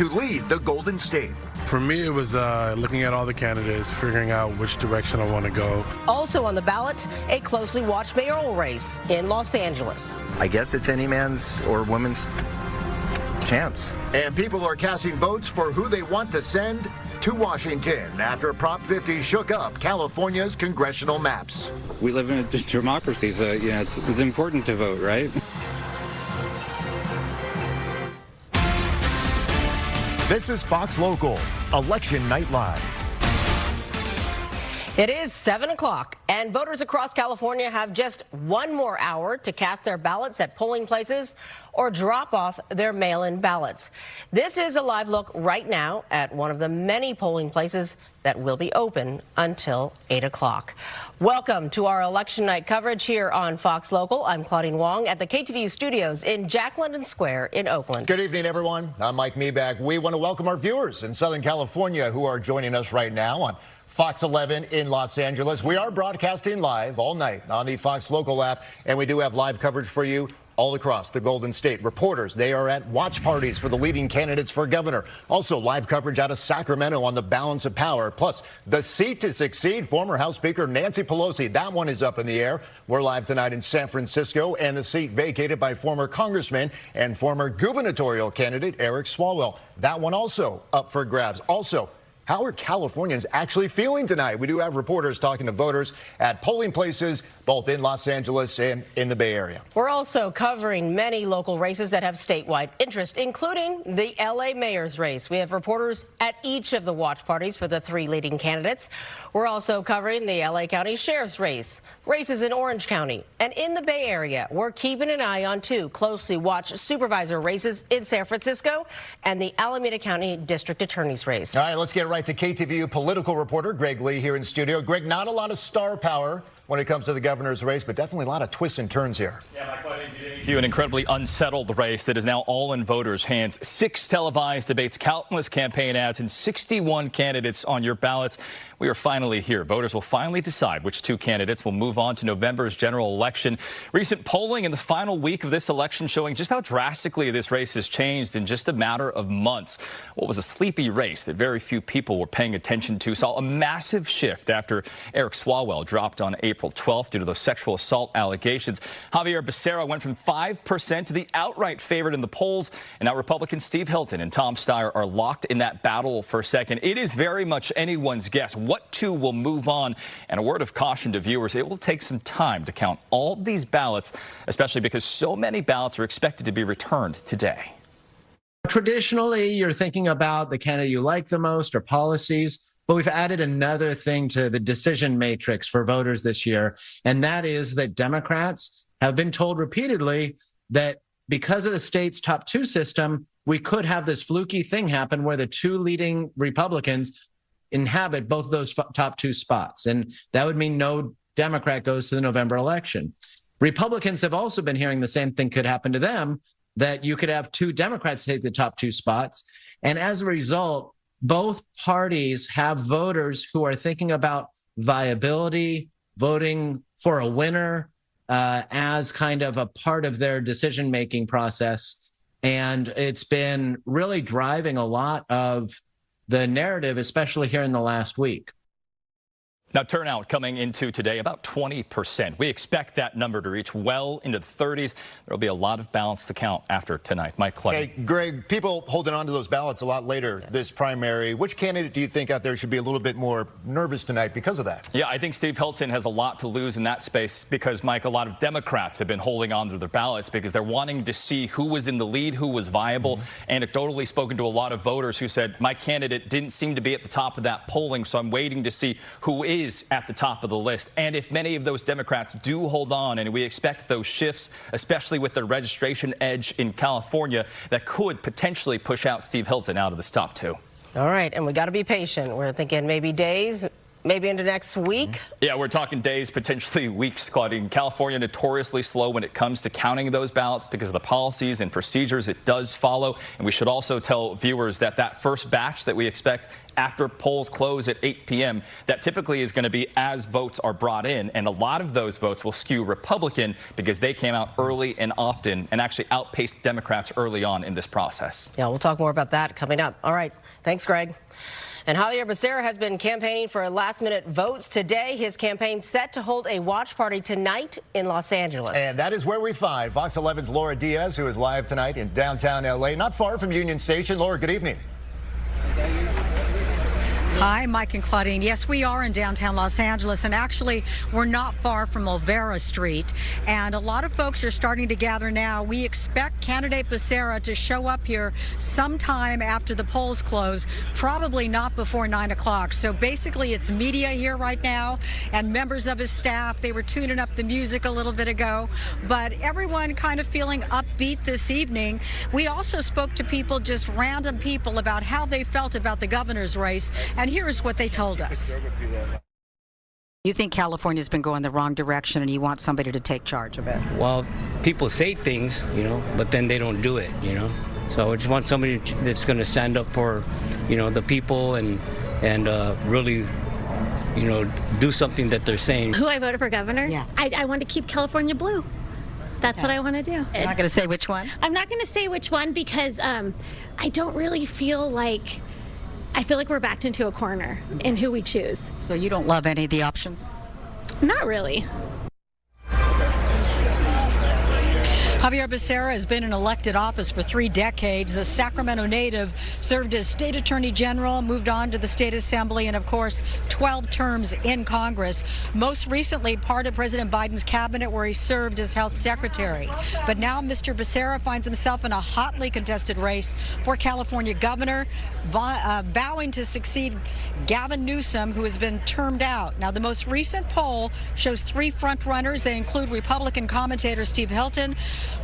to lead the Golden State. For me, it was looking at all the candidates, figuring out which direction I want to go. Also on the ballot, a closely watched mayoral race in Los Angeles. I guess it's any man's or woman's chance. And people are casting votes for who they want to send to Washington after Prop 50 shook up California's congressional maps. We live in a democracy, so it's important to vote, right? This is Fox Local, Election Night Live. It is 7 o'clock, and voters across California have just one more hour to cast their ballots at polling places or drop off their mail-in ballots. This is a live look right now at one of the many polling places that will be open until 8 o'clock. Welcome to our election night coverage here on Fox Local. I'm Claudine Wong at the KTVU studios in Jack London Square in Oakland. Good evening, everyone. I'm Mike Meback. We want to welcome our viewers in Southern California who are joining us right now on Fox 11 in Los Angeles. We are broadcasting live all night on the Fox Local app, and we do have live coverage for you all across the Golden State. Reporters, they are at watch parties for the leading candidates for governor. Also live coverage out of Sacramento on the balance of power. Plus, the seat to succeed former House Speaker Nancy Pelosi. That one is up in the air. We're live tonight in San Francisco, and the seat vacated by former congressman and former gubernatorial candidate Eric Swalwell. That one also up for grabs. Also, how are Californians actually feeling tonight? We do have reporters talking to voters at polling places, both in Los Angeles and in the Bay Area. We're also covering many local races that have statewide interest, including the L.A. mayor's race. We have reporters at each of the watch parties for the three leading candidates. We're also covering the L.A. County Sheriff's race, races in Orange County, and in the Bay Area. We're keeping an eye on two closely watched supervisor races in San Francisco and the Alameda County District Attorney's race. All right, let's get right to KTVU political reporter Greg Lee here in studio. Greg, not a lot of star power when it comes to the governor's race, but definitely a lot of twists and turns here. Yeah, an incredibly unsettled race that is now all in voters' hands. 6 televised debates, countless campaign ads, and 61 candidates on your ballots. We are finally here. Voters will finally decide which 2 candidates will move on to November's general election. Recent polling in the final week of this election showing just how drastically this race has changed in just a matter of months. What was a sleepy race that very few people were paying attention to saw a massive shift after Eric Swalwell dropped on April 12th due to those sexual assault allegations. Javier Becerra went from 5% to the outright favorite in the polls, and now Republicans Steve Hilton and Tom Steyer are locked in that battle for second. It is very much anyone's guess what 2 will move on, and a word of caution to viewers, it will take some time to count all these ballots, especially because so many ballots are expected to be returned today. Traditionally, you're thinking about the candidate you like the most or policies, but we've added another thing to the decision matrix for voters this year, and that is that Democrats have been told repeatedly that because of the state's top 2 system, we could have this fluky thing happen where the 2 leading Republicans inhabit both those top 2 spots. And that would mean no Democrat goes to the November election. Republicans have also been hearing the same thing could happen to them, that you could have 2 Democrats take the top 2 spots. And as a result, both parties have voters who are thinking about viability, voting for a winner as kind of a part of their decision-making process. And it's been really driving a lot of the narrative, especially here in the last week. Now, turnout coming into today, about 20%. We expect that number to reach well into the 30s. There will be a lot of ballots to count after tonight. Mike Clay. Hey, Greg, people holding on to those ballots a lot later this primary. Which candidate do you think out there should be a little bit more nervous tonight because of that? Yeah, I think Steve Hilton has a lot to lose in that space because, Mike, a lot of Democrats have been holding on to their ballots because they're wanting to see who was in the lead, who was viable. Anecdotally spoken to a lot of voters who said, my candidate didn't seem to be at the top of that polling, so I'm waiting to see who is at the top of the list. And if many of those Democrats do hold on, and we expect those shifts, especially with the registration edge in California, that could potentially push out Steve Hilton out of the top 2. All right, and we got to be patient. We're thinking maybe days, maybe into next week? Yeah, we're talking days, potentially weeks, Claudine. California notoriously slow when it comes to counting those ballots because of the policies and procedures it does follow. And we should also tell viewers that that first batch that we expect after polls close at 8 p.m., that typically is going to be as votes are brought in. And a lot of those votes will skew Republican because they came out early and often and actually outpaced Democrats early on in this process. Yeah, we'll talk more about that coming up. All right. Thanks, Greg. And Javier Becerra has been campaigning for last-minute votes. Today, his campaign set to hold a watch party tonight in Los Angeles. And that is where we find Fox 11's Laura Diaz, who is live tonight in downtown L.A., not far from Union Station. Laura, good evening. Hi, Mike and Claudine. Yes, we are in downtown Los Angeles, and actually, we're not far from Olvera Street. And a lot of folks are starting to gather now. We expect candidate Becerra to show up here sometime after the polls close, probably not before 9 o'clock. So basically, it's media here right now and members of his staff. They were tuning up the music a little bit ago, but everyone kind of feeling upbeat this evening. We also spoke to people, just random people, about how they felt about the governor's race. And here is what they told us. You think California's been going the wrong direction and you want somebody to take charge of it? Well, people say things, but then they don't do it, So I just want somebody that's going to stand up for, the people and really, do something that they're saying. Who I voted for governor? Yeah. I want to keep California blue. That's what I want to do. You're not going to say which one? I'm not going to say which one because I don't really feel like we're backed into a corner in who we choose. So you don't love any of the options? Not really. Javier Becerra has been in elected office for 3 decades. The Sacramento native served as state attorney general, moved on to the state assembly, and of course, 12 terms in Congress. Most recently, part of President Biden's cabinet where he served as health secretary. But now Mr. Becerra finds himself in a hotly contested race for California governor, vowing to succeed Gavin Newsom, who has been termed out. Now, the most recent poll shows 3 front runners. They include Republican commentator Steve Hilton,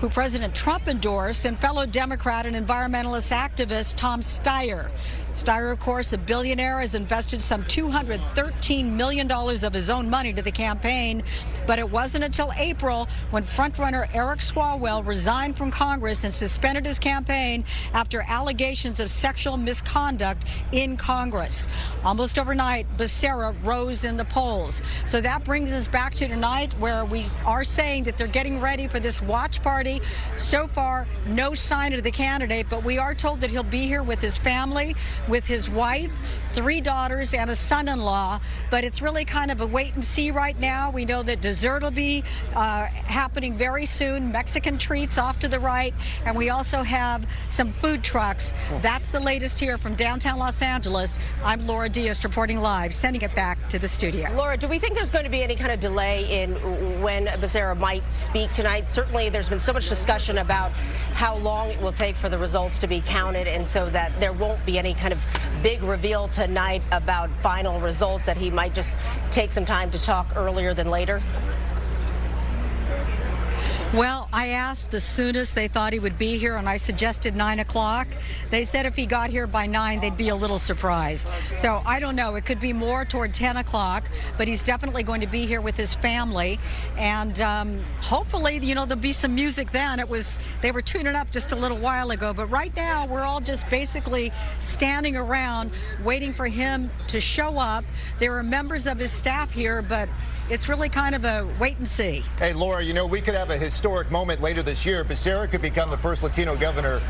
who President Trump endorsed, and fellow Democrat and environmentalist activist Tom Steyer. Steyer, of course, a billionaire, has invested some $213 million of his own money to the campaign. But it wasn't until April when frontrunner Eric Swalwell resigned from Congress and suspended his campaign after allegations of sexual misconduct in Congress. Almost overnight, Becerra rose in the polls. So that brings us back to tonight, where we are saying that they're getting ready for this watch party. So far, no sign of the candidate, but we are told that he'll be here with his family, with his wife, 3 daughters, and a son-in-law. But it's really kind of a wait and see right now. We know that dessert will be happening very soon, Mexican treats off to the right, and we also have some food trucks. That's the latest here from downtown Los Angeles. I'm Laura Diaz reporting live, sending it back to the studio. Laura, do we think there's going to be any kind of delay in when Becerra might speak tonight? Certainly, there's been so much discussion about how long it will take for the results to be counted, and so that there won't be any kind of big reveal tonight about final results, that he might just take some time to talk earlier than later? Well, I asked the soonest they thought he would be here, and I suggested 9 o'clock. They said if he got here by 9, they'd be a little surprised. So I don't know. It could be more toward 10 o'clock, but he's definitely going to be here with his family. And hopefully, there'll be some music then. They were tuning up just a little while ago, but right now we're all just basically standing around waiting for him to show up. There are members of his staff here, but it's really kind of a wait and see. Hey, Laura, we could have a historic moment later this year. Becerra could become the first Latino governor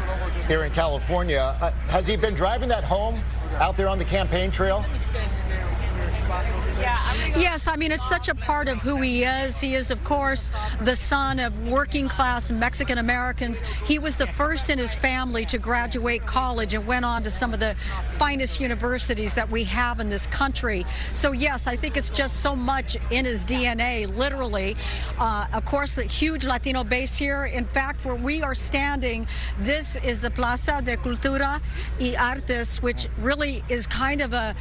here in California. Has he been driving that home out there on the campaign trail? Yes, it's such a part of who he is. He is, of course, the son of working class Mexican Americans. He was the first in his family to graduate college and went on to some of the finest universities that we have in this country. So yes, I think it's just so much in his DNA, literally. Of course, a huge Latino base here. In fact, where we are standing, this is the Plaza de Cultura y Artes, which really is kind of a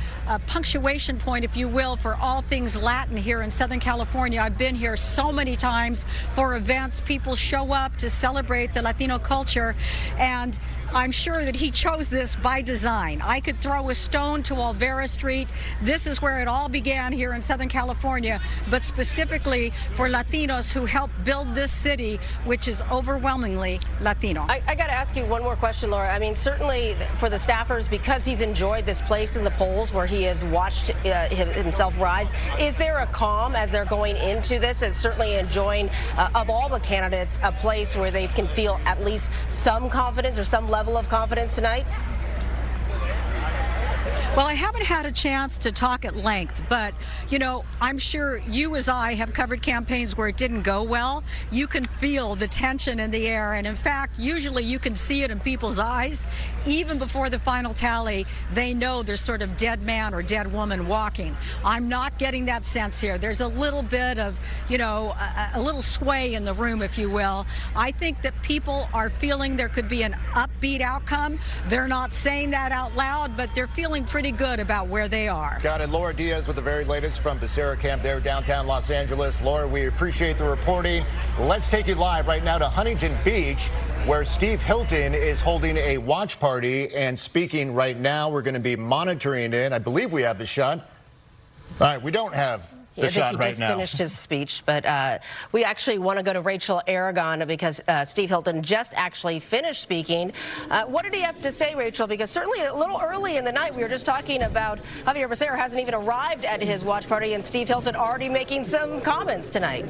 punctuation point, if you will, for all things Latin here in Southern California. I've been here so many times for events. People show up to celebrate the Latino culture, and I'm sure that he chose this by design. I could throw a stone to Olvera Street. This is where it all began here in Southern California, but specifically for Latinos who helped build this city, which is overwhelmingly Latino. I got to ask you one more question, Laura. I mean, certainly for the staffers, because he's enjoyed this place in the polls where he has watched himself rise, is there a calm as they're going into this, and certainly enjoying, of all the candidates, a place where they can feel at least some confidence or some level of confidence tonight? Well, I haven't had a chance to talk at length, but, you know, I'm sure you as I have covered campaigns where it didn't go well. You can feel the tension in the air, and in fact, usually you can see it in people's eyes. Even before the final tally, they know there's sort of dead man or dead woman walking. I'm not getting that sense here. There's a little bit of, you know, a little sway in the room, if you will. I think that people are feeling there could be an upbeat outcome. They're not saying that out loud, but they're feeling pretty good about where they are. Got it. Laura Diaz with the very latest from Becerra Camp there, downtown Los Angeles. Laura, we appreciate the reporting. Let's take you live right now to Huntington Beach, where Steve Hilton is holding a watch party and speaking right now. We're going to be monitoring it. I believe we have the shot. All right, we don't have the shot right now. I think he just finished his speech, but we actually want to go to Rachel Aragon because Steve Hilton just actually finished speaking. What did he have to say, Rachel? Because certainly a little early in the night, we were just talking about Javier Becerra hasn't even arrived at his watch party, and Steve Hilton already making some comments tonight.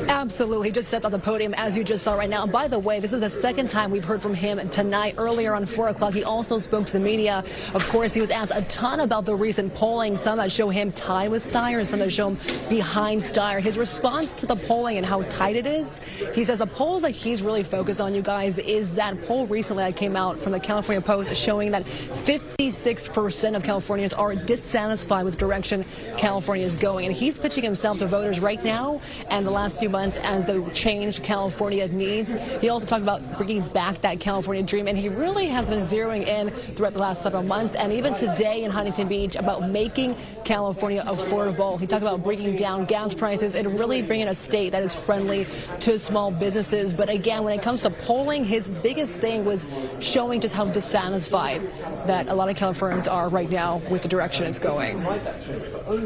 Absolutely. He just stepped on the podium, as you just saw right now. And by the way, this is the second time we've heard from him tonight. Earlier on 4 o'clock, he also spoke to the media. Of course, he was asked a ton about the recent polling, some that show him tied with Steyer and some that show him behind Steyer. His response to the polling and how tight it is, he says the polls that he's really focused on, you guys, is that poll recently that came out from the California Post showing that 56% of Californians are dissatisfied with the direction California is going. And he's pitching himself to voters right now and the last few months as the change California needs. He also talked about bringing back that California dream, and he really has been zeroing in throughout the last several months and even today in Huntington Beach about making California affordable. He talked about bringing down gas prices and really bringing a state that is friendly to small businesses. But again, when it comes to polling, his biggest thing was showing just how dissatisfied that a lot of Californians are right now with the direction it's going.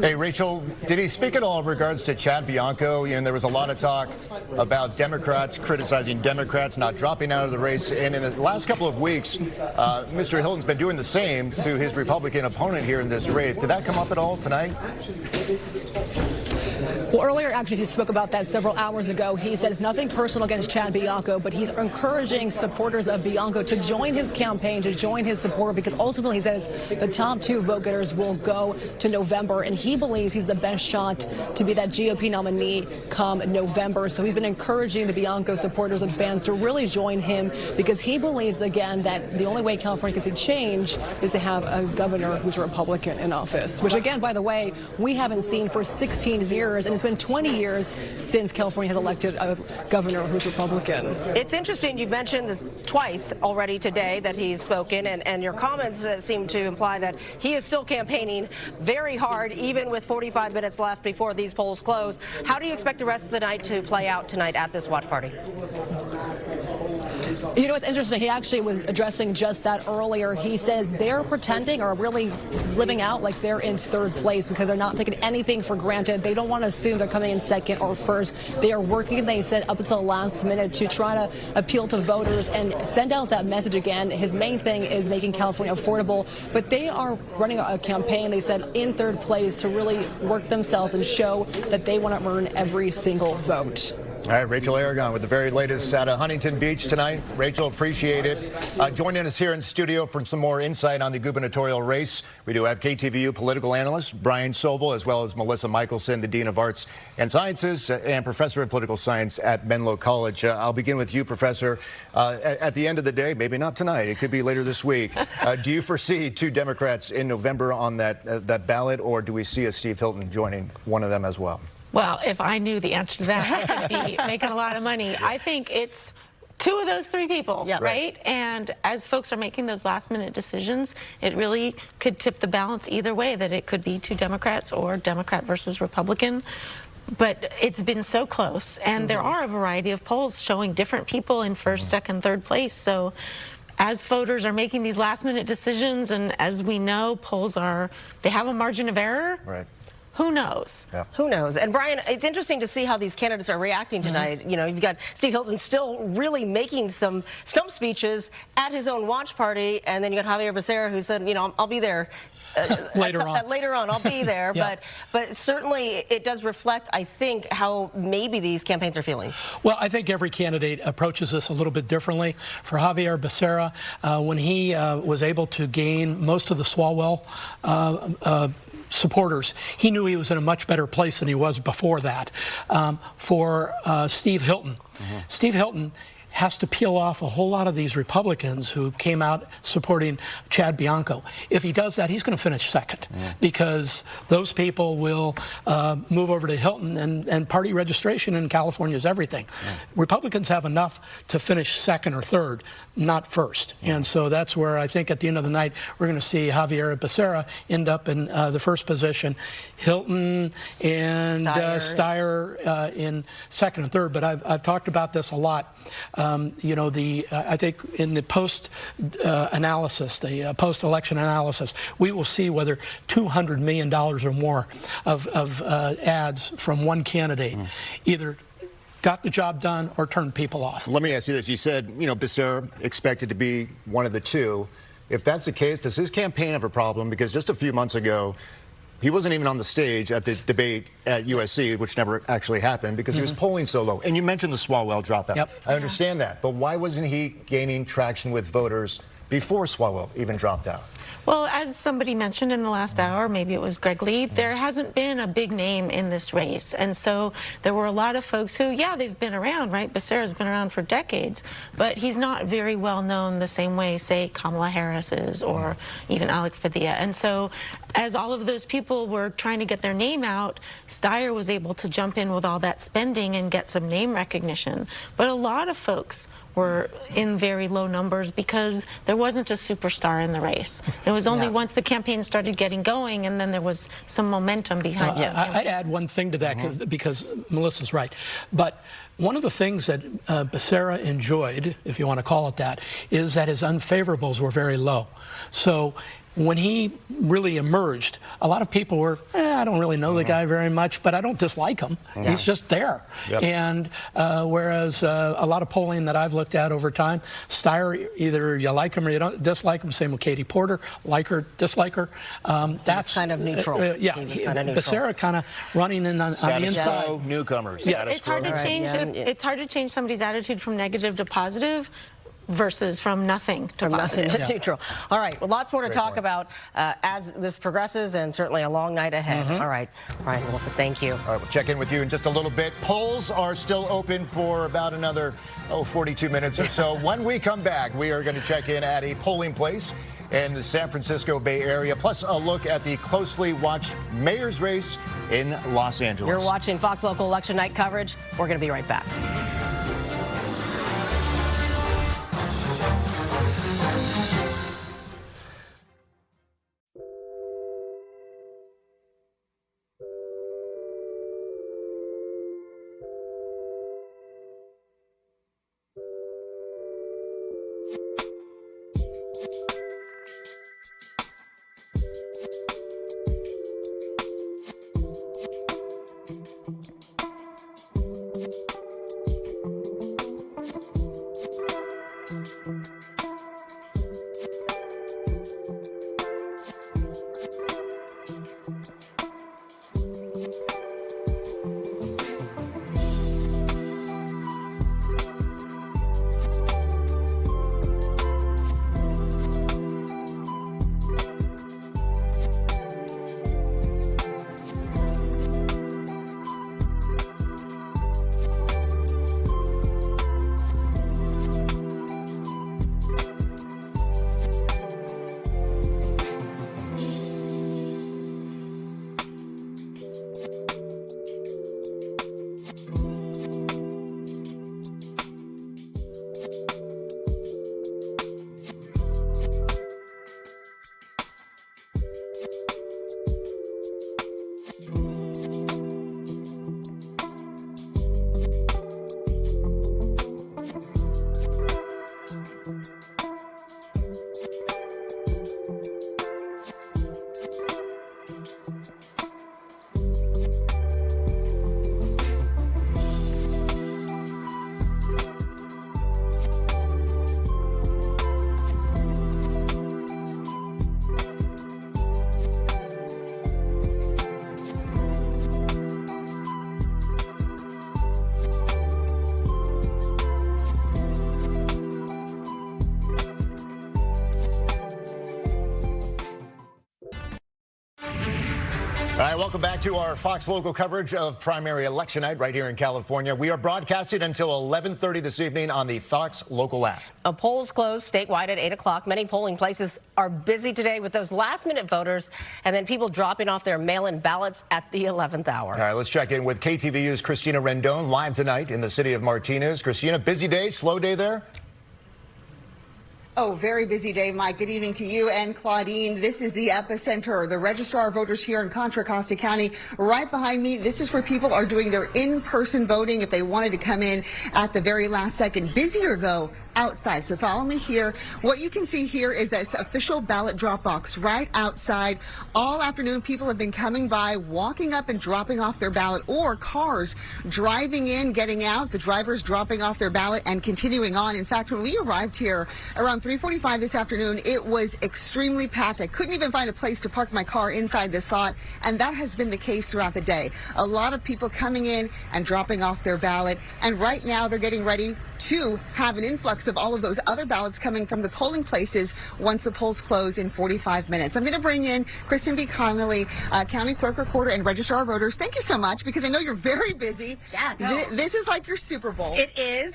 Hey, Rachel, did he speak at all in regards to Chad Bianco? You know, there was a lot of talk about Democrats criticizing Democrats not dropping out of the race. And in the last couple of weeks, Mr. Hilton's been doing the same to his Republican opponent here in this race. Did that come up at all tonight? Well, earlier, actually, he spoke about that several hours ago. He said it's nothing personal against Chad Bianco, but he's encouraging supporters of Bianco to join his campaign, to join his support, because ultimately, he says the top 2 vote getters will go to November, and he believes he's the best shot to be that GOP nominee come November. So he's been encouraging the Bianco supporters and fans to really join him, because he believes, again, that the only way California can see change is to have a governor who's a Republican in office, which, again, by the way, we haven't seen for 16 years, and it's been 20 years since California has elected a governor who's Republican. It's interesting. You've mentioned this twice already today that he's spoken, and your comments seem to imply that he is still campaigning very hard, even with 45 minutes left before these polls close. How do you expect the rest of the night to play out tonight at this watch party? You know, it's interesting. He actually was addressing just that earlier. He says they're pretending or really living out like they're in third place because they're not taking anything for granted. They don't want to assume they're coming in second or first. They are working, they said, up until the last minute to try to appeal to voters and send out that message again. His main thing is making California affordable, but they are running a campaign, they said, in third place to really work themselves and show that they want to earn every single vote. All right, Rachel Aragon with the very latest out of Huntington Beach tonight. Rachel, appreciate it. Joining us here in studio for some more insight on the gubernatorial race, we do have KTVU political analyst Brian Sobel, as well as Melissa Michelson, the Dean of Arts and Sciences and Professor of Political Science at Menlo College. I'll begin with you, Professor. At the end of the day, maybe not tonight, it could be later this week, do you foresee 2 Democrats in November on that ballot, or do we see a Steve Hilton joining one of them as well? Well, if I knew the answer to that, I could be making a lot of money. I think it's 2 of those 3 people, right? And as folks are making those last-minute decisions, it really could tip the balance either way, that it could be 2 Democrats or Democrat versus Republican. But it's been so close, and there are a variety of polls showing different people in first, second, third place. So as voters are making these last-minute decisions, and as we know, polls they have a margin of error. Right. Who knows? Yeah. Who knows? And Brian, it's interesting to see how these candidates are reacting tonight. You know, you've got Steve Hilton still really making some stump speeches at his own watch party, and then you got Javier Becerra who said, you know, I'll be there. Later on, I'll be there. Yeah. But certainly it does reflect, I think, how maybe these campaigns are feeling. Well, I think every candidate approaches this a little bit differently. For Javier Becerra, when he was able to gain most of the Swalwell supporters, he knew he was in a much better place than he was before that. For Steve Hilton, Steve Hilton has to peel off a whole lot of these Republicans who came out supporting Chad Bianco. If he does that, he's going to finish second because those people will move over to Hilton, and party registration in California is everything. Republicans have enough to finish second or third, not first. And so that's where I think at the end of the night, we're going to see Javier Becerra end up in the first position, Hilton and Steyer in second and third. But I've talked about this a lot. You know, I think in the post-analysis, the post-election analysis, we will see whether $200 million or more of ads from one candidate either got the job done or turned people off. Let me ask you this. You said, you know, Becerra expected to be one of the two. If that's the case, does his campaign have a problem? Because just a few months ago, he wasn't even on the stage at the debate at USC, which never actually happened because he was polling so low. And you mentioned the Swalwell dropout. Yep. I understand that. But why wasn't he gaining traction with voters before Swalwell even dropped out? Well, as somebody mentioned in the last hour, maybe it was Greg Lee, there hasn't been a big name in this race. And so there were a lot of folks who, yeah, they've been around, right? Becerra's been around for decades, but he's not very well known the same way, say, Kamala Harris is, or even Alex Padilla. And so as all of those people were trying to get their name out, Steyer was able to jump in with all that spending and get some name recognition. But a lot of folks were in very low numbers because there wasn't a superstar in the race. It was only once the campaign started getting going, and then there was some momentum behind some campaigns. I'd add one thing to that because Melissa's right. But one of the things that Becerra enjoyed, if you want to call it that, is that his unfavorables were very low. So when he really emerged, a lot of people were, I don't really know the guy very much, but I don't dislike him. He's just there. And whereas a lot of polling that I've looked at over time, Steyer, either you like him or you don't dislike him. Same with Katie Porter, like her, dislike her. That's kind of neutral. Becerra kind of running in on the inside. Newcomers. It's hard to change. It's hard to change somebody's attitude from negative to positive versus from nothing to positive. Nothing to neutral. All right, well, lots more to talk about as this progresses, and certainly a long night ahead. All right, Brian, Melissa, thank you. All right, we'll check in with you in just a little bit. Polls are still open for about another 42 minutes or so. When we come back, we are going to check in at a polling place in the San Francisco Bay Area, plus a look at the closely watched mayor's race in Los Angeles. You're watching Fox Local Election Night coverage. We're going to be right back. All right, welcome back to our Fox Local coverage of primary election night right here in California. We are broadcasting until 11:30 this evening on the Fox Local app. Polls closed statewide at 8 o'clock. Many polling places are busy today with those last-minute voters and then people dropping off their mail-in ballots at the 11th hour. All right, let's check in with KTVU's Christina Rendon live tonight in the city of Martinez. Christina, busy day, slow day there? Oh, very busy day, Mike. Good evening to you and Claudine. This is the epicenter, the Registrar of Voters here in Contra Costa County. Right behind me, this is where people are doing their in-person voting if they wanted to come in at the very last second. Busier, though, outside. So follow me here. What you can see here is this official ballot drop box right outside. All afternoon, people have been coming by, walking up and dropping off their ballot, or cars driving in, getting out, the drivers dropping off their ballot and continuing on. In fact, when we arrived here around 3:45 this afternoon, it was extremely packed. I couldn't even find a place to park my car inside this lot, and that has been the case throughout the day. A lot of people coming in and dropping off their ballot, and right now they're getting ready to have an influx of all of those other ballots coming from the polling places once the polls close in 45 minutes. I'm going to bring in Kristen B. Connolly, County Clerk Recorder and Registrar of Voters. Thank you so much, because I know you're very busy. Yeah, no. This is like your Super Bowl. It is.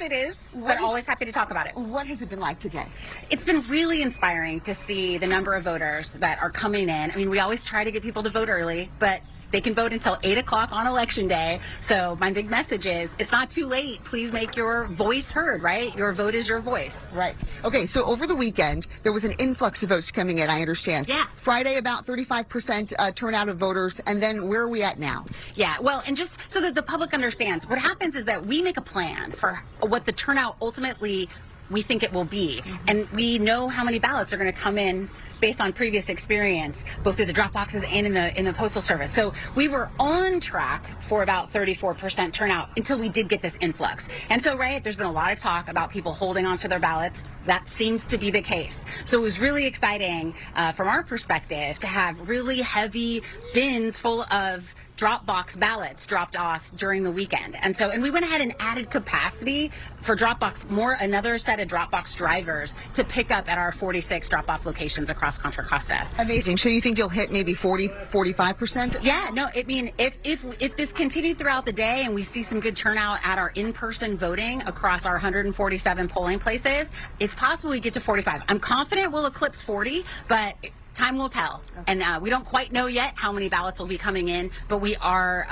But always happy to talk about it. What has it been like today? It's been really inspiring to see the number of voters that are coming in. I mean, we always try to get people to vote early, but they can vote until 8 o'clock on Election Day. So my big message is it's not too late. Please make your voice heard, right? Your vote is your voice. Right. Okay, so over the weekend, there was an influx of votes coming in, I understand. Yeah. Friday, about 35% turnout of voters. And then where are we at now? Yeah, well, and just so that the public understands, what happens is that we make a plan for what the turnout ultimately we think it will be. And we know how many ballots are going to come in based on previous experience, both through the drop boxes and in the Postal Service. So we were on track for about 34% turnout until we did get this influx. And so, right, there's been a lot of talk about people holding onto their ballots. That seems to be the case. So it was really exciting from our perspective to have really heavy bins full of drop box ballots dropped off during the weekend. And we went ahead and added capacity for Dropbox, another set of Dropbox drivers to pick up at our 46 drop-off locations across Contra Costa. Amazing. So you think you'll hit maybe 45%? Yeah, no, I mean, if this continued throughout the day and we see some good turnout at our in-person voting across our 147 polling places, it's possible we get to 45. I'm confident we'll eclipse 40, but time will tell. And we don't quite know yet how many ballots will be coming in, but we are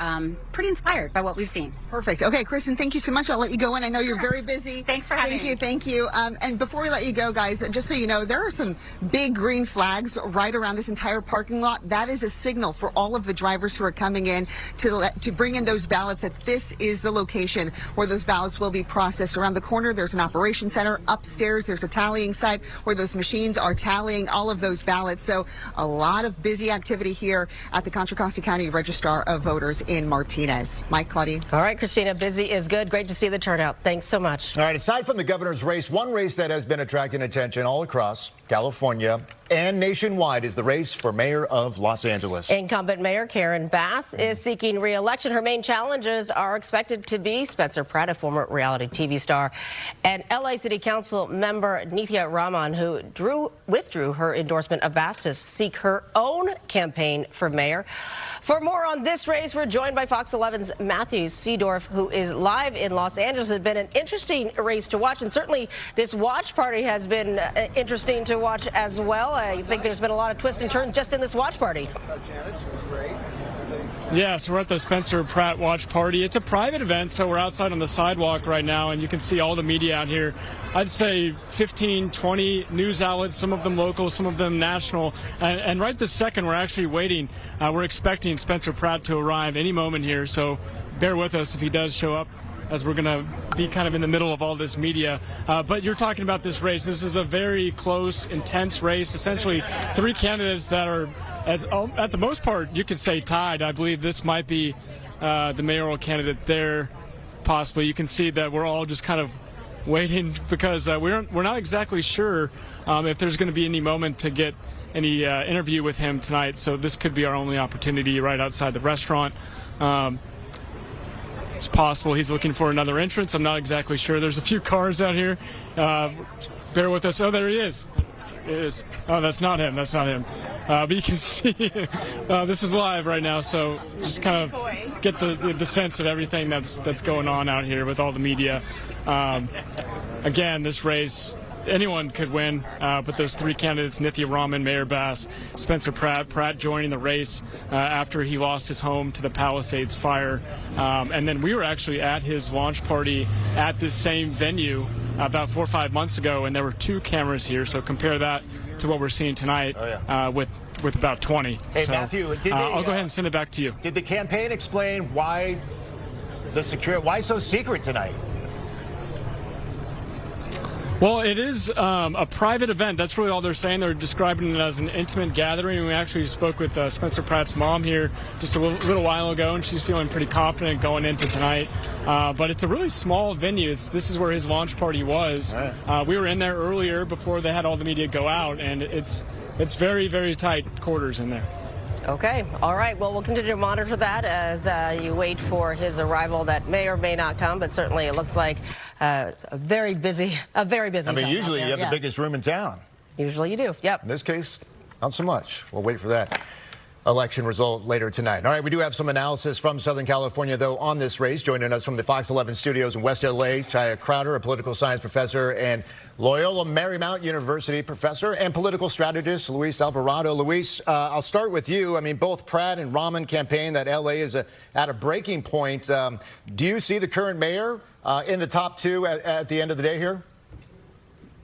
pretty inspired by what we've seen. Perfect. Okay, Kristen, thank you so much. I'll let you go in. I know you're very busy. Thanks for having me. Thank you. And before we let you go, guys, just so you know, there are some big green flags right around this entire parking lot. That is a signal for all of the drivers who are coming in to bring in those ballots that this is the location where those ballots will be processed. Around the corner, there's an operation center. Upstairs, there's a tallying site where those machines are tallying all of those ballots. So a lot of busy activity here at the Contra Costa County Registrar of Voters in Martinez. Mike, Claudine. All right, Christina, busy is good. Great to see the turnout. Thanks so much. All right, aside from the governor's race, one race that has been attracting attention all across California and nationwide is the race for mayor of Los Angeles. Incumbent Mayor Karen Bass is seeking re-election. Her main challenges are expected to be Spencer Pratt, a former reality TV star, and LA City Council member Nithya Raman, who withdrew her endorsement of Bass to seek her own campaign for mayor. For more on this race, we're joined by Fox 11's Matthew Seedorf, who is live in Los Angeles. It's been an interesting race to watch, and certainly this watch party has been interesting to watch as well. I think there's been a lot of twists and turns just in this watch party. Yeah, so we're at the Spencer Pratt watch party. It's a private event, so we're outside on the sidewalk right now, and you can see all the media out here. I'd say 15, 20 news outlets, some of them local, some of them national. And right this second, we're actually waiting. We're expecting Spencer Pratt to arrive any moment here, so bear with us if he does show up, as we're going to be kind of in the middle of all this media. But you're talking about this race. This is a very close, intense race. Essentially, three candidates that are, at the most part, you could say tied. I believe this might be the mayoral candidate there, possibly. You can see that we're all just kind of waiting because we're not exactly sure if there's going to be any moment to get any interview with him tonight. So this could be our only opportunity right outside the restaurant. It's possible he's looking for another entrance. I'm not exactly sure. There's a few cars out here. Bear with us. Oh, there he is. It is. Oh, that's not him. That's not him. but you can see this is live right now, so just kind of get the sense of everything that's going on out here with all the media. Again, this race, anyone could win, but there's three candidates: Nithya Raman, Mayor Bass, Spencer Pratt. Pratt joining the race after he lost his home to the Palisades fire. And then we were actually at his launch party at this same venue about 4 or 5 months ago, and there were 2 cameras here. So compare that to what we're seeing tonight with about 20. Hey, so, Matthew, I'll go ahead and send it back to you. Did the campaign explain why why so secret tonight? Well, it is a private event. That's really all they're saying. They're describing it as an intimate gathering. We actually spoke with Spencer Pratt's mom here just a little while ago, and she's feeling pretty confident going into tonight. But it's a really small venue. This is where his launch party was. Right. We were in there earlier before they had all the media go out, and it's very, very tight quarters in there. Okay. All right. Well, we'll continue to monitor that as you wait for his arrival that may or may not come, but certainly it looks like a very busy I mean, time usually out you there. have the biggest room in town. Usually you do. Yep. In this case, not so much. We'll wait for that election result later tonight. All right, we do have some analysis from Southern California, though, on this race. Joining us from the Fox 11 studios in West L.A., Chaya Crowder, a political science professor and Loyola Marymount University professor, and political strategist Luis Alvarado. Luis, I'll start with you. I mean, both Pratt and Raman campaign that L.A. is at a breaking point. Do you see the current mayor in the top 2 at the end of the day here?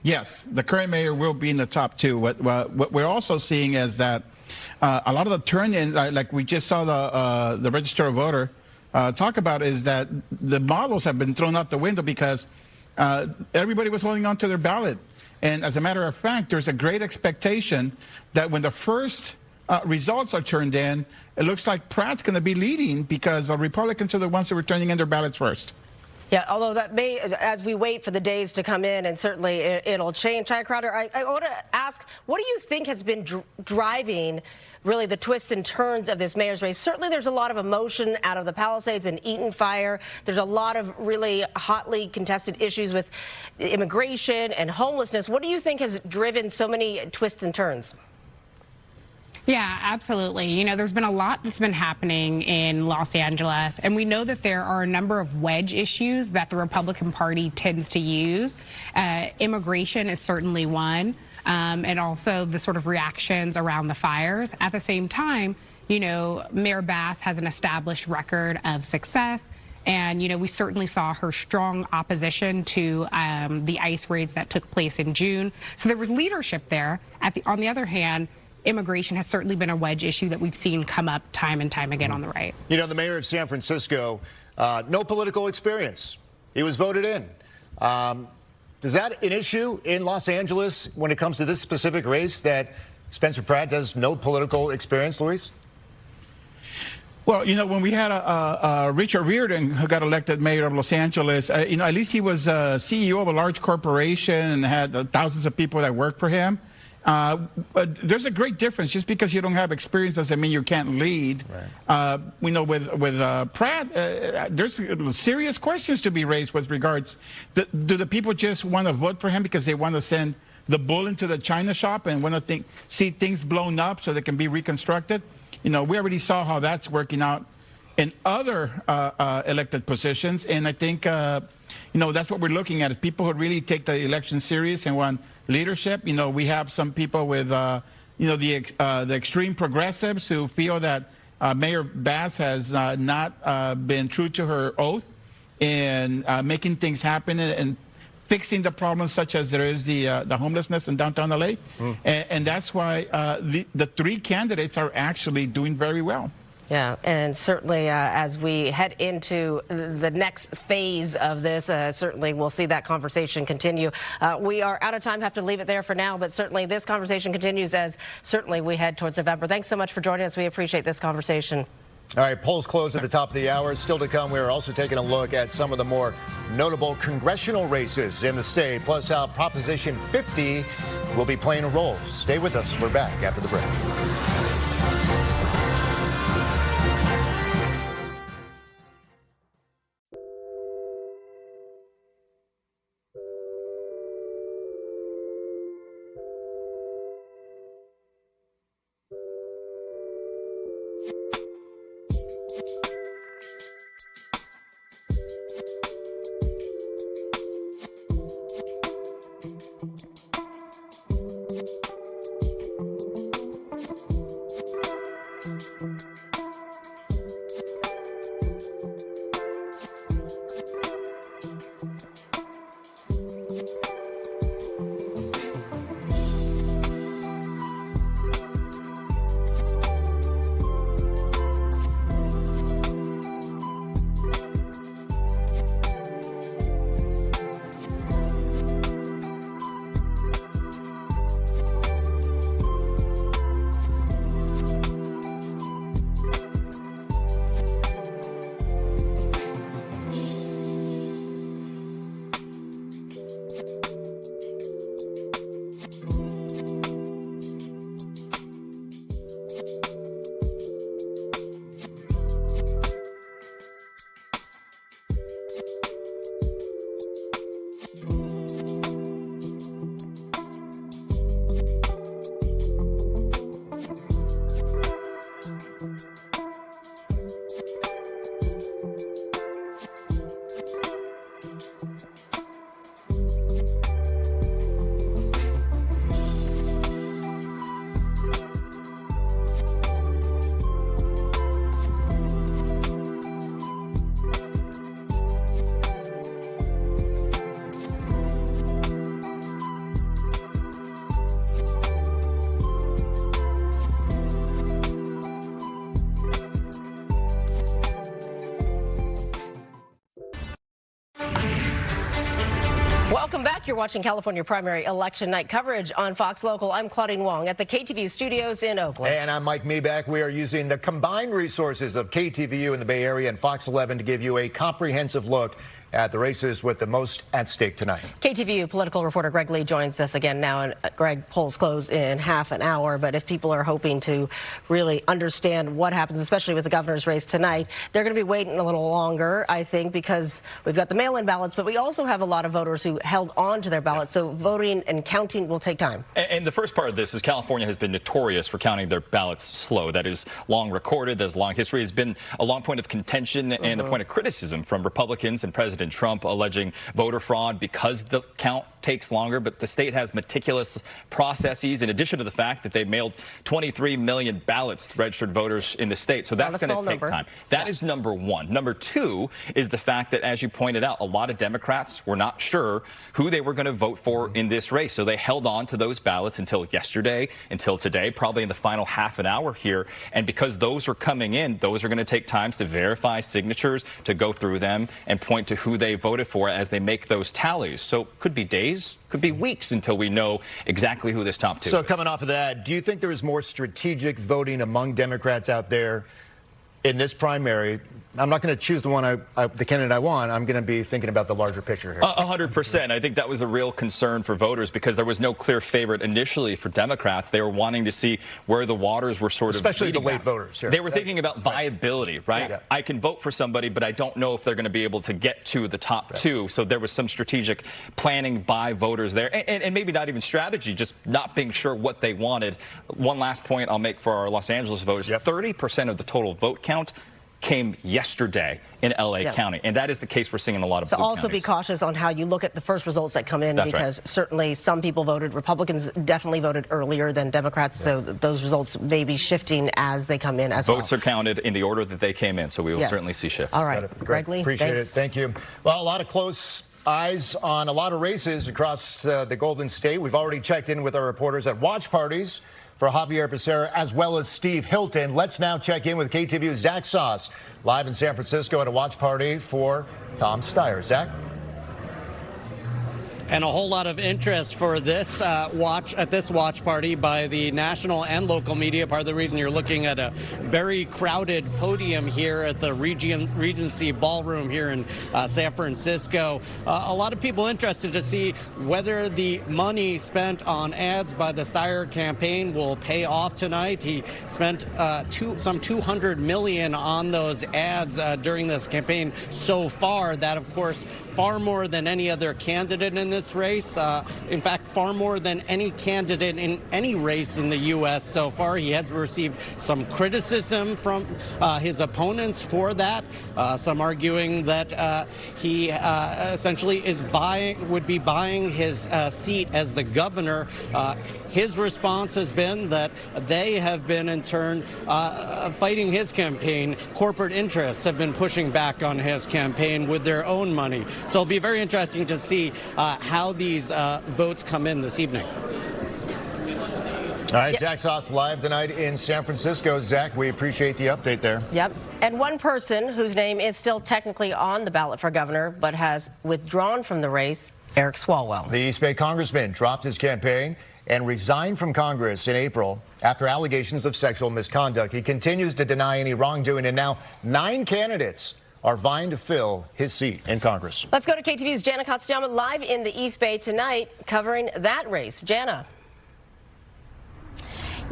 Yes, the current mayor will be in the top 2. What we're also seeing is that a lot of the turn-in, like we just saw the register of voter talk about, is that the models have been thrown out the window because everybody was holding on to their ballot. And as a matter of fact, there's a great expectation that when the first results are turned in, it looks like Pratt's going to be leading because the Republicans are the ones who are turning in their ballots first. Yeah, although that may, as we wait for the days to come in, and certainly it'll change. Chaya Crowder, I want to ask, what do you think has been driving really the twists and turns of this mayor's race? Certainly there's a lot of emotion out of the Palisades and Eaton fire. There's a lot of really hotly contested issues with immigration and homelessness. What do you think has driven so many twists and turns? Yeah, absolutely. You know, there's been a lot that's been happening in Los Angeles, and we know that there are a number of wedge issues that the Republican Party tends to use. Immigration is certainly one, and also the sort of reactions around the fires. At the same time, you know, Mayor Bass has an established record of success. And, you know, we certainly saw her strong opposition to the ICE raids that took place in June. So there was leadership there. On the other hand, immigration has certainly been a wedge issue that we've seen come up time and time again on the right. You know, the mayor of San Francisco, no political experience. He was voted in. Is that an issue in Los Angeles when it comes to this specific race, that Spencer Pratt has no political experience, Luis? Well, you know, when we had Richard Riordan, who got elected mayor of Los Angeles, you know, at least he was CEO of a large corporation and had thousands of people that worked for him. But there's a great difference. Just because you don't have experience doesn't mean you can't lead. Right. We know with Pratt, there's serious questions to be raised with regards. Do the people just want to vote for him because they want to send the bull into the china shop and want to see things blown up so they can be reconstructed? You know, we already saw how that's working out in other elected positions, and I think you know, that's what we're looking at. People who really take the election serious and want leadership. You know, we have some people with, you know, the extreme progressives who feel that Mayor Bass has not been true to her oath in making things happen and fixing the problems such as there is the homelessness in downtown LA. And that's why the 3 candidates are actually doing very well. Yeah, and certainly as we head into the next phase of this, certainly we'll see that conversation continue. We are out of time, have to leave it there for now, but certainly this conversation continues as certainly we head towards November. Thanks so much for joining us. We appreciate this conversation. All right, polls close at the top of the hour. Still to come, we're also taking a look at some of the more notable congressional races in the state, plus how Proposition 50 will be playing a role. Stay with us. We're back after the break. Welcome back. You're watching California primary election night coverage on Fox Local. I'm Claudine Wong at the KTVU studios in Oakland. And I'm Mike Meeback. We are using the combined resources of KTVU in the Bay Area and Fox 11 to give you a comprehensive look at the races with the most at stake tonight. KTVU political reporter Greg Lee joins us again now. And Greg, polls close in half an hour. But if people are hoping to really understand what happens, especially with the governor's race tonight, they're going to be waiting a little longer, I think, because we've got the mail-in ballots, but we also have a lot of voters who held on to their ballots. So voting and counting will take time. And the first part of this is California has been notorious for counting their ballots slow. That is long recorded. There's long history. It's been a long point of contention and a point of criticism from Republicans and President Trump, alleging voter fraud because the count takes longer. But the state has meticulous processes, in addition to the fact that they mailed 23 million ballots to registered voters in the state. So that's going to take time. That is number one. Number two is the fact that, as you pointed out, a lot of Democrats were not sure who they were going to vote for in this race. So they held on to those ballots until yesterday, until today, probably in the final half an hour here. And because those are coming in, those are going to take time to verify signatures, to go through them and point to who they voted for as they make those tallies. So could be days, could be weeks until we know exactly who this top two So is. coming off of that, do you think there is more strategic voting among Democrats out there in this primary? I'm not going to choose the candidate I want. I'm going to be thinking about the larger picture here. 100%. I think that was a real concern for voters because there was no clear favorite initially for Democrats. They were wanting to see where the waters were sort of especially the leading late at. voters here. They were thinking about viability, right? Yeah. I can vote for somebody, but I don't know if they're going to be able to get to the top two. So there was some strategic planning by voters there, and maybe not even strategy, just not being sure what they wanted. One last point I'll make for our Los Angeles voters: 30% of the total vote count came yesterday in LA County, and that is the case we're seeing in a lot of So blue also counties. be cautious on how you look at the first results that come in, That's because right. certainly some people voted. Republicans definitely voted earlier than Democrats, so those results may be shifting as they come in as Votes are counted in the order that they came in, so we will certainly see shifts. All right, Greg Lee, appreciate thanks. it. Thank you. Well, a lot of close eyes on a lot of races across the Golden State. We've already checked in with our reporters at watch parties for Javier Becerra as well as Steve Hilton. Let's now check in with KTVU's Zach Sauce, live in San Francisco at a watch party for Tom Steyer. Zach? And a whole lot of interest for this watch party by the national and local media. Part of the reason you're looking at a very crowded podium here at the Regency Ballroom here in San Francisco. A lot of people interested to see whether the money spent on ads by the Steyer campaign will pay off tonight. He spent some $200 million on those ads during this campaign so far. That, of course, far more than any other candidate in this race. In fact, far more than any candidate in any race in the U.S. so far. He has received some criticism from his opponents for that. Some arguing that he essentially would be buying his seat as the governor. His response has been that they have been, in turn, fighting his campaign. Corporate interests have been pushing back on his campaign with their own money. So it'll be very interesting to see how these votes come in this evening. All right, Zach Sauce live tonight in San Francisco. Zach, we appreciate the update there. Yep. And one person whose name is still technically on the ballot for governor but has withdrawn from the race, Eric Swalwell. The East Bay congressman dropped his campaign and resigned from Congress in April after allegations of sexual misconduct. He continues to deny any wrongdoing, and now 9 candidates are vying to fill his seat in Congress. Let's go to KTVU's Jana Katsuyama live in the East Bay tonight, covering that race. Jana.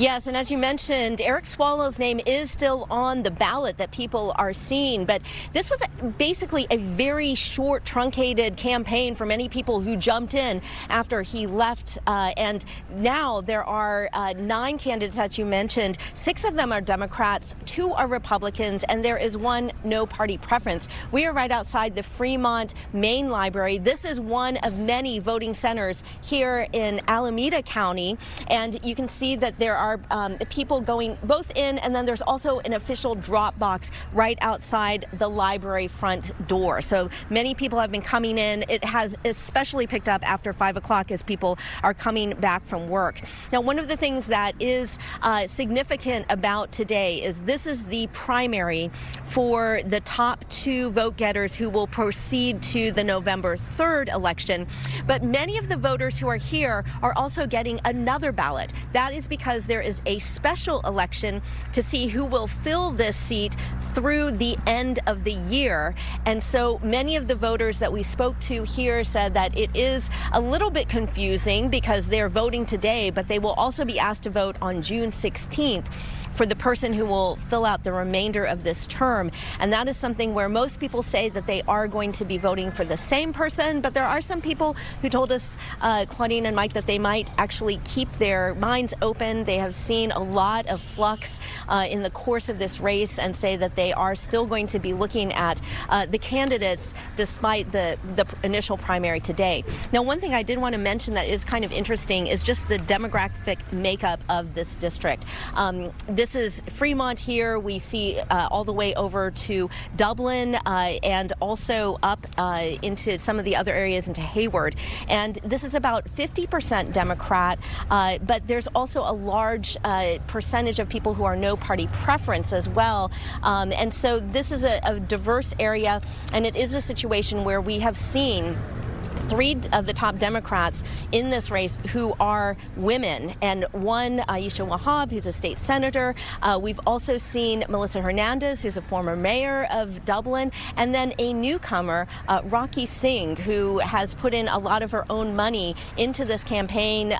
Yes, and as you mentioned, Eric Swalwell's name is still on the ballot that people are seeing, but this was basically a very short, truncated campaign for many people who jumped in after he left, and now there are 9 candidates that you mentioned. 6 of them are Democrats, 2 are Republicans, and there is 1 no party preference. We are right outside the Fremont Main Library. This is one of many voting centers here in Alameda County, and you can see that there are are people going both in, and then there's also an official drop box right outside the library front door. So many people have been coming in. It has especially picked up after 5 o'clock as people are coming back from work. Now, one of the things that is significant about today is this is the primary for the top 2 vote getters who will proceed to the November 3rd election. But many of the voters who are here are also getting another ballot. That is because there is a special election to see who will fill this seat through the end of the year. And so many of the voters that we spoke to here said that it is a little bit confusing because they're voting today, but they will also be asked to vote on June 16th for the person who will fill out the remainder of this term. And that is something where most people say that they are going to be voting for the same person, but there are some people who told us, Claudine and Mike, that they might actually keep their minds open. They have seen a lot of flux in the course of this race and say that they are still going to be looking at the candidates despite the initial primary today. Now, one thing I did want to mention that is kind of interesting is just the demographic makeup of this district. This is Fremont here. We see all the way over to Dublin and also up into some of the other areas into Hayward. And this is about 50% Democrat, but there's also a large percentage of people who are no party preference as well. And so this is a diverse area, and it is a situation where we have seen 3 of the top Democrats in this race who are women, and one, Aisha Wahab, who's a state senator. We've also seen Melissa Hernandez, who's a former mayor of Dublin, and then a newcomer, Rocky Singh, who has put in a lot of her own money into this campaign,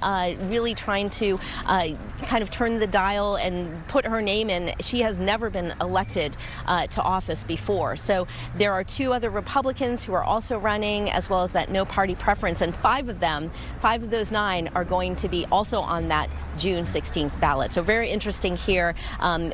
really trying to kind of turn the dial and put her name in. She has never been elected to office before. So there are 2 other Republicans who are also running, as well as that no party preference, and 5 of those 9 are going to be also on that June 16th ballot. So very interesting here.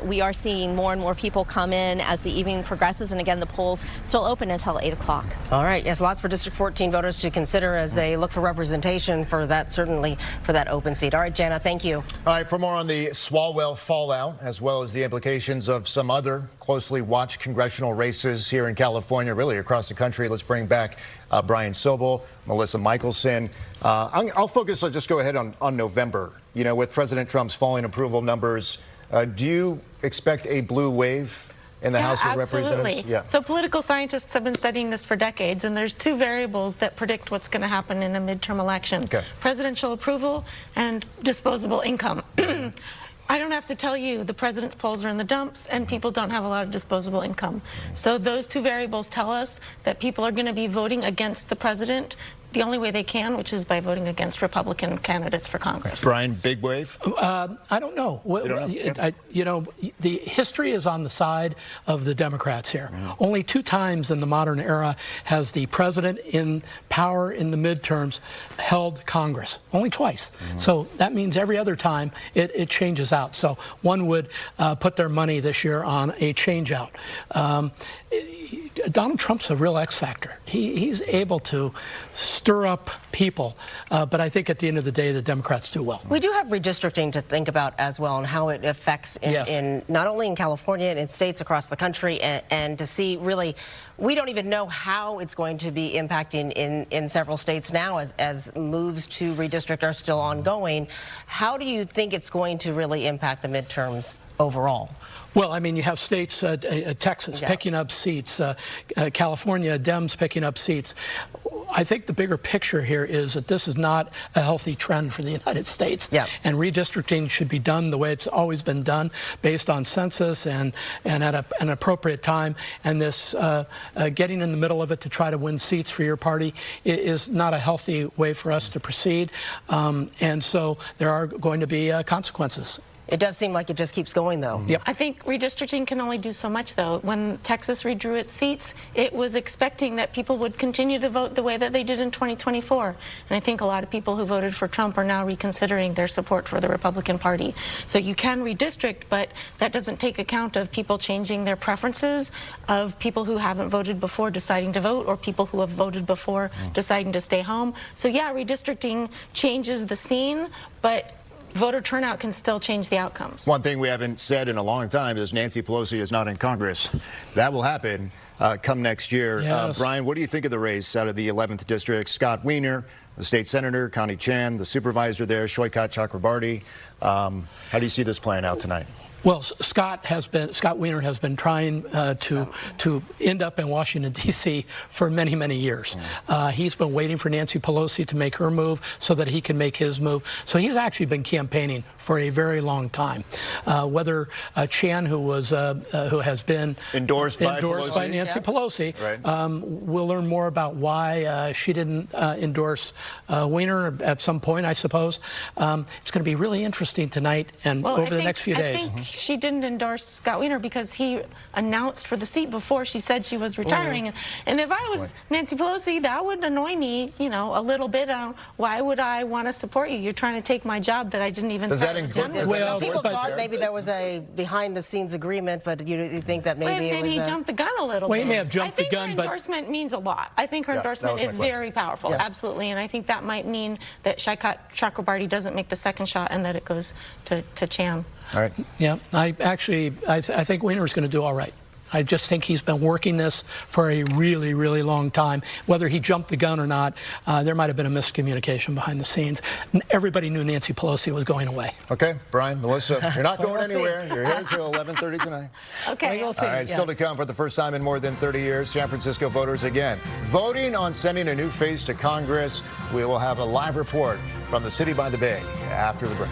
We are seeing more and more people come in as the evening progresses, and again, the polls still open until 8 o'clock. All right, yes, lots for District 14 voters to consider as they look for representation for that, certainly for that open seat. All right, Jana, thank you. All right, for more on the Swalwell fallout, as well as the implications of some other closely watched congressional races here in California, really across the country, let's bring back Brian Sobel, Melissa Michelson. I'll focus, I'll just go ahead on November. You know, with President Trump's falling approval numbers, do you expect a blue wave in the House of Representatives? Yeah. So political scientists have been studying this for decades, and there's 2 variables that predict what's going to happen in a midterm election. Okay. Presidential approval and disposable income. I don't have to tell you, the president's polls are in the dumps and people don't have a lot of disposable income. So those 2 variables tell us that people are going to be voting against the president the only way they can, which is by voting against Republican candidates for Congress. Brian, big wave? I don't know. You know, the history is on the side of the Democrats here. Only 2 times in the modern era has the president in power in the midterms held Congress. Only twice. So that means every other time it changes out. So one would put their money this year on a change out. Donald Trump's a real X factor. He's able to stir up people, but I think at the end of the day, the Democrats do well. We do have redistricting to think about as well, and how it affects in not only in California and in states across the country, and to see really, we don't even know how it's going to be impacting in several states now as moves to redistrict are still ongoing. How do you think it's going to really impact the midterms overall? Well, I mean, you have states, Texas picking up seats, California, Dems picking up seats. I think the bigger picture here is that this is not a healthy trend for the United States. And redistricting should be done the way it's always been done, based on census and at an appropriate time. And this getting in the middle of it to try to win seats for your party is not a healthy way for us to proceed. And so there are going to be consequences. It does seem like it just keeps going, though. I think redistricting can only do so much, though. When Texas redrew its seats, it was expecting that people would continue to vote the way that they did in 2024. And I think a lot of people who voted for Trump are now reconsidering their support for the Republican Party. So you can redistrict, but that doesn't take account of people changing their preferences, of people who haven't voted before deciding to vote, or people who have voted before deciding to stay home. So yeah, redistricting changes the scene, but voter turnout can still change the outcomes. One thing we haven't said in a long time is Nancy Pelosi is not in Congress. That will happen come next year. Yes. Brian, what do you think of the race out of the 11th District? Scott Wiener, the state senator, Connie Chan, the supervisor there, Shoykat Chakrabarti. How do you see this playing out tonight? Well, Scott Wiener has been trying to end up in Washington, D.C. for many, many years. He's been waiting for Nancy Pelosi to make her move so that he can make his move. So he's actually been campaigning for a very long time. Whether Chan, who has been endorsed by Nancy Pelosi, we'll learn more about why she didn't endorse Wiener at some point, I suppose. It's going to be really interesting tonight and over the next few days. She didn't endorse Scott Wiener because he announced for the seat before she said she was retiring. And if I was Nancy Pelosi, that would annoy me, you know, a little bit. Why would I want to support you? You're trying to take my job that I didn't even say was done. Well, people thought maybe there was a behind-the-scenes agreement, but you think that maybe he jumped the gun a little bit. He may have jumped the gun, her but endorsement means a lot. I think her endorsement is very powerful, absolutely. And I think that might mean that Shoykat Chakrabarti doesn't make the second shot and that it goes to Chan. All right. Yeah, I think Wiener is going to do all right. I just think he's been working this for a really, really long time. Whether he jumped the gun or not, there might have been a miscommunication behind the scenes. Everybody knew Nancy Pelosi was going away. Okay, Brian, Melissa, you're not going anywhere. You're here until 11:30 tonight. Okay. We'll see. All right, still to come for the first time in more than 30 years, San Francisco voters again voting on sending a new face to Congress. We will have a live report from the city by the bay after the break.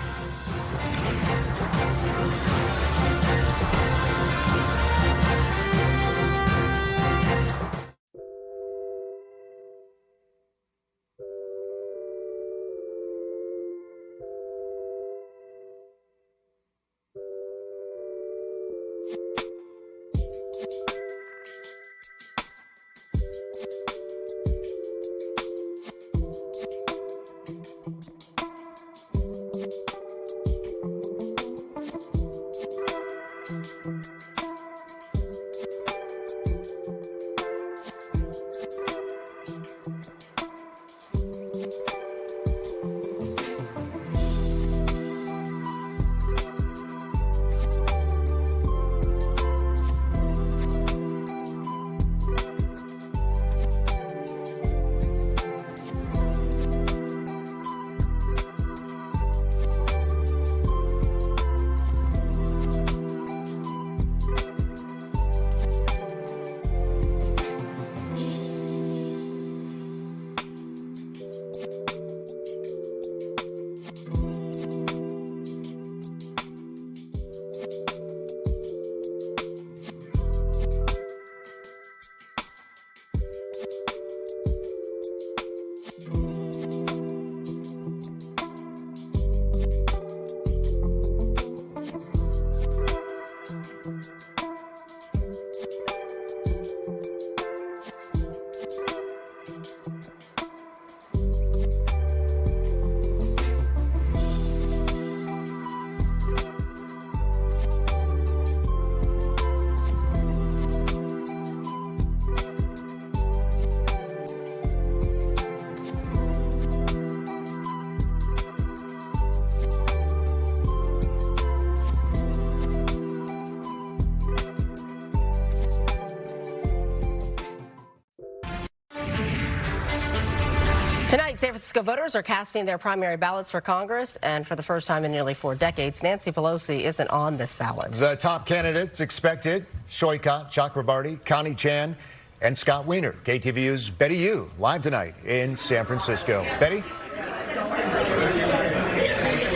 Tonight, San Francisco voters are casting their primary ballots for Congress, and for the first time in nearly 4 decades, Nancy Pelosi isn't on this ballot. The top candidates expected: Shoykat Chakrabarti, Connie Chan, and Scott Wiener. KTVU's Betty Yu live tonight in San Francisco. Betty?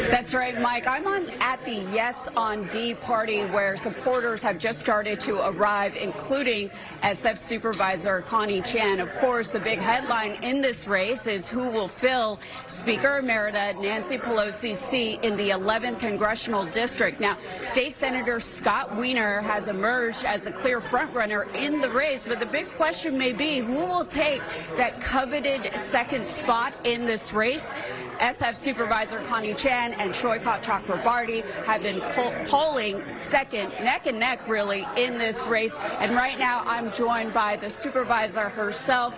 That's right, Mike. I'm at the Yes on D party where supporters have just started to arrive, including SF Supervisor Connie Chan. Of course, the big headline in this race is who will fill Speaker Emerita Nancy Pelosi's seat in the 11th Congressional District. Now, State Senator Scott Wiener has emerged as a clear frontrunner in the race, but the big question may be who will take that coveted second spot in this race. SF Supervisor Connie Chan and Shoykat Chakrabarti have been polling second, neck and neck, really, in this race. And right now, I'm joined by the supervisor herself,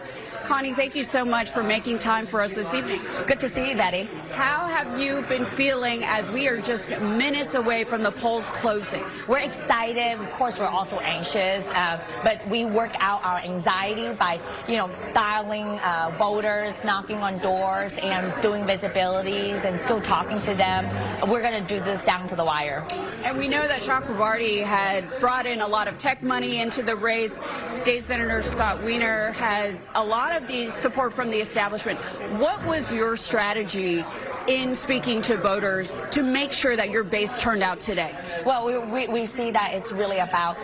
Connie, thank you so much for making time for us this evening. Good to see you, Betty. How have you been feeling as we are just minutes away from the polls closing? We're excited. Of course, we're also anxious, but we work out our anxiety by, dialing voters, knocking on doors, and doing visibilities, and still talking to them. We're going to do this down to the wire. And we know that Chakrabarty had brought in a lot of tech money into the race. State Senator Scott Wiener had a lot of the support from the establishment. What was your strategy in speaking to voters to make sure that your base turned out today? Well, we see that it's really about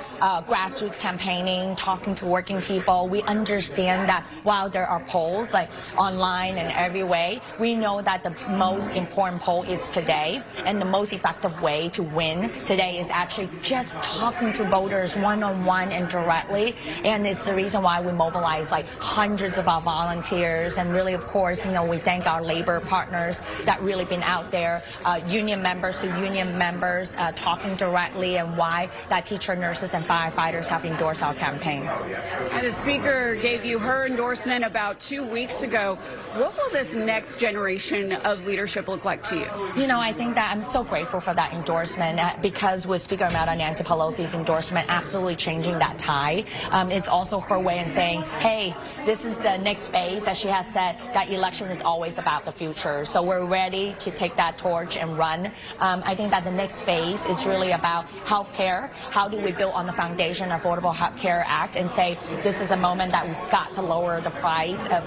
grassroots campaigning, talking to working people. We understand that while there are polls like online and every way, we know that the most important poll is today, and the most effective way to win today is actually just talking to voters one-on-one and directly. And it's the reason why we mobilize like hundreds of our volunteers, and really, of course, we thank our labor partners that really been out there, union members to union members, talking directly, and why that teacher, nurses, and firefighters have endorsed our campaign. And the speaker gave you her endorsement about 2 weeks ago. What will this next generation of leadership look like to you? I think that I'm so grateful for that endorsement because with Speaker Madam Nancy Pelosi's endorsement absolutely changing that tide. It's also her way in saying, hey, this is the next phase. As she has said, that election is always about the future. So we're ready to take that torch and run. I think that the next phase is really about health care. How do we build on the foundation of Affordable Health Care Act and say this is a moment that we've got to lower the price of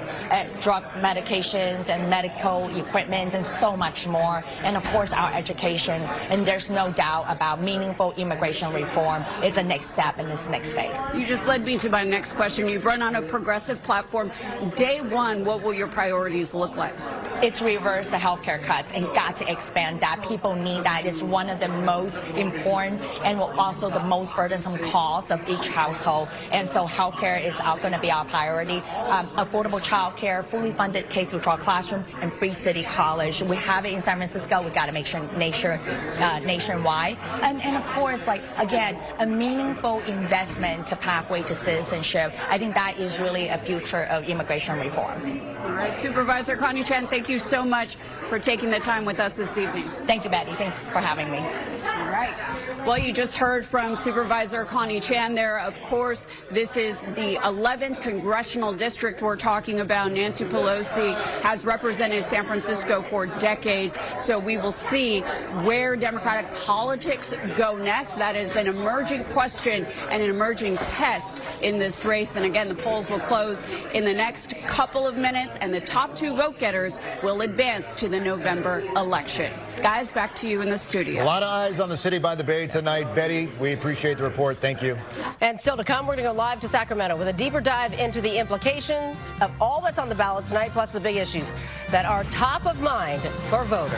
drug medications and medical equipment and so much more. And of course, our education. And there's no doubt about meaningful immigration reform. It's a next step in its next phase. You just led me to my next question. You've run on a progressive platform. Day one, what will your priorities look like? It's reverse the healthcare cuts and got to expand that. People need that. It's one of the most important and also the most burdensome costs of each household. And so healthcare is going to be our priority. Affordable childcare, fully funded K-12 classroom, and free city college. We have it in San Francisco. We got to make sure nationwide. And of course, again, a meaningful investment to pathway to citizenship. I think that is really a future of immigration reform. All right, Supervisor Connie Chan, thank you so much for taking the time with us this evening. Thank you, Betty. Thanks for having me. All right. Well, you just heard from Supervisor Connie Chan there. Of course, this is the 11th congressional district we're talking about. Nancy Pelosi has represented San Francisco for decades, so we will see where Democratic politics go next. That is an emerging question and an emerging test in this race. And again, the polls will close in the next couple of minutes, and the top two vote getters will advance to the November election. Guys, back to you in the studio. A lot of eyes on the city by the Bay tonight. Betty, we appreciate the report. Thank you. And still to come, we're going to go live to Sacramento with a deeper dive into the implications of all that's on the ballot tonight, plus the big issues that are top of mind for voters.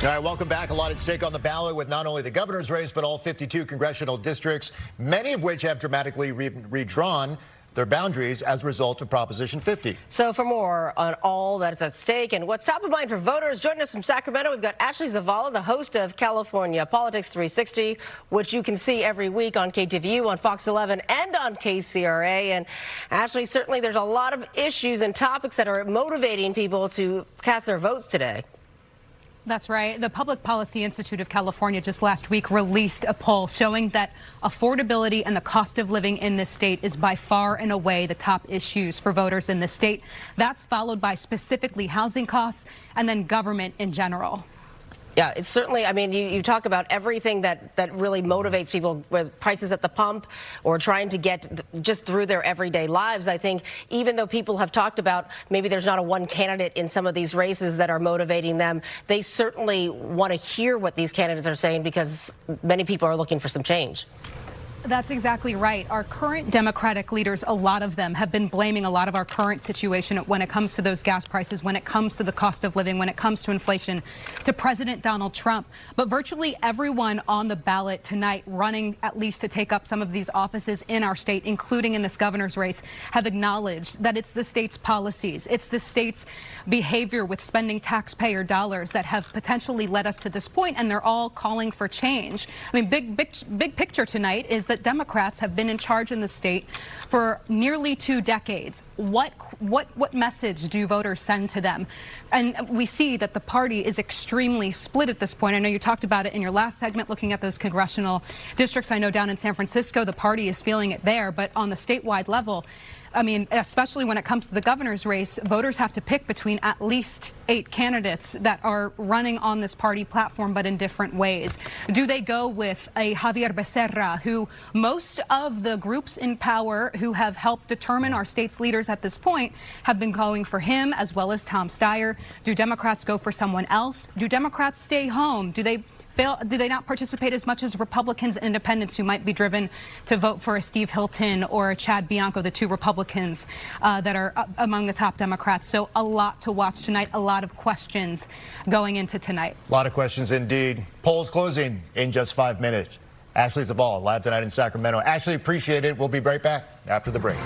All right, welcome back. A lot at stake on the ballot with not only the governor's race, but all 52 congressional districts, many of which have dramatically redrawn their boundaries as a result of Proposition 50. So for more on all that's at stake and what's top of mind for voters, joining us from Sacramento, we've got Ashley Zavala, the host of California Politics 360, which you can see every week on KTVU, on Fox 11, and on KCRA. And Ashley, certainly there's a lot of issues and topics that are motivating people to cast their votes today. That's right. The Public Policy Institute of California just last week released a poll showing that affordability and the cost of living in this state is by far and away the top issues for voters in this state. That's followed by specifically housing costs and then government in general. Yeah, it's certainly, I mean, you talk about everything that really motivates people with prices at the pump or trying to get just through their everyday lives. I think even though people have talked about maybe there's not a one candidate in some of these races that are motivating them, they certainly want to hear what these candidates are saying because many people are looking for some change. That's exactly right. Our current Democratic leaders, a lot of them have been blaming a lot of our current situation when it comes to those gas prices, when it comes to the cost of living, when it comes to inflation, to President Donald Trump. But virtually everyone on the ballot tonight running at least to take up some of these offices in our state, including in this governor's race, have acknowledged that it's the state's policies, it's the state's behavior with spending taxpayer dollars that have potentially led us to this point, and they're all calling for change. I mean, big picture tonight is that Democrats have been in charge in the state for nearly 2 decades. What message do voters send to them? And we see that the party is extremely split at this point. I know you talked about it in your last segment, looking at those congressional districts. I know down in San Francisco, the party is feeling it there, but on the statewide level, I mean, especially when it comes to the governor's race, voters have to pick between at least 8 candidates that are running on this party platform, but in different ways. Do they go with a Javier Becerra, who most of the groups in power who have helped determine our state's leaders at this point have been going for him, as well as Tom Steyer? Do Democrats go for someone else? Do Democrats stay home? Do they not participate as much as Republicans and independents who might be driven to vote for a Steve Hilton or a Chad Bianco, the 2 Republicans that are among the top Democrats? So a lot to watch tonight, a lot of questions going into tonight. A lot of questions indeed. Polls closing in just 5 minutes. Ashley Zavala, live tonight in Sacramento. Ashley, appreciate it. We'll be right back after the break.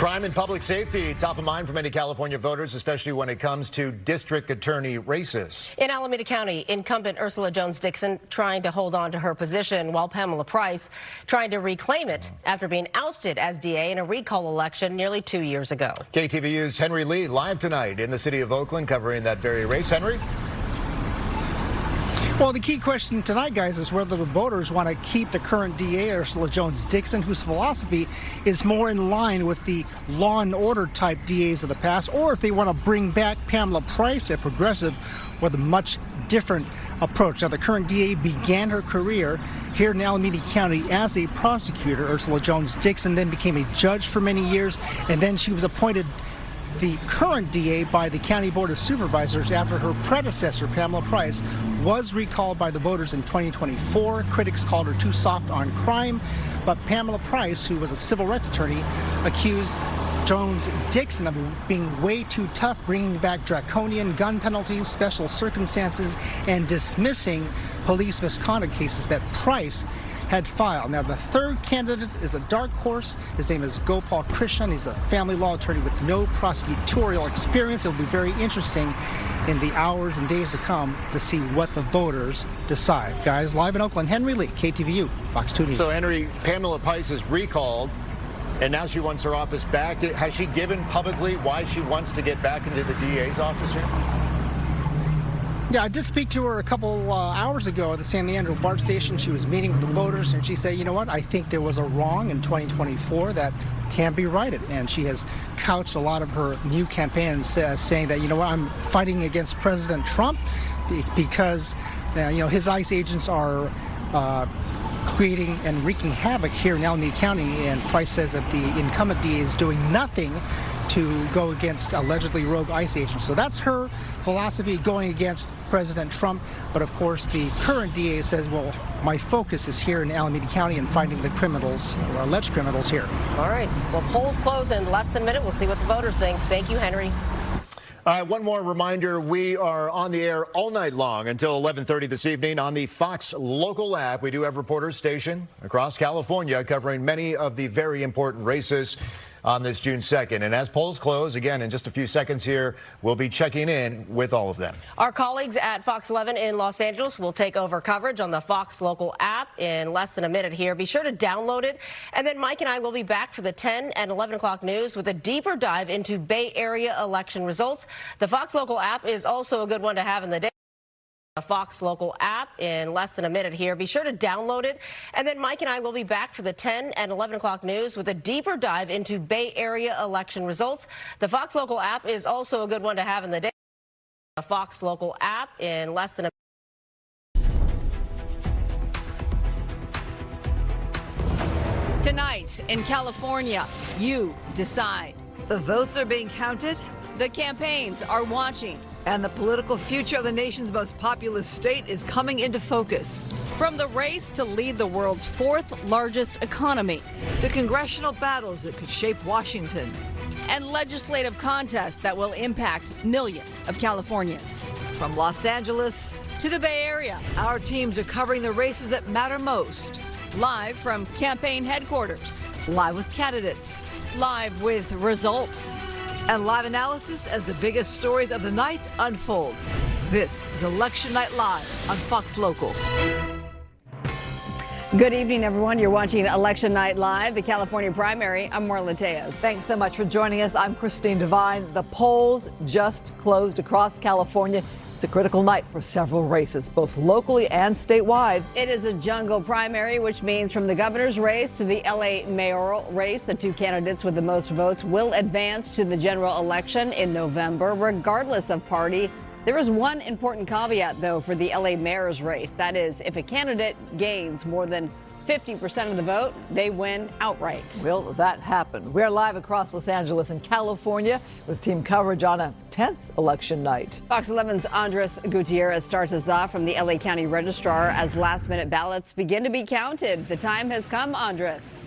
Crime and public safety, top of mind for many California voters, especially when it comes to district attorney races. In Alameda County, incumbent Ursula Jones Dixon trying to hold on to her position, while Pamela Price trying to reclaim it after being ousted as DA in a recall election nearly 2 years ago. KTVU's Henry Lee live tonight in the city of Oakland covering that very race. Henry? Well, the key question tonight, guys, is whether the voters want to keep the current DA, Ursula Jones Dixon, whose philosophy is more in line with the law and order type DAs of the past, or if they want to bring back Pamela Price, a progressive, with a much different approach. Now, the current DA began her career here in Alameda County as a prosecutor. Ursula Jones Dixon then became a judge for many years, and then she was appointed the current DA by the County Board of Supervisors after her predecessor, Pamela Price, was recalled by the voters in 2024. Critics called her too soft on crime, but Pamela Price, who was a civil rights attorney, accused Jones Dixon of being way too tough, bringing back draconian gun penalties, special circumstances, and dismissing police misconduct cases that Price had filed. Now, the third candidate is a dark horse. His name is Gopal Krishnan. He's a family law attorney with no prosecutorial experience. It will be very interesting in the hours and days to come to see what the voters decide. Guys, live in Oakland, Henry Lee, KTVU, Fox 2 News. So, Henry, Pamela Price is recalled, and now she wants her office back. Has she given publicly why she wants to get back into the DA's office here? Yeah, I did speak to her a couple hours ago at the San Leandro BART station. She was meeting with the voters, and she said, you know what, I think there was a wrong in 2024 that can be righted. And she has couched a lot of her new campaigns saying that, you know what, I'm fighting against President Trump because, his ICE agents are creating and wreaking havoc here in Alameda County. And Price says that the incumbent DA is doing nothing to go against allegedly rogue ICE agents. So that's her philosophy, going against President Trump. But of course, the current DA says, well, my focus is here in Alameda County and finding the criminals, or alleged criminals here. All right. Well, polls close in less than a minute. We'll see what the voters think. Thank you, Henry. All right, one more reminder. We are on the air all night long until 11:30 this evening on the Fox local app. We do have reporters stationed across California covering many of the very important races on this June 2nd. And as polls close, again, in just a few seconds here, we'll be checking in with all of them. Our colleagues at Fox 11 in Los Angeles will take over coverage on the Fox local app in less than a minute here. Be sure to download it. And then Mike and I will be back for the 10 and 11 o'clock news with a deeper dive into Bay Area election results. The Fox local app is also a good one to have in the day. The Fox local app in less than a minute here. Be sure to download it. And then Mike and I will be back for the 10 and 11 o'clock news with a deeper dive into Bay Area election results. The Fox local app is also a good one to have in the day. The Fox local app in less than a Tonight in California, you decide. The votes are being counted, The campaigns are watching. and the political future of the nation's most populous state is coming into focus. From the race to lead the world's fourth largest economy, To congressional battles that could shape Washington. and legislative contests that will impact millions of Californians. From Los Angeles, To the Bay Area, our teams are covering the races that matter most. live from campaign headquarters, Live with candidates. live with results. And live analysis as the biggest stories of the night unfold. This is Election Night Live on Fox Local. Good evening, everyone. You're watching Election Night Live, the California primary. I'm Marla Tejas. Thanks so much for joining us. I'm Christine Devine. The polls just closed across California. It's a critical night for several races, both locally and statewide. It is a jungle primary, which means from the governor's race to the LA mayoral race, the two candidates with the most votes will advance to the general election in November, regardless of party. There is one important caveat, though, for the LA mayor's race. That is, if a candidate gains more than 50% of the vote, they win outright. Will that happen? We're live across Los Angeles and California with team coverage on a tense election night. Fox 11's Andres Gutierrez starts us off from the LA County Registrar as last-minute ballots begin to be counted. The time has come, Andres.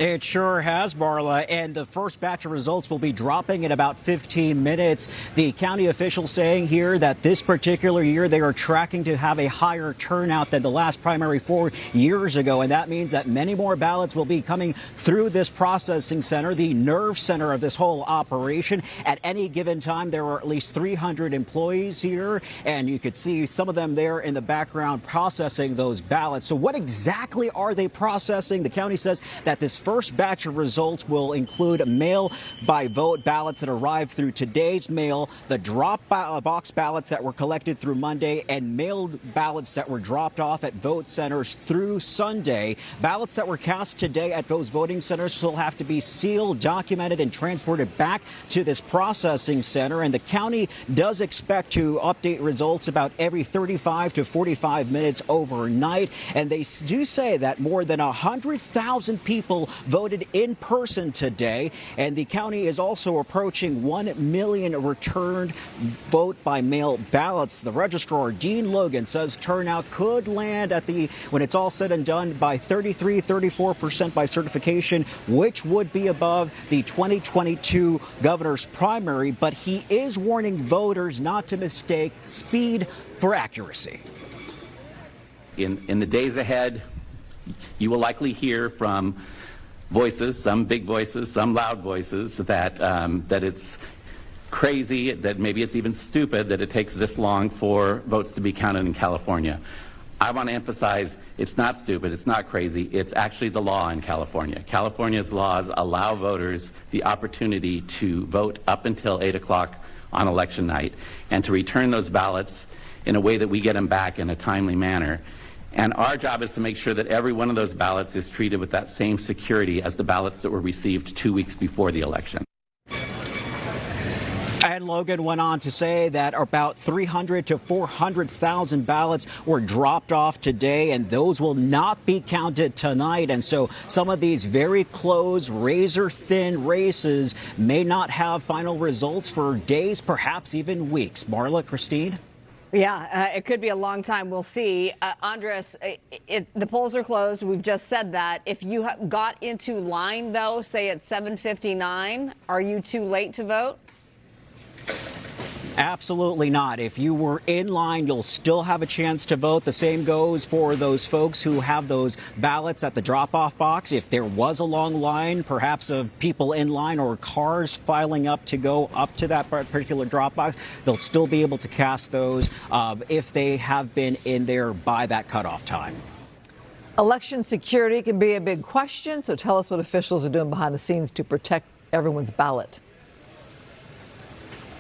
It sure has, Marla, and the first batch of results will be dropping in about 15 minutes. The county officials saying here that this particular year they are tracking to have a higher turnout than the last primary 4 years ago, and that means that many more ballots will be coming through this processing center, the nerve center of this whole operation. At any given time, there are at least 300 employees here, and you could see some of them there in the background processing those ballots. So what exactly are they processing? The county says that this first batch of results will include mail-by-vote ballots that arrived through today's mail, the drop box ballots that were collected through Monday, and mailed ballots that were dropped off at vote centers through Sunday. Ballots that were cast today at those voting centers still have to be sealed, documented, and transported back to this processing center. And the county does expect to update results about every 35 to 45 minutes overnight. And they do say that more than 100,000 people voted in person today, and the county is also approaching 1 million returned vote-by-mail ballots. The registrar, Dean Logan, says turnout could land at when it's all said and done, by 34% by certification, which would be above the 2022 governor's primary. But he is warning voters not to mistake speed for accuracy. In the days ahead, you will likely hear from voices, some big voices, some loud voices, that it's crazy, that maybe it's even stupid that it takes this long for votes to be counted in California. I want to emphasize it's not stupid, it's not crazy, it's actually the law in California. California's laws allow voters the opportunity to vote up until 8 o'clock on election night and to return those ballots in a way that we get them back in a timely manner. And our job is to make sure that every one of those ballots is treated with that same security as the ballots that were received 2 weeks before the election. And Logan went on to say that about 300 to 400,000 ballots were dropped off today, and those will not be counted tonight. And so some of these very close, razor-thin races may not have final results for days, perhaps even weeks. Marla, Christine? Yeah, it could be a long time. We'll see. Andres, the polls are closed. We've just said that. If you got into line, though, say at 7:59, are you too late to vote? Absolutely not. If you were in line, you'll still have a chance to vote. The same goes for those folks who have those ballots at the drop-off box. If there was a long line, perhaps of people in line or cars filing up to go up to that particular drop box, they'll still be able to cast those if they have been in there by that cutoff time. Election security can be a big question, so tell us what officials are doing behind the scenes to protect everyone's ballot.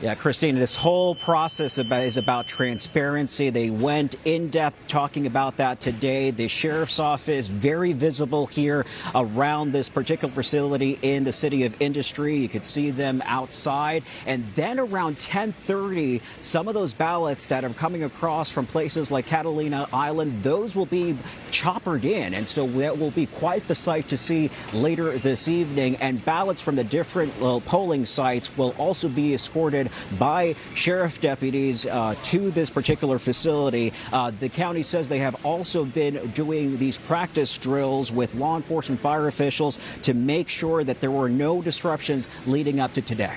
Yeah, Christine, this whole process is about transparency. They went in depth talking about that today. The sheriff's office very visible here around this particular facility in the city of Industry. You could see them outside. And then around 10:30, some of those ballots that are coming across from places like Catalina Island, those will be choppered in. And so that will be quite the sight to see later this evening. And ballots from the different polling sites will also be escorted by sheriff deputies to this particular facility. The county says they have also been doing these practice drills with law enforcement, fire officials to make sure that there were no disruptions leading up to today.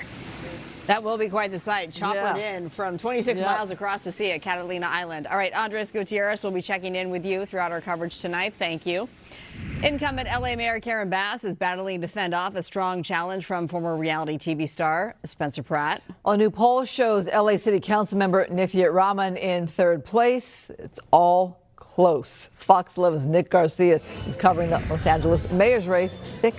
That will be quite the sight. Choppered in from 26 miles across the sea at Catalina Island. All right, Andres Gutierrez will be checking in with you throughout our coverage tonight. Thank you. Incumbent L.A. Mayor Karen Bass is battling to fend off a strong challenge from former reality TV star Spencer Pratt. A new poll shows L.A. City Council member Nithya Raman in third place. It's all close. Fox 11's Nick Garcia is covering the Los Angeles mayor's race. Nick?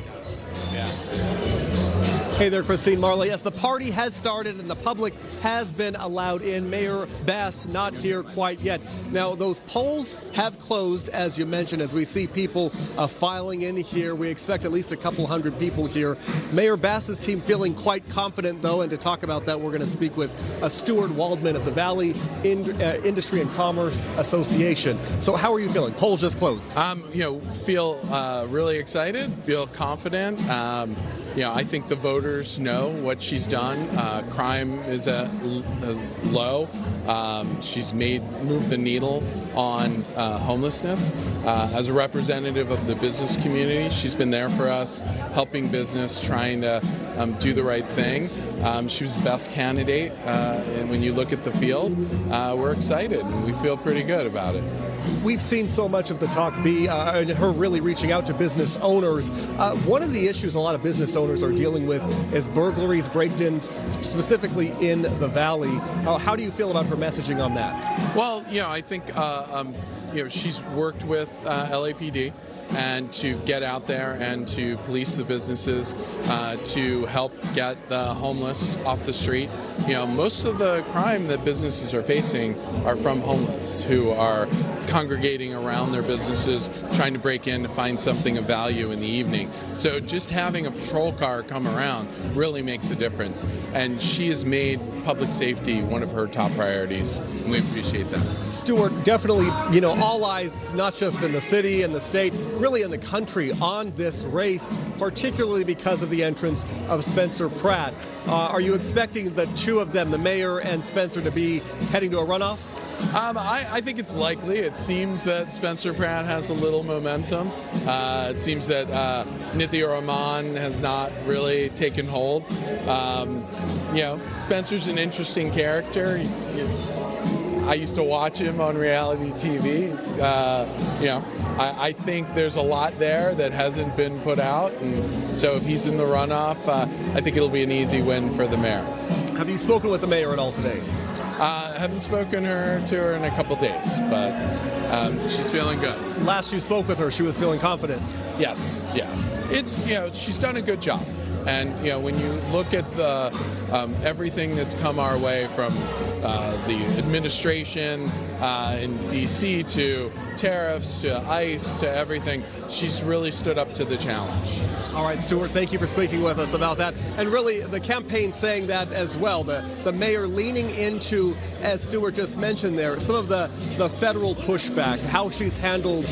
Hey there, Christine, Marla. Yes, the party has started and the public has been allowed in. Mayor Bass not here quite yet. Now, those polls have closed, as you mentioned, as we see people filing in here. We expect at least a couple hundred people here. Mayor Bass's team feeling quite confident, though, and to talk about that, we're going to speak with Stuart Waldman of the Valley Industry and Commerce Association. So how are you feeling? Polls just closed. Feel really excited, feel confident. I think the voters know what she's done. Crime is low. She's moved the needle on homelessness. As a representative of the business community, she's been there for us, helping business, trying to do the right thing. She was the best candidate, and when you look at the field, we're excited and we feel pretty good about it. We've seen so much of the talk be her really reaching out to business owners. One of the issues a lot of business owners are dealing with is burglaries, break-ins, specifically in the Valley. How do you feel about her messaging on that? Well, I think she's worked with LAPD and to get out there and to police the businesses, to help get the homeless off the street. Most of the crime that businesses are facing are from homeless who are congregating around their businesses, trying to break in to find something of value in the evening. So just having a patrol car come around really makes a difference. And she has made public safety one of her top priorities, and we appreciate that. Stuart, definitely, all eyes, not just in the city and the state, really in the country on this race, particularly because of the entrance of Spencer Pratt. Are you expecting the two of them, the mayor and Spencer, to be heading to a runoff? I think it's likely. It seems that Spencer Pratt has a little momentum. It seems that Nithya Raman has not really taken hold. Spencer's an interesting character. I used to watch him on reality TV. I think there's a lot there that hasn't been put out, and so if he's in the runoff, I think it'll be an easy win for the mayor. Have you spoken with the mayor at all today? I haven't spoken to her in a couple days, but she's feeling good. Last you spoke with her, she was feeling confident. Yes, yeah. It's she's done a good job. And when you look at the everything that's come our way from the administration in D.C. to tariffs to ICE to everything, she's really stood up to the challenge. All right, Stuart, thank you for speaking with us about that. And really, the campaign saying that as well. The mayor leaning into, as Stuart just mentioned there, some of the federal pushback, how she's handled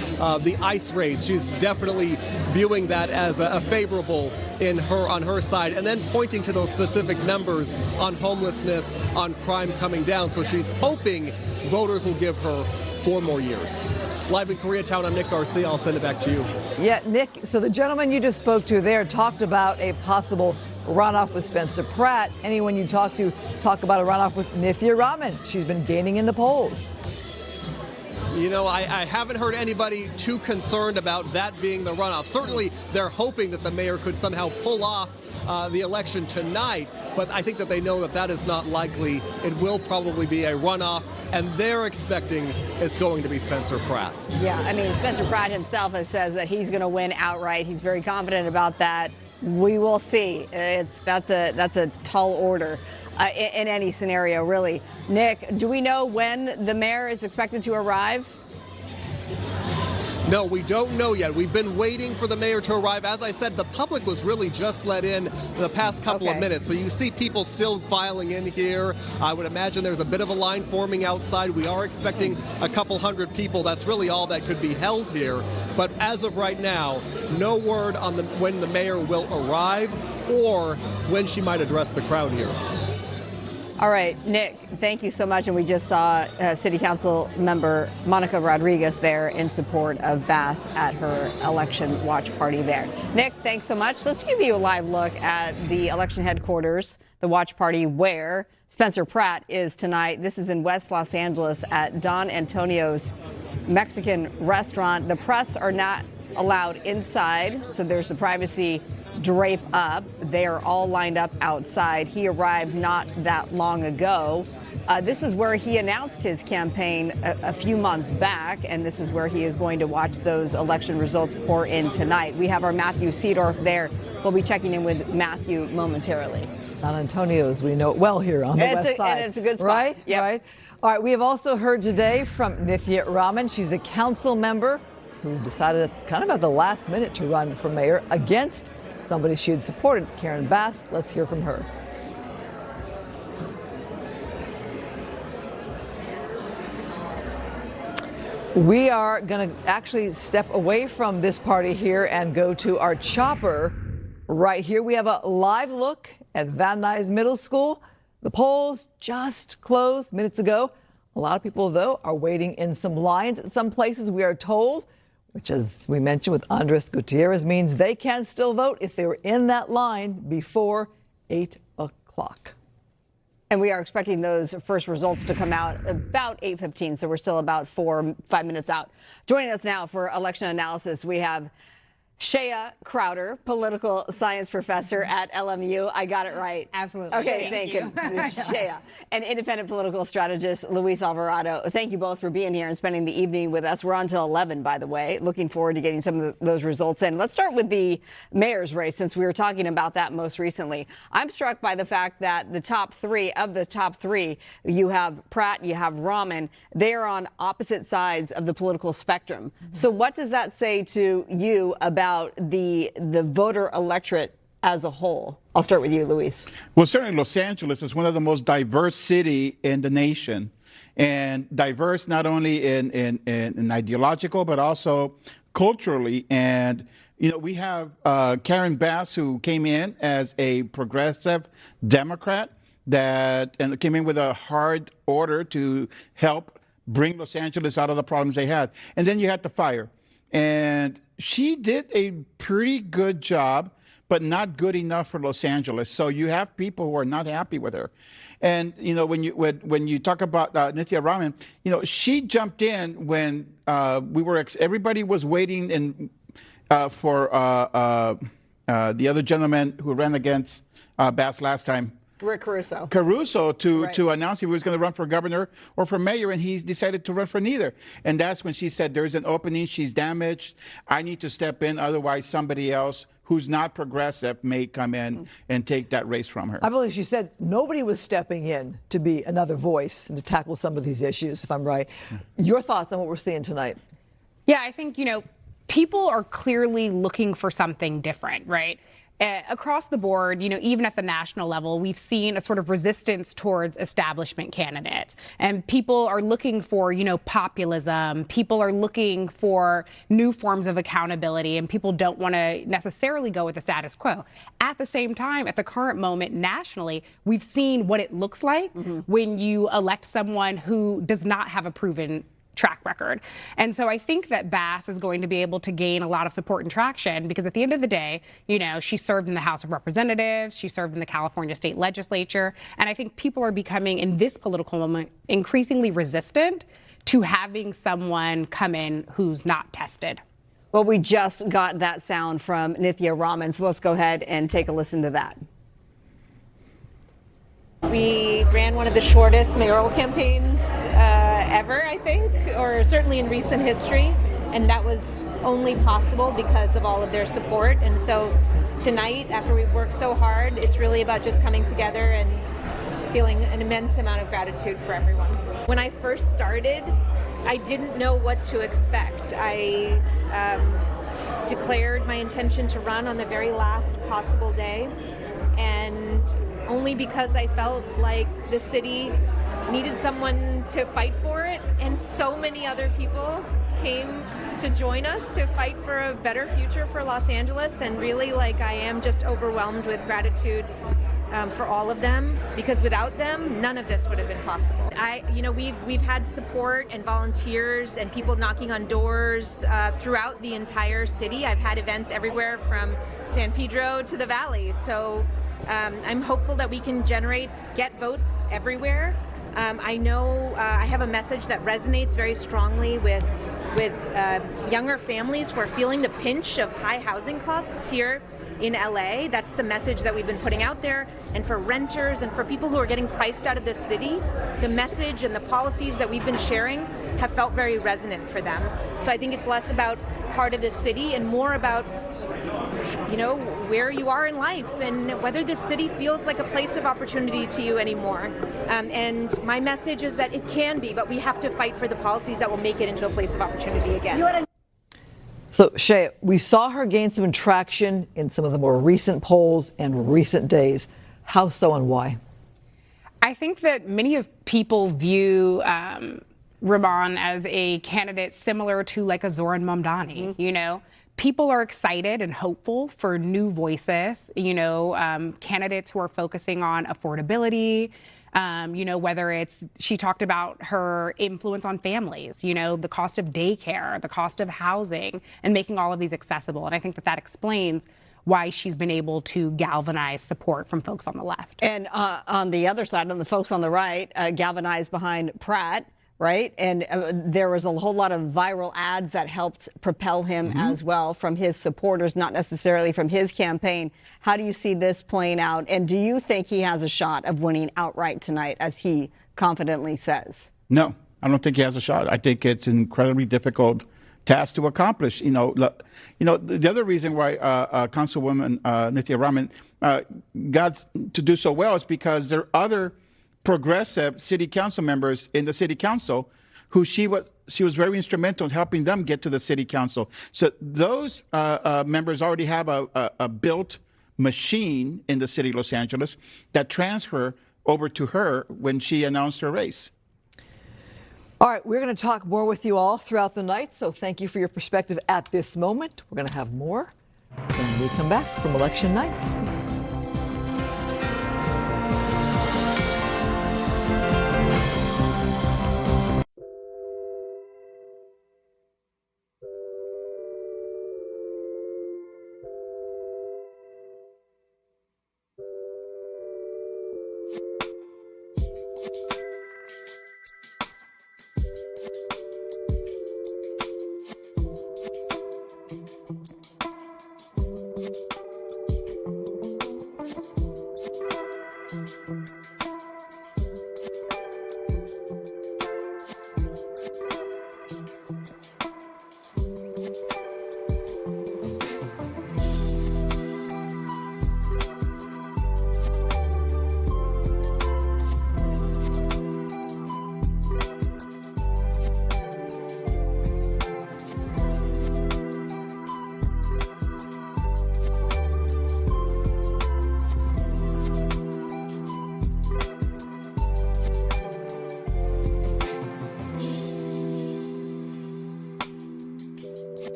the ICE raids. She's definitely viewing that as a favorable on her side, and then pointing to those specific numbers on homelessness, on crime coming down. So she's hoping voters will give her 4 more years. Live in Koreatown, I'm Nick Garcia. I'll send it back to you. Yeah, Nick, so the gentleman you just spoke to there talked about a possible runoff with Spencer Pratt. Anyone you talk to talk about a runoff with Nithya Raman. She's been gaining in the polls. I haven't heard anybody too concerned about that being the runoff. Certainly, they're hoping that the mayor could somehow pull off the election tonight, but I think that they know that is not likely. It will probably be a runoff, and they're expecting it's going to be Spencer Pratt. Yeah, Spencer Pratt himself says that he's going to win outright. He's very confident about that. We will see. That's a tall order in any scenario, really. Nick, do we know when the mayor is expected to arrive? No, we don't know yet. We've been waiting for the mayor to arrive. As I said, the public was really just let in the past couple of minutes. So you see people still filing in here. I would imagine there's a bit of a line forming outside. We are expecting a couple hundred people. That's really all that could be held here. But as of right now, no word on when the mayor will arrive or when she might address the crowd here. All right, Nick, thank you so much. And we just saw City Council member Monica Rodriguez there in support of Bass at her election watch party there. Nick, thanks so much. Let's give you a live look at the election headquarters, the watch party where Spencer Pratt is tonight. This is in West Los Angeles at Don Antonio's Mexican restaurant. The press are not allowed inside, so there's the privacy drape up. They are all lined up outside. He arrived not that long ago. This is where he announced his campaign a few months back, and this is where he is going to watch those election results pour in tonight. We have our Matthew Seedorf there. We'll be checking in with Matthew momentarily. Don Antonio's, we know it well here on the west side. And it's a good spot. Right? Yep. Right. All right, we have also heard today from Nithya Raman. She's a council member who decided kind of at the last minute to run for mayor against somebody she had supported, Karen Bass. Let's hear from her. We are going to actually step away from this party here and go to our chopper Right here, we have a live look at Van Nuys Middle School. The polls just closed minutes ago. A lot of people, though, are waiting in some lines at some places, we are told, which, as we mentioned with Andres Gutierrez, means they can still vote if they were in that line before 8 o'clock. And we are expecting those first results to come out about 8:15, so we're still about 4-5 minutes out. Joining us now for election analysis, we have Shea Crowder, political science professor at LMU. I got it right. Absolutely. Okay, thank you. Shea. And independent political strategist Luis Alvarado. Thank you both for being here and spending the evening with us. We're on till 11, by the way. Looking forward to getting some of those results in. Let's start with the mayor's race, since we were talking about that most recently. I'm struck by the fact that the top three, you have Pratt, you have Rahman, they are on opposite sides of the political spectrum. So what does that say to you about the voter electorate as a whole? I'll start with you, Luis. Well, certainly Los Angeles is one of the most diverse cities in the nation, and diverse not only in ideological but also culturally. And you know, we have Karen Bass, who came in as a progressive Democrat and came in with a hard order to help bring Los Angeles out of the problems they had. And then you had the fire. And she did a pretty good job, but not good enough for Los Angeles. So you have people who are not happy with her. And, you know, when you talk about Nithya Raman, you know, she jumped in when everybody was waiting for the other gentleman who ran against Bass last time. Rick Caruso. To announce he was going to run for governor or for mayor, and he's decided to run for neither. And that's when she said, there's an opening, she's damaged, I need to step in, otherwise somebody else who's not progressive may come in and take that race from her. I believe she said nobody was stepping in to be another voice and to tackle some of these issues, if I'm right. Your thoughts on what we're seeing tonight? Yeah, I think, you know, people are clearly looking for something different, right? Across the board, you know, even at the national level, we've seen a sort of resistance towards establishment candidates. And people are looking for, you know, populism. People are looking for new forms of accountability, and people don't want to necessarily go with the status quo. At the same time, at the current moment nationally, we've seen what it looks like when you elect someone who does not have a proven track record. And so I think that Bass is going to be able to gain a lot of support and traction because at the end of the day, you know, she served in the House of Representatives, she served in the California state legislature, and I think people are becoming, in this political moment, increasingly resistant to having someone come in who's not tested. Well, we just got that sound from Nithya Raman, so let's go ahead and take a listen to that. We ran one of the shortest mayoral campaigns ever, I think, or certainly in recent history, and that was only possible because of all of their support. And so tonight, after we've worked so hard, it's really about just coming together and feeling an immense amount of gratitude for everyone. When I first started, I didn't know what to expect. I declared my intention to run on the very last possible day, and only because I felt like the city needed someone to fight for it, and so many other people came to join us to fight for a better future for Los Angeles, and really, like, I am just overwhelmed with gratitude for all of them, because without them, none of this would have been possible. We've had support and volunteers and people knocking on doors throughout the entire city. I've had events everywhere from San Pedro to the Valley, so I'm hopeful that we can get votes everywhere. I know I have a message that resonates very strongly with younger families who are feeling the pinch of high housing costs here in LA. That's the message that we've been putting out there. And for renters and for people who are getting priced out of the city, the message and the policies that we've been sharing have felt very resonant for them. So I think it's less about part of the city and more about, you know, where you are in life and whether this city feels like a place of opportunity to you anymore. And my message is that it can be, but we have to fight for the policies that will make it into a place of opportunity again. So, Shea, we saw her gain some traction in some of the more recent polls and recent days. How so and why? I think that many of people view Rahman as a candidate similar to like a Zoran Mamdani, you know? people are excited and hopeful for new voices, candidates who are focusing on affordability, whether it's, she talked about her influence on families, the cost of daycare, the cost of housing, and making all of these accessible. And I think that explains why she's been able to galvanize support from folks on the left. And on the other side, on the folks on the right, galvanized behind Pratt. Right. And there was a whole lot of viral ads that helped propel him as well from his supporters, not necessarily from his campaign. How do you see this playing out? And do you think he has a shot of winning outright tonight, as he confidently says? No, I don't think he has a shot. I think it's an incredibly difficult task to accomplish. The other reason why Councilwoman Nithya Raman got to do so well is because there are other progressive city council members in the city council who she was very instrumental in helping them get to the city council. So those members already have a built machine in the city of Los Angeles that transfer over to her when she announced her race. All right, we're going to talk more with you all throughout the night, so thank you for your perspective at this moment. We're going to have more when we come back from election night.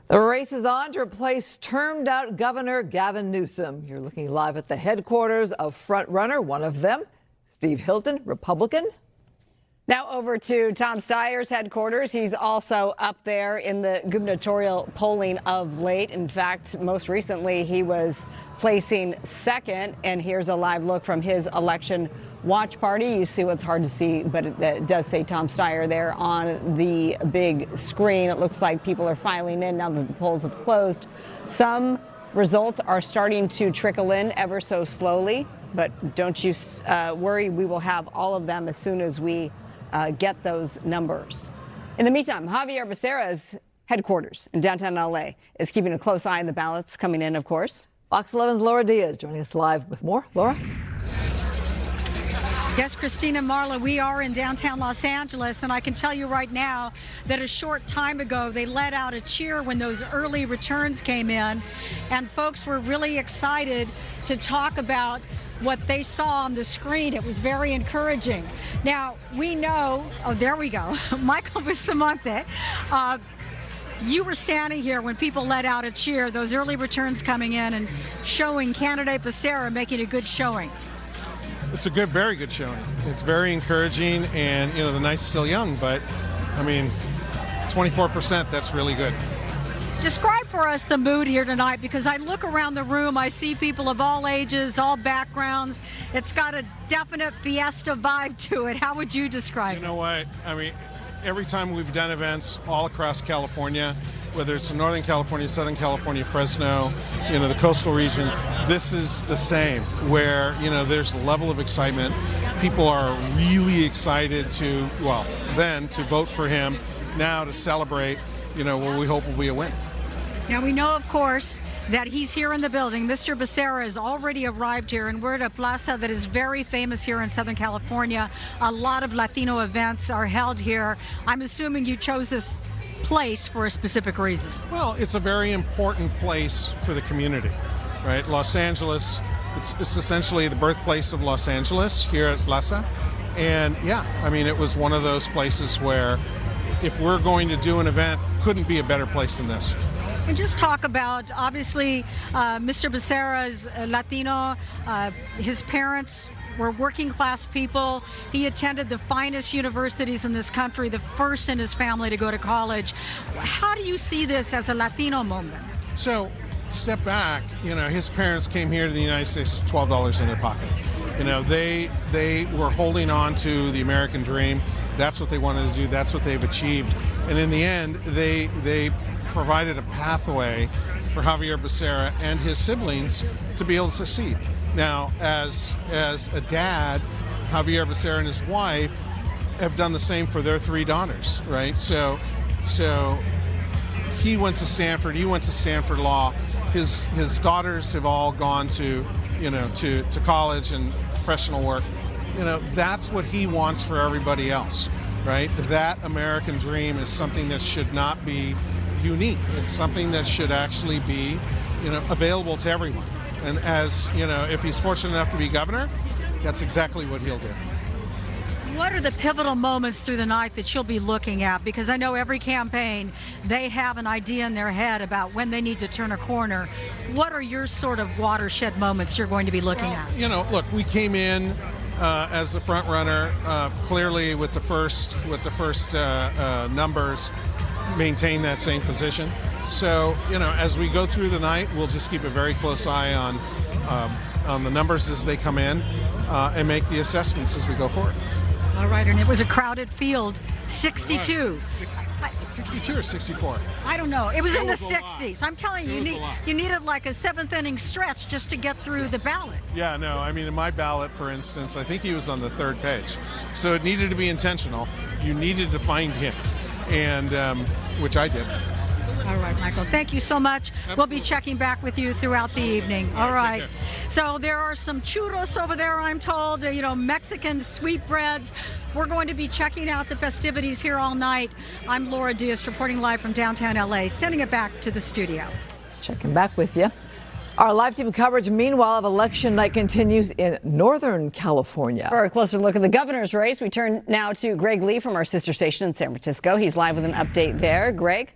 The race is on to replace termed-out Governor Gavin Newsom. You're looking live at the headquarters of frontrunner, one of them, Steve Hilton, Republican. Now over to Tom Steyer's headquarters. He's also up there in the gubernatorial polling of late. In fact, most recently, he was placing second. And here's a live look from his election watch party. You see what's hard to see, but it does say Tom Steyer there on the big screen. It looks like people are filing in now that the polls have closed. Some results are starting to trickle in ever so slowly, but don't you worry. We will have all of them as soon as we get those numbers. In the meantime, Javier Becerra's headquarters in downtown LA is keeping a close eye on the ballots coming in, of course. Fox 11's Laura Diaz joining us live with more. Laura? Yes, Christina, Marla, we are in downtown Los Angeles, and I can tell you right now that a short time ago they let out a cheer when those early returns came in, and folks were really excited to talk about what they saw on the screen. It was very encouraging. Now, we know, oh, there we go, Michael Bustamante. You were standing here when people let out a cheer, those early returns coming in and showing candidate Becerra making a good showing. It's a good, very good showing. It's very encouraging, and you know the night's still young, but I mean, 24%, that's really good. Describe for us the mood here tonight, because I look around the room, I see people of all ages, all backgrounds. It's got a definite fiesta vibe to it. How would you describe it? You know what? I mean, every time we've done events all across California, whether it's in Northern California, Southern California, Fresno, you know, the coastal region, this is the same, where, you know, there's a level of excitement. People are really excited to, well, then to vote for him, now to celebrate, you know, what we hope will be a win. Now, we know, of course, that he's here in the building. Mr. Becerra has already arrived here, and we're at a plaza that is very famous here in Southern California. A lot of Latino events are held here. I'm assuming you chose this place for a specific reason. Well, it's a very important place for the community, right? Los Angeles, it's essentially the birthplace of Los Angeles here at Plaza. And yeah, I mean, it was one of those places where if we're going to do an event, couldn't be a better place than this. And just talk about, obviously, Mr. Becerra's Latino. His parents were working class people. He attended the finest universities in this country, the first in his family to go to college. How do you see this as a Latino moment? So, step back, you know, his parents came here to the United States with $12 in their pocket. You know, they were holding on to the American dream. That's what they wanted to do. That's what they've achieved. And in the end, they provided a pathway for Javier Becerra and his siblings to be able to succeed. Now, as a dad, Javier Becerra and his wife have done the same for their 3 daughters, right? So he went to Stanford. He went to Stanford Law. His daughters have all gone to, you know, to college and professional work. You know, that's what he wants for everybody else, right? That American dream is something that should not be unique. It's something that should actually be, you know, available to everyone. And as, you know, if he's fortunate enough to be governor, that's exactly what he'll do. What are the pivotal moments through the night that you'll be looking at? Because I know every campaign, they have an idea in their head about when they need to turn a corner. What are your sort of watershed moments you're going to be looking at? You know, look, we came in as the front runner, clearly with the first numbers, maintain that same position. So, you know, as we go through the night, we'll just keep a very close eye on the numbers as they come in and make the assessments as we go forward. All right, and it was a crowded field, 62. 62 or 64? I don't know. It was in the 60s. I'm telling you, you needed like a 7th inning stretch just to get through the ballot. Yeah, no, I mean, in my ballot, for instance, I think he was on the 3rd page. So it needed to be intentional. You needed to find him, and which I did. All right, Michael, thank you so much. Absolutely. We'll be checking back with you throughout the evening. All right. So there are some churros over there, I'm told, you know, Mexican sweetbreads. We're going to be checking out the festivities here all night. I'm Laura Diaz, reporting live from downtown LA, sending it back to the studio. Checking back with you. Our live team coverage, meanwhile, of election night continues in Northern California. For a closer look at the governor's race, we turn now to Greg Lee from our sister station in San Francisco. He's live with an update there. Greg?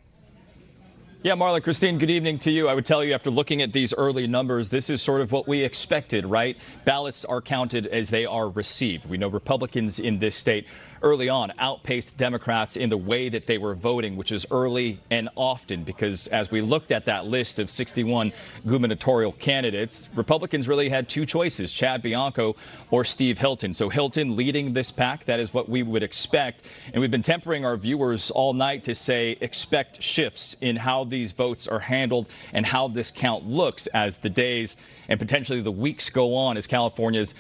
Yeah, Marla, Christine, good evening to you. I would tell you, after looking at these early numbers, this is sort of what we expected, right? Ballots are counted as they are received. We know Republicans in this state early on outpaced Democrats in the way that they were voting, which is early and often, because as we looked at that list of 61 gubernatorial candidates, Republicans really had 2 choices, Chad Bianco or Steve Hilton. So Hilton leading this pack, that is what we would expect. And we've been tempering our viewers all night to say expect shifts in how these votes are handled and how this count looks as the days and potentially the weeks go on as California's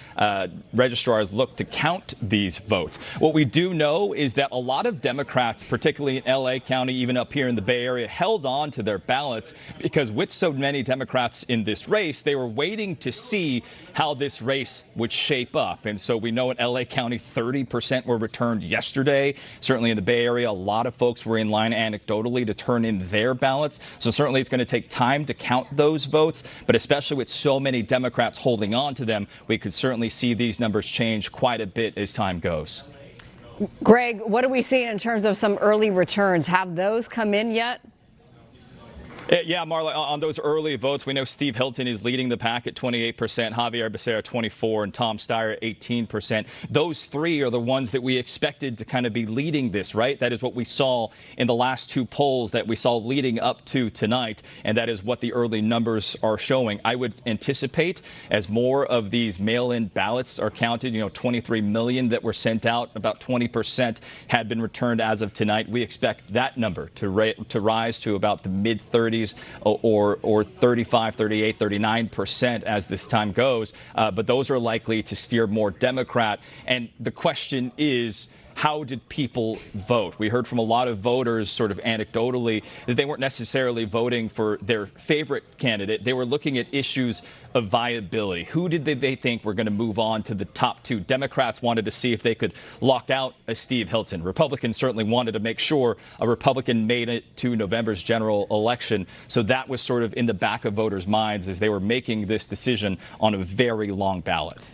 registrars look to count these votes. What we do know is that a lot of Democrats, particularly in L.A. County, even up here in the Bay Area, held on to their ballots because with so many Democrats in this race, they were waiting to see how this race would shape up. And so we know in L.A. County, 30% were returned yesterday. Certainly in the Bay Area, a lot of folks were in line anecdotally to turn in their ballots. So certainly it's going to take time to count those votes. But especially with so many Democrats holding on to them, we could certainly see these numbers change quite a bit as time goes. Greg, what are we seeing in terms of some early returns? Have those come in yet? Yeah, Marla, on those early votes, we know Steve Hilton is leading the pack at 28%, Javier Becerra 24%, and Tom Steyer 18%. Those three are the ones that we expected to kind of be leading this, right? That is what we saw in the last two polls that we saw leading up to tonight, and that is what the early numbers are showing. I would anticipate as more of these mail-in ballots are counted, 23 million that were sent out, about 20% had been returned as of tonight. We expect that number to rise to about the mid-30s. Or 35, 38, 39% as this time goes. But those are likely to steer more Democrat. And the question is, how did people vote? We heard from a lot of voters sort of anecdotally that they weren't necessarily voting for their favorite candidate. They were looking at issues of viability. Who did they think were going to move on to the top two? Democrats wanted to see if they could lock out a Steve Hilton. Republicans certainly wanted to make sure a Republican made it to November's general election. So that was sort of in the back of voters' minds as they were making this decision on a very long ballot.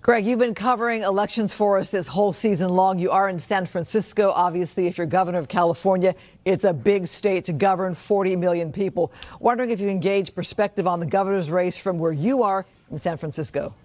Greg, you've been covering elections for us this whole season long. You are in San Francisco. Obviously, if you're governor of California, it's a big state to govern 40 million people. Wondering if you can gauge perspective on the governor's race from where you are in San Francisco.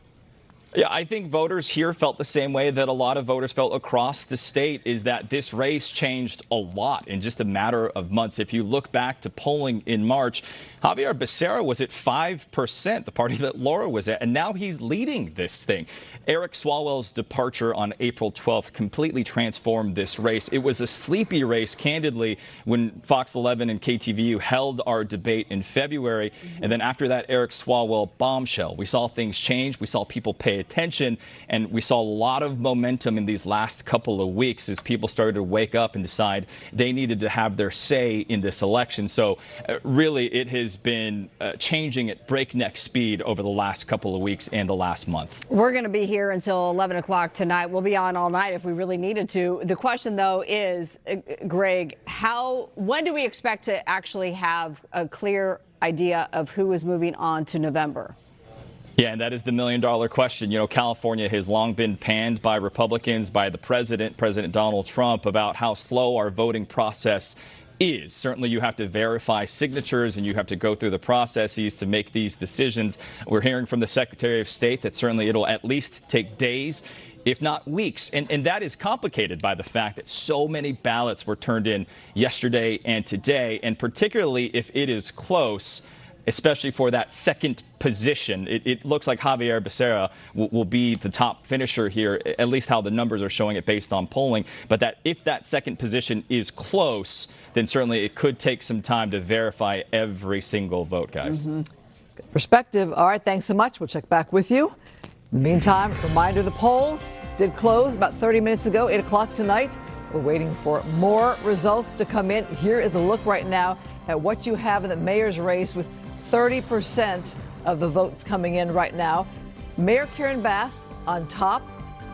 Yeah, I think voters here felt the same way that a lot of voters felt across the state, is that this race changed a lot in just a matter of months. If you look back to polling in March, Javier Becerra was at 5%, the party that Laura was at, and now he's leading this thing. Eric Swalwell's departure on April 12th completely transformed this race. It was a sleepy race, candidly, when Fox 11 and KTVU held our debate in February. And then after that Eric Swalwell bombshell, we saw things change. We saw people pay attention, and we saw a lot of momentum in these last couple of weeks as people started to wake up and decide they needed to have their say in this election. So really, it has been changing at breakneck speed over the last couple of weeks and the last month. We're going to be here until 11 o'clock tonight. We'll be on all night if we really needed to. The question, though, is, Greg, when do we expect to actually have a clear idea of who is moving on to November? Yeah, and that is the million-dollar question. California has long been panned by Republicans, by the President Donald Trump, about how slow our voting process is. Certainly you have to verify signatures and you have to go through the processes to make these decisions. We're hearing from the Secretary of State that certainly it'll at least take days, if not weeks. And that is complicated by the fact that so many ballots were turned in yesterday and today, and particularly if it is close, especially for that second position. It looks like Javier Becerra will be the top finisher here, at least how the numbers are showing it based on polling. But that if that second position is close, then certainly it could take some time to verify every single vote, guys. Good perspective. All right, thanks so much. We'll check back with you. In the meantime, reminder, the polls did close about 30 minutes ago, 8 o'clock tonight. We're waiting for more results to come in. Here is a look right now at what you have in the mayor's race, with 30% of the votes coming in right now. Mayor Karen Bass on top,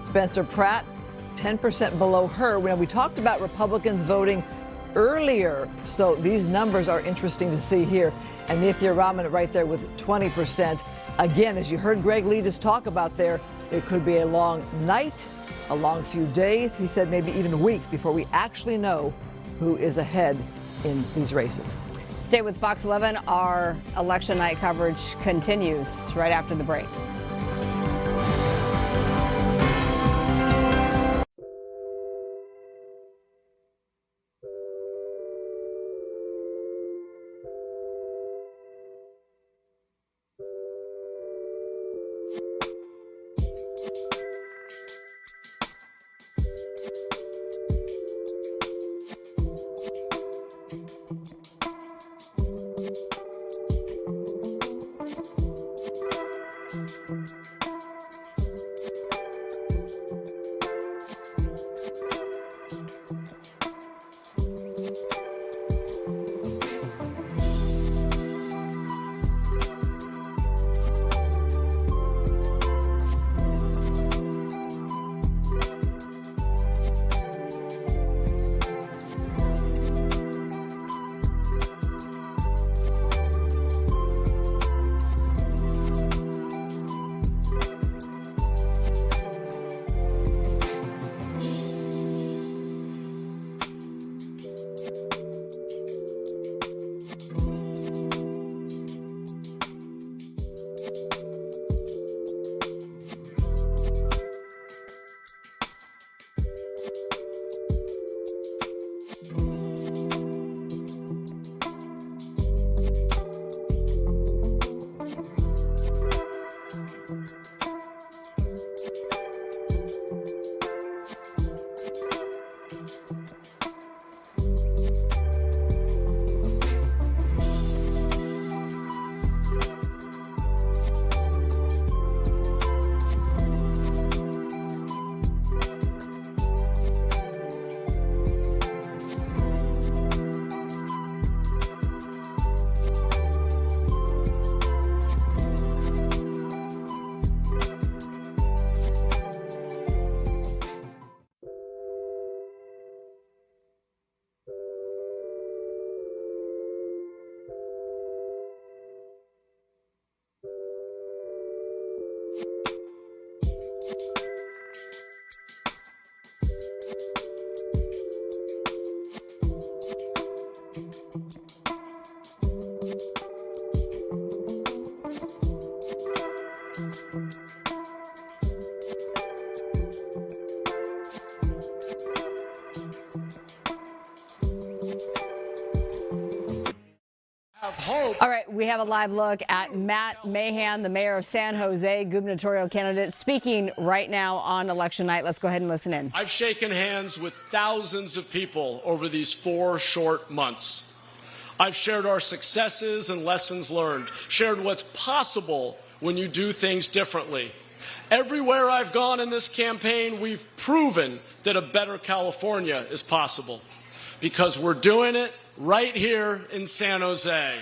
Spencer Pratt 10% below her. When we talked about Republicans voting earlier, so these numbers are interesting to see here. And Nithya Raman right there with 20%. Again, as you heard Greg Lee just talk about there, it could be a long night, a long few days. He said maybe even weeks before we actually know who is ahead in these races. Stay with Fox 11. Our election night coverage continues right after the break. All right, we have a live look at Matt Mahan, the mayor of San Jose, gubernatorial candidate, speaking right now on election night. Let's go ahead and listen in. I've shaken hands with thousands of people over these 4 short months. I've shared our successes and lessons learned, shared what's possible when you do things differently. Everywhere I've gone in this campaign, we've proven that a better California is possible because we're doing it right here in San Jose.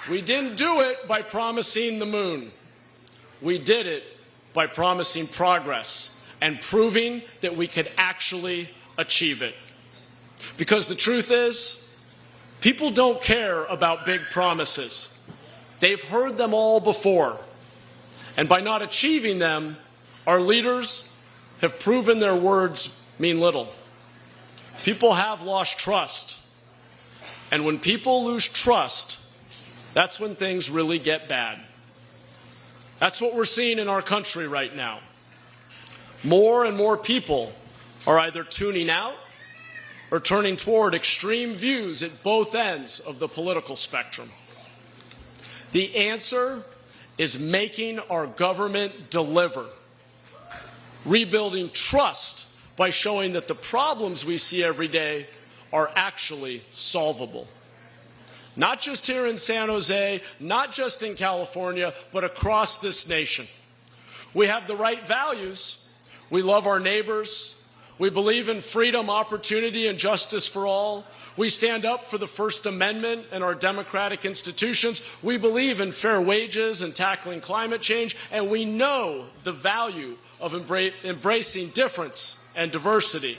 We didn't do it by promising the moon. We did it by promising progress and proving that we could actually achieve it. Because the truth is, people don't care about big promises. They've heard them all before. And by not achieving them, our leaders have proven their words mean little. People have lost trust. And when people lose trust, that's when things really get bad. That's what we're seeing in our country right now. More and more people are either tuning out or turning toward extreme views at both ends of the political spectrum. The answer is making our government deliver, rebuilding trust by showing that the problems we see every day are actually solvable. Not just here in San Jose, not just in California, but across this nation. We have the right values. We love our neighbors. We believe in freedom, opportunity, and justice for all. We stand up for the First Amendment and our democratic institutions. We believe in fair wages and tackling climate change. And we know the value of embracing difference and diversity.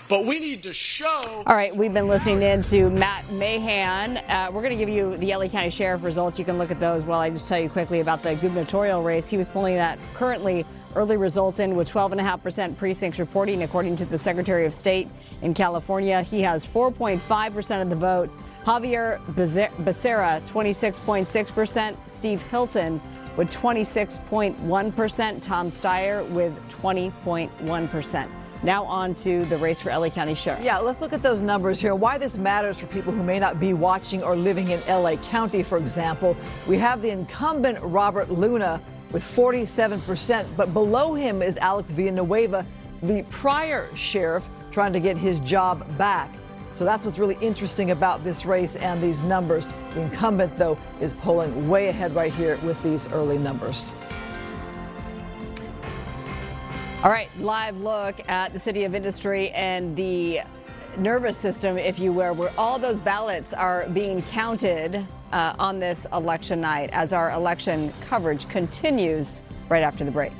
But we need to show. All right, we've been listening in to Matt Mahan. We're going to give you the LA County Sheriff results. You can look at those while I just tell you quickly about the gubernatorial race. He was pulling that currently early results in with 12.5% precincts reporting, according to the Secretary of State in California. He has 4.5% of the vote. Javier Becerra, 26.6%. Steve Hilton with 26.1%. Tom Steyer with 20.1%. Now on to the race for LA County Sheriff. Yeah, let's look at those numbers here. Why this matters for people who may not be watching or living in LA County, for example. We have the incumbent Robert Luna with 47%, but below him is Alex Villanueva, the prior sheriff, trying to get his job back. So that's what's really interesting about this race and these numbers. The incumbent, though, is polling way ahead right here with these early numbers. All right, live look at the City of Industry and the nervous system, if you will, where all those ballots are being counted on this election night as our election coverage continues right after the break.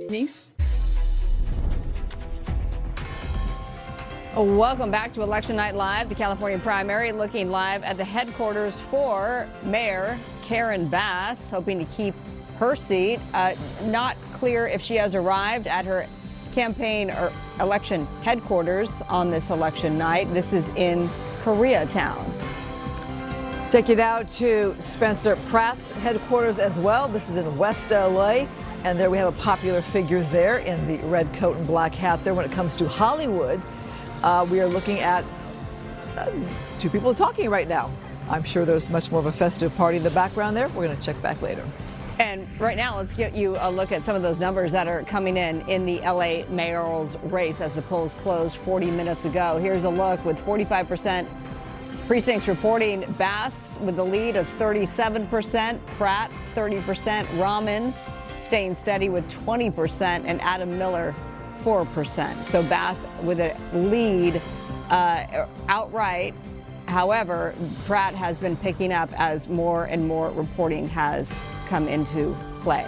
Denise? Welcome back to Election Night Live, the California primary, looking live at the headquarters for Mayor Karen Bass, hoping to keep her seat. Not clear if she has arrived at her campaign or election headquarters on this election night. This is in Koreatown. Take it out to Spencer Pratt's headquarters as well. This is in West LA. And there we have a popular figure there in the red coat and black hat there. When it comes to Hollywood, we are looking at two people talking right now. I'm sure there's much more of a festive party in the background there. We're going to check back later. And right now, let's get you a look at some of those numbers that are coming in the LA mayoral's race as the polls closed 40 minutes ago. Here's a look with 45% precincts reporting. Bass with the lead of 37%, Pratt 30%, Rahman staying steady with 20%, and Adam Miller 4%. So Bass with a lead outright. However, Pratt has been picking up as more and more reporting has come into play.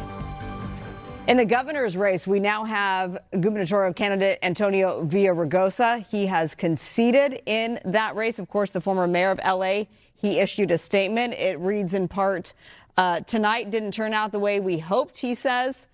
In the governor's race, we now have gubernatorial candidate Antonio Villaraigosa. He has conceded in that race. Of course, the former mayor of LA, he issued a statement. It reads in part, tonight didn't turn out the way we hoped, he says.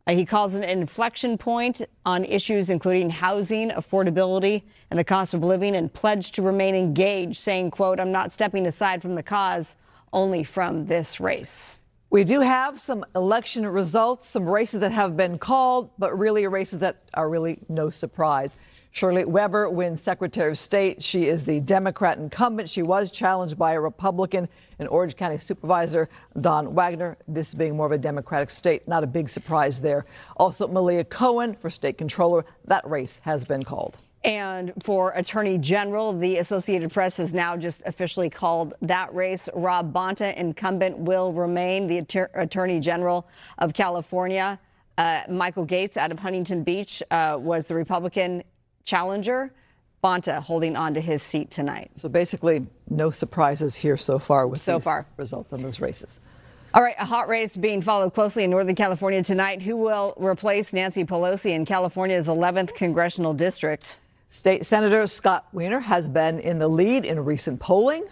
He calls it an inflection point on issues including housing, affordability, and the cost of living, and pledged to remain engaged, saying, quote, I'm not stepping aside from the cause, only from this race. We do have some election results, some races that have been called, but really races that are really no surprise. Shirley Weber wins Secretary of State. She is the Democrat incumbent. She was challenged by a Republican and Orange County Supervisor Don Wagner, this being more of a Democratic state. Not a big surprise there. Also, Malia Cohen for State Controller. That race has been called. And for Attorney General, the Associated Press has now just officially called that race. Rob Bonta, incumbent, will remain the Attorney General of California. Michael Gates out of Huntington Beach was the Republican challenger. Bonta holding on to his seat tonight. So basically, no surprises here so far with these results on those races. All right, a hot race being followed closely in Northern California tonight. Who will replace Nancy Pelosi in California's 11th congressional district? State Senator Scott Wiener has been in the lead in recent polling.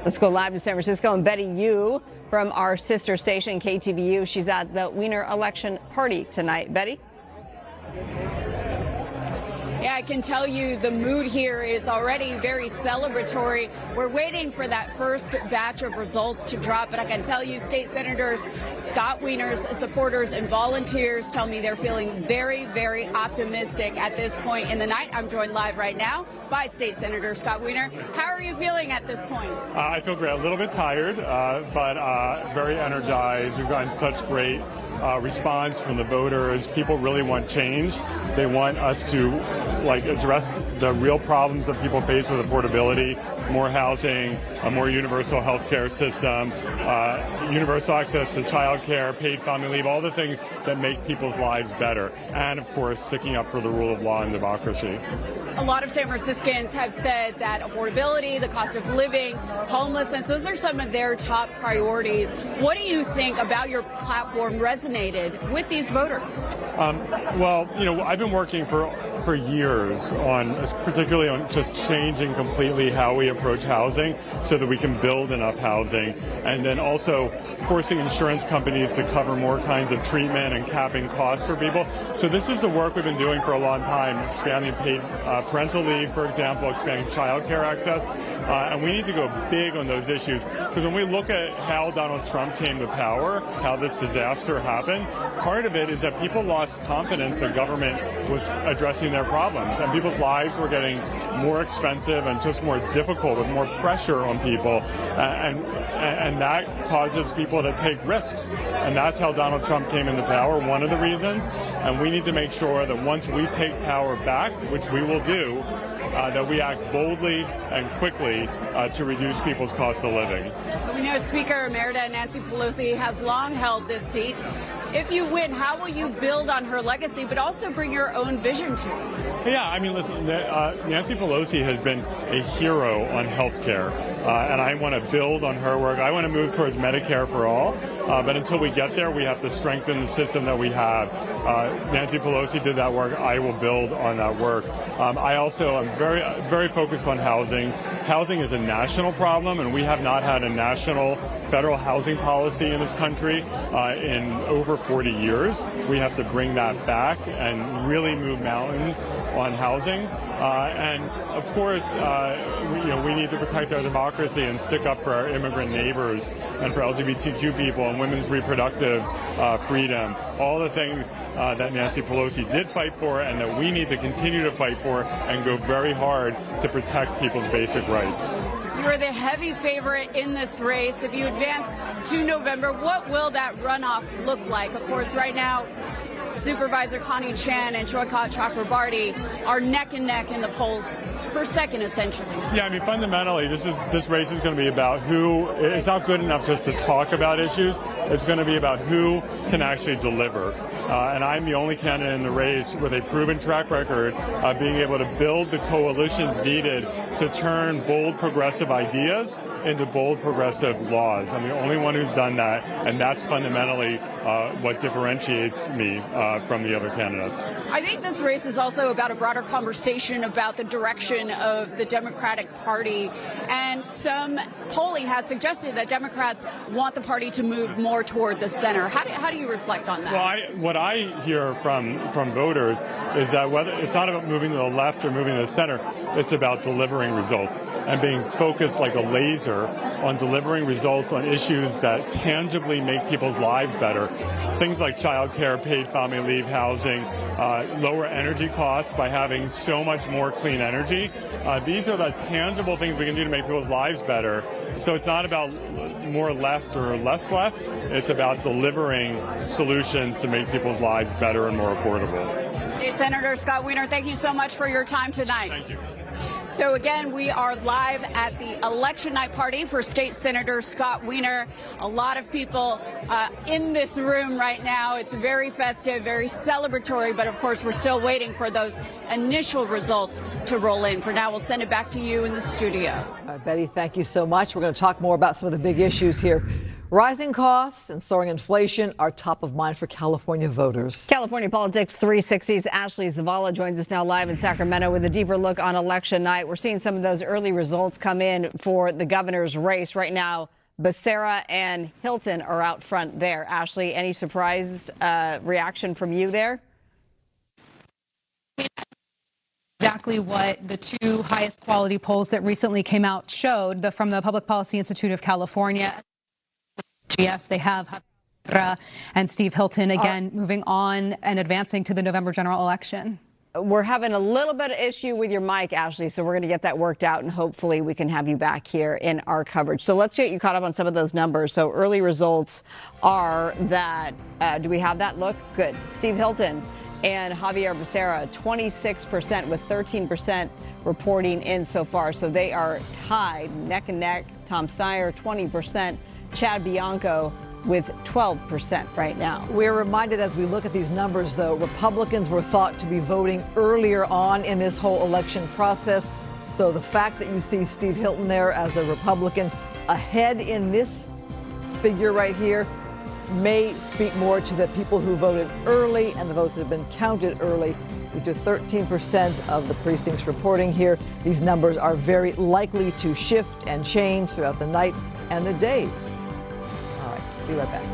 Let's go live to San Francisco and Betty Yu from our sister station, KTVU. She's at the Wiener election party tonight. Betty? Yeah, I can tell you the mood here is already very celebratory. We're waiting for that first batch of results to drop, but I can tell you State Senators Scott Wiener's supporters and volunteers tell me they're feeling very, very optimistic at this point in the night. I'm joined live right now by State Senator Scott Wiener. How are you feeling at this point? I feel great. A little bit tired, but very energized. We've gotten such great response from the voters. People really want change. They want us to address the real problems that people face with affordability, more housing, a more universal health care system, universal access to child care, paid family leave, all the things that make people's lives better. And, of course, sticking up for the rule of law and democracy. A lot of San Franciscans have said that affordability, the cost of living, homelessness, those are some of their top priorities. What do you think about your platform resonated with these voters? Well, I've been working for years on, particularly on just changing completely how we approach housing so that we can build enough housing, and then also forcing insurance companies to cover more kinds of treatment and capping costs for people. So this is the work we've been doing for a long time, expanding paid parental leave, for example, expanding child care access. And we need to go big on those issues, because when we look at how Donald Trump came to power, how this disaster happened, part of it is that people lost confidence that government was addressing their problems, and people's lives were getting more expensive and just more difficult with more pressure on people, and that causes people to take risks, and that's how Donald Trump came into power, one of the reasons. And we need to make sure that once we take power back, which we will do, that we act boldly and quickly to reduce people's cost of living. We know Speaker Emerita Nancy Pelosi has long held this seat. If you win, how will you build on her legacy, but also bring your own vision to it? Yeah, I mean, listen, Nancy Pelosi has been a hero on health care. and I want to build on her work. I want to move towards Medicare for all, but until we get there, we have to strengthen the system that we have. Nancy Pelosi did that work. I will build on that work. I also am very focused on housing. Housing is a national problem, and we have not had a national federal housing policy in this country in over 40 years. We have to bring that back and really move mountains on housing. And of course, we need to protect our democracy and stick up for our immigrant neighbors and for LGBTQ people and women's reproductive freedom. All the things that Nancy Pelosi did fight for and that we need to continue to fight for and go very hard to protect people's basic rights. You're the heavy favorite in this race. If you advance to November, what will that runoff look like? Of course, right now, Supervisor Connie Chan and Joyka Chakrabarty are neck and neck in the polls for second, essentially. Yeah, I mean, fundamentally, this race is going to be about who. It's not good enough just to talk about issues. It's going to be about who can actually deliver. And I'm the only candidate in the race with a proven track record of being able to build the coalitions needed to turn bold progressive ideas into bold progressive laws. I'm the only one who's done that, and that's fundamentally what differentiates me from the other candidates. I think this race is also about a broader conversation about the direction of the Democratic Party, and some polling has suggested that Democrats want the party to move more toward the center. How do you reflect on that? Well, what I hear from voters is that whether it's not about moving to the left or moving to the center, it's about delivering results and being focused like a laser on delivering results on issues that tangibly make people's lives better. Things like child care, paid family leave, housing, lower energy costs by having so much more clean energy. These are the tangible things we can do to make people's lives better. So it's not about more left or less left. It's about delivering solutions to make people's lives better and more affordable. Hey, Senator Scott Wiener, thank you so much for your time tonight. Thank you. So again, we are live at the election night party for State Senator Scott Wiener. A lot of people in this room right now. It's very festive, very celebratory, but of course we're still waiting for those initial results to roll in. For now, we'll send it back to you in the studio. All right, Betty, thank you so much. We're going to talk more about some of the big issues here. Rising costs and soaring inflation are top of mind for California voters. California Politics 360's Ashley Zavala joins us now live in Sacramento with a deeper look on election night. We're seeing some of those early results come in for the governor's race. Right now, Becerra and Hilton are out front there. Ashley, any surprised reaction from you there? Exactly what the two highest quality polls that recently came out showed, from the Public Policy Institute of California. Yes, they have and Steve Hilton again moving on and advancing to the November general election. We're having a little bit of issue with your mic, Ashley, so we're going to get that worked out, and hopefully we can have you back here in our coverage. So let's get you caught up on some of those numbers. So early results are that, do we have that? Look, good. Steve Hilton and Javier Becerra, 26% with 13% reporting in so far. So they are tied neck and neck. Tom Steyer, 20%. Chad Bianco with 12% right now. We're reminded as we look at these numbers, though, Republicans were thought to be voting earlier on in this whole election process. So the fact that you see Steve Hilton there as a Republican ahead in this figure right here may speak more to the people who voted early and the votes that have been counted early. We do 13% of the precincts reporting here. These numbers are very likely to shift and change throughout the night and the days. All right, be right back.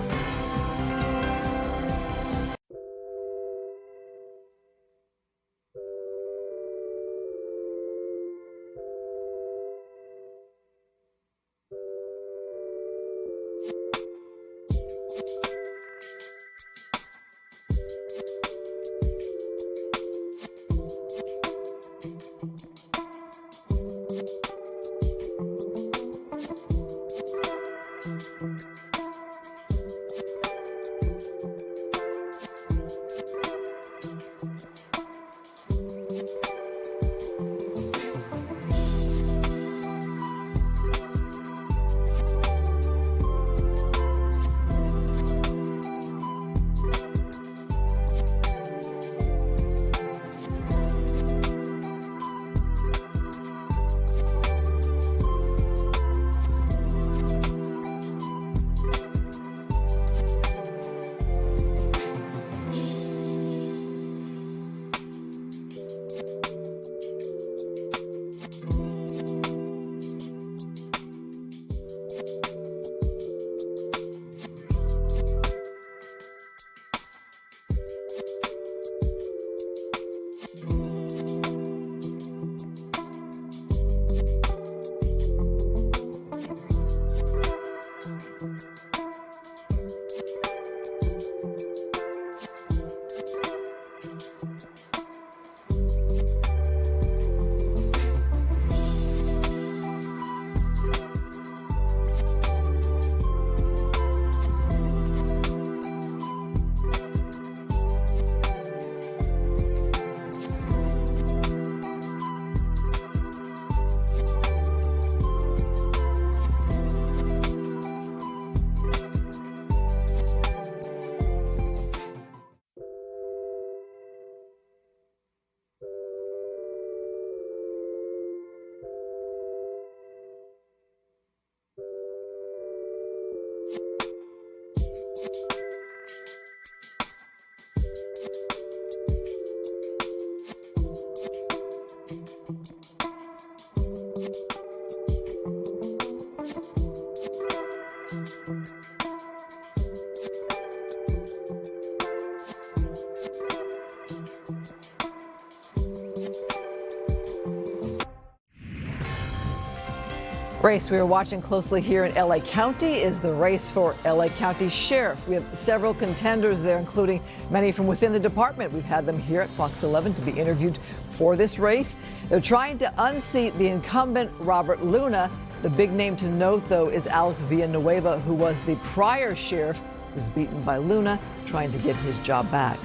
Race we are watching closely here in LA County is the race for LA County Sheriff. We have several contenders there, including many from within the department. We've had them here at Fox 11 to be interviewed for this race. They're trying to unseat the incumbent Robert Luna. The big name to note, though, is Alex Villanueva, who was the prior sheriff, who was beaten by Luna, trying to get his job back.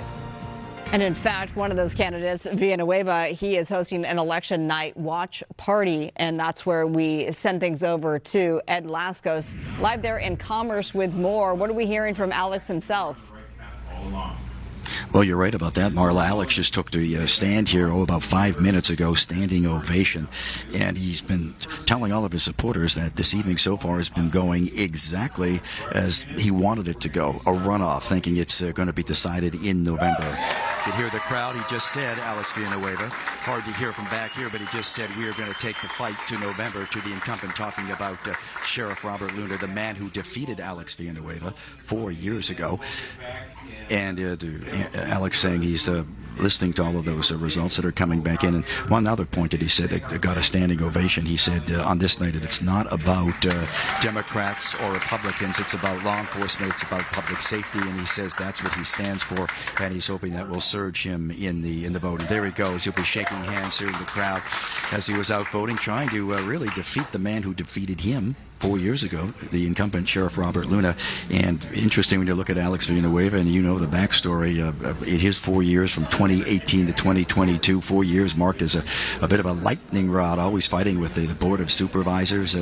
And in fact, one of those candidates, Villanueva, he is hosting an election night watch party, and that's where we send things over to Ed Lascos, live there in Commerce with more. What are we hearing from Alex himself? Well, you're right about that, Marla. Alex just took the stand here, about 5 minutes ago, standing ovation. And he's been telling all of his supporters that this evening so far has been going exactly as he wanted it to go, a runoff, thinking it's going to be decided in November. You could hear the crowd. He just said, Alex Villanueva, hard to hear from back here, but he just said, we are going to take the fight to November, to the incumbent, talking about Sheriff Robert Luna, the man who defeated Alex Villanueva 4 years ago. And Alex saying he's listening to all of those results that are coming back in. And one other point that he said that got a standing ovation, he said on this night that it's not about Democrats or Republicans, it's about law enforcement, it's about public safety, and he says that's what he stands for, and he's hoping that will surge him in the vote. And there he goes. He'll be shaking hands here in the crowd as he was out voting, trying to really defeat the man who defeated him 4 years ago, the incumbent Sheriff Robert Luna. And interesting when you look at Alex Villanueva, and you know the backstory in his 4 years from 2018 to 2022, 4 years marked as a bit of a lightning rod, always fighting with the Board of Supervisors.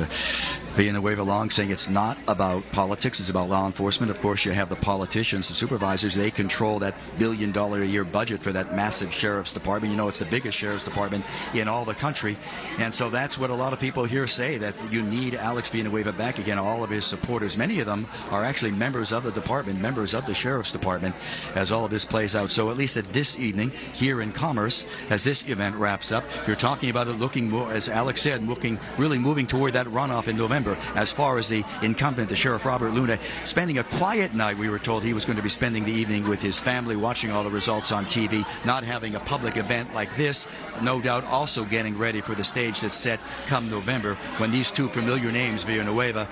Villanueva along saying it's not about politics, it's about law enforcement. Of course, you have the politicians, the supervisors, they control that $1 billion a year budget for that massive sheriff's department. You know, it's the biggest sheriff's department in all the country. And so that's what a lot of people here say, that you need Alex Villanueva back again. All of his supporters, many of them are actually members of the department, members of the sheriff's department, as all of this plays out. So at least at this evening here in Commerce, as this event wraps up, you're talking about it looking more, as Alex said, really moving toward that runoff in November. As far as the incumbent, the Sheriff Robert Luna, spending a quiet night. We were told he was going to be spending the evening with his family, watching all the results on TV, not having a public event like this. No doubt also getting ready for the stage that's set come November, when these two familiar names, Villanueva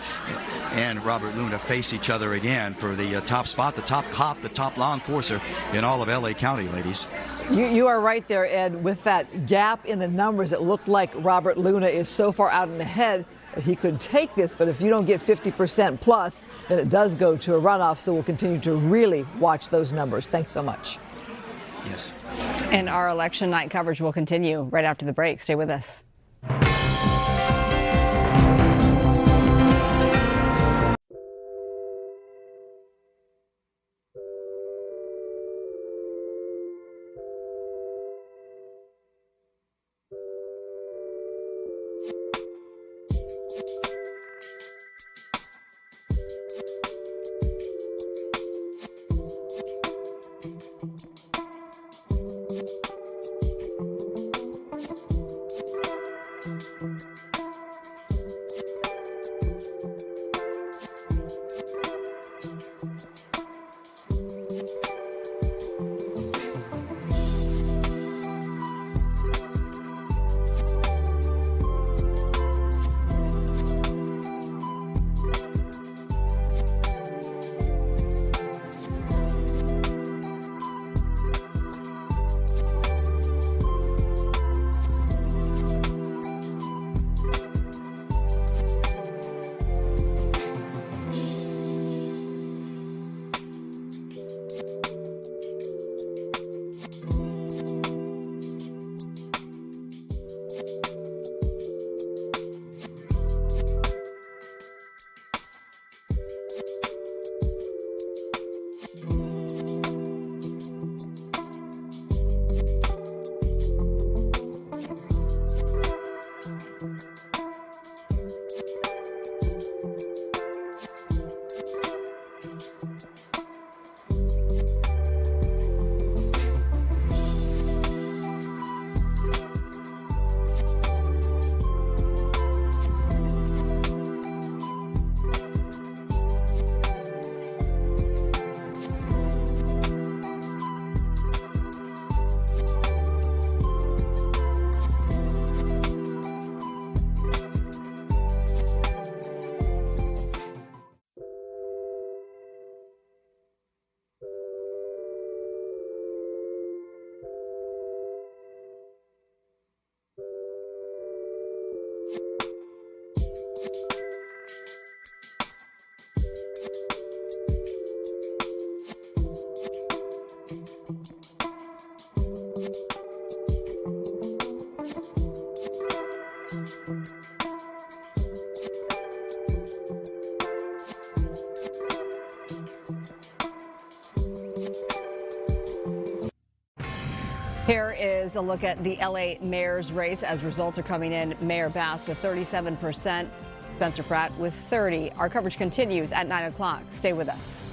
and Robert Luna, face each other again for the top spot, the top cop, the top law enforcer in all of LA County, ladies. You are right there, Ed. With that gap in the numbers, it looked like Robert Luna is so far out and ahead that he could take this. But if you don't get 50% plus, then it does go to a runoff. So we'll continue to really watch those numbers. Thanks so much. Yes. And our election night coverage will continue right after the break. Stay with us. Here is a look at the LA mayor's race as results are coming in. Mayor Bass with 37%, Spencer Pratt with 30%. Our coverage continues at 9 o'clock. Stay with us.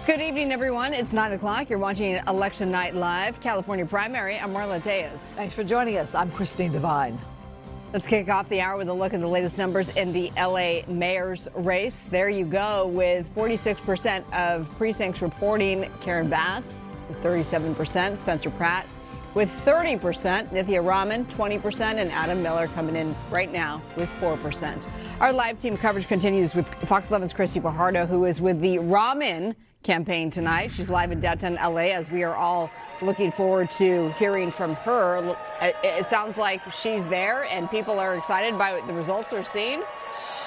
Good evening, everyone. It's 9 o'clock. You're watching Election Night Live, California primary. I'm Marla Diaz. Thanks for joining us. I'm Christine Devine. Let's kick off the hour with a look at the latest numbers in the LA mayor's race. There you go, with 46% of precincts reporting Karen Bass, with 37%, Spencer Pratt with 30%, Nithya Raman 20%, and Adam Miller coming in right now with 4%. Our live team coverage continues with Fox 11's Christy Fajardo, who is with the Raman campaign tonight. She's live in downtown LA as we are all looking forward to hearing from her. It sounds like she's there and people are excited by the results they're seeing.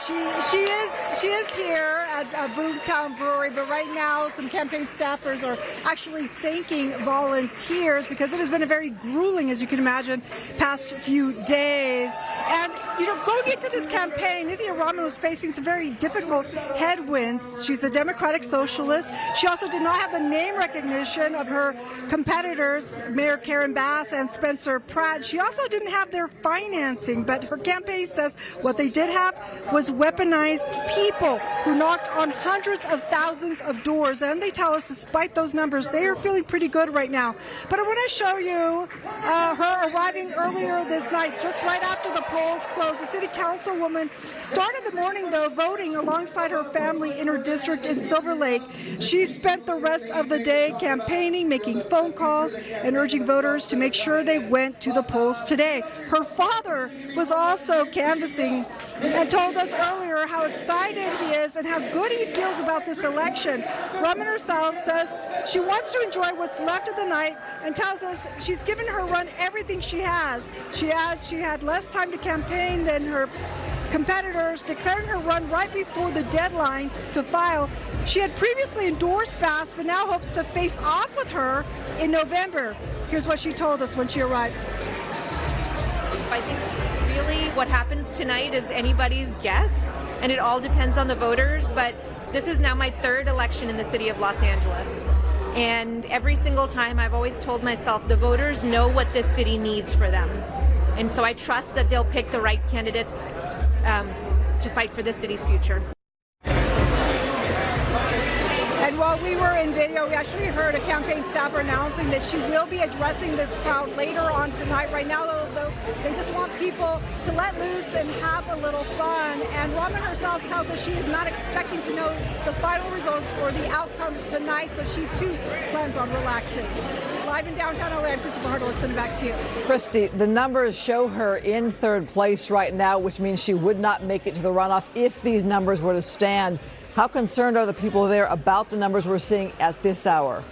She is here at Boomtown Brewery, but right now some campaign staffers are actually thanking volunteers because it has been a very grueling, as you can imagine, past few days. And, you know, going into this campaign, Nithya Raman was facing some very difficult headwinds. She's a Democratic Socialist. She also did not have the name recognition of her competitors, Mayor Karen Bass and Spencer Pratt. She also didn't have their financing, but her campaign says what they did have was weaponized people who knocked knocked on hundreds of thousands of doors, and they tell us despite those numbers, they are feeling pretty good right now. But I want to show you her arriving earlier this night, just right after the polls closed. The city councilwoman started the morning, though, voting alongside her family in her district in Silver Lake. She spent the rest of the day campaigning, making phone calls, and urging voters to make sure they went to the polls today. Her father was also canvassing and told us earlier how excited he is and how good he feels about this election. Raman herself says she wants to enjoy what's left of the night and tells us she's given her run everything she has. She had less time to campaign than her competitors, declaring her run right before the deadline to file. She had previously endorsed Bass, but now hopes to face off with her in November. Here's what she told us when she arrived. I think really what happens tonight is anybody's guess, and it all depends on the voters, but this is now my third election in the city of Los Angeles. And every single time I've always told myself the voters know what this city needs for them. And so I trust that they'll pick the right candidates to fight for the city's future. And while we were in video, we actually heard a campaign staffer announcing that she will be addressing this crowd later on tonight. Right now, though, they just want people to let loose and have a little fun. And Raman herself tells us she is not expecting to know the final results or the outcome tonight, so she too plans on relaxing. Live in downtown LA, I'm Christopher Hurdle. Send it back to you. Christy, the numbers show her in third place right now, which means she would not make it to the runoff if these numbers were to stand. How concerned are the people there about the numbers we're seeing at this hour?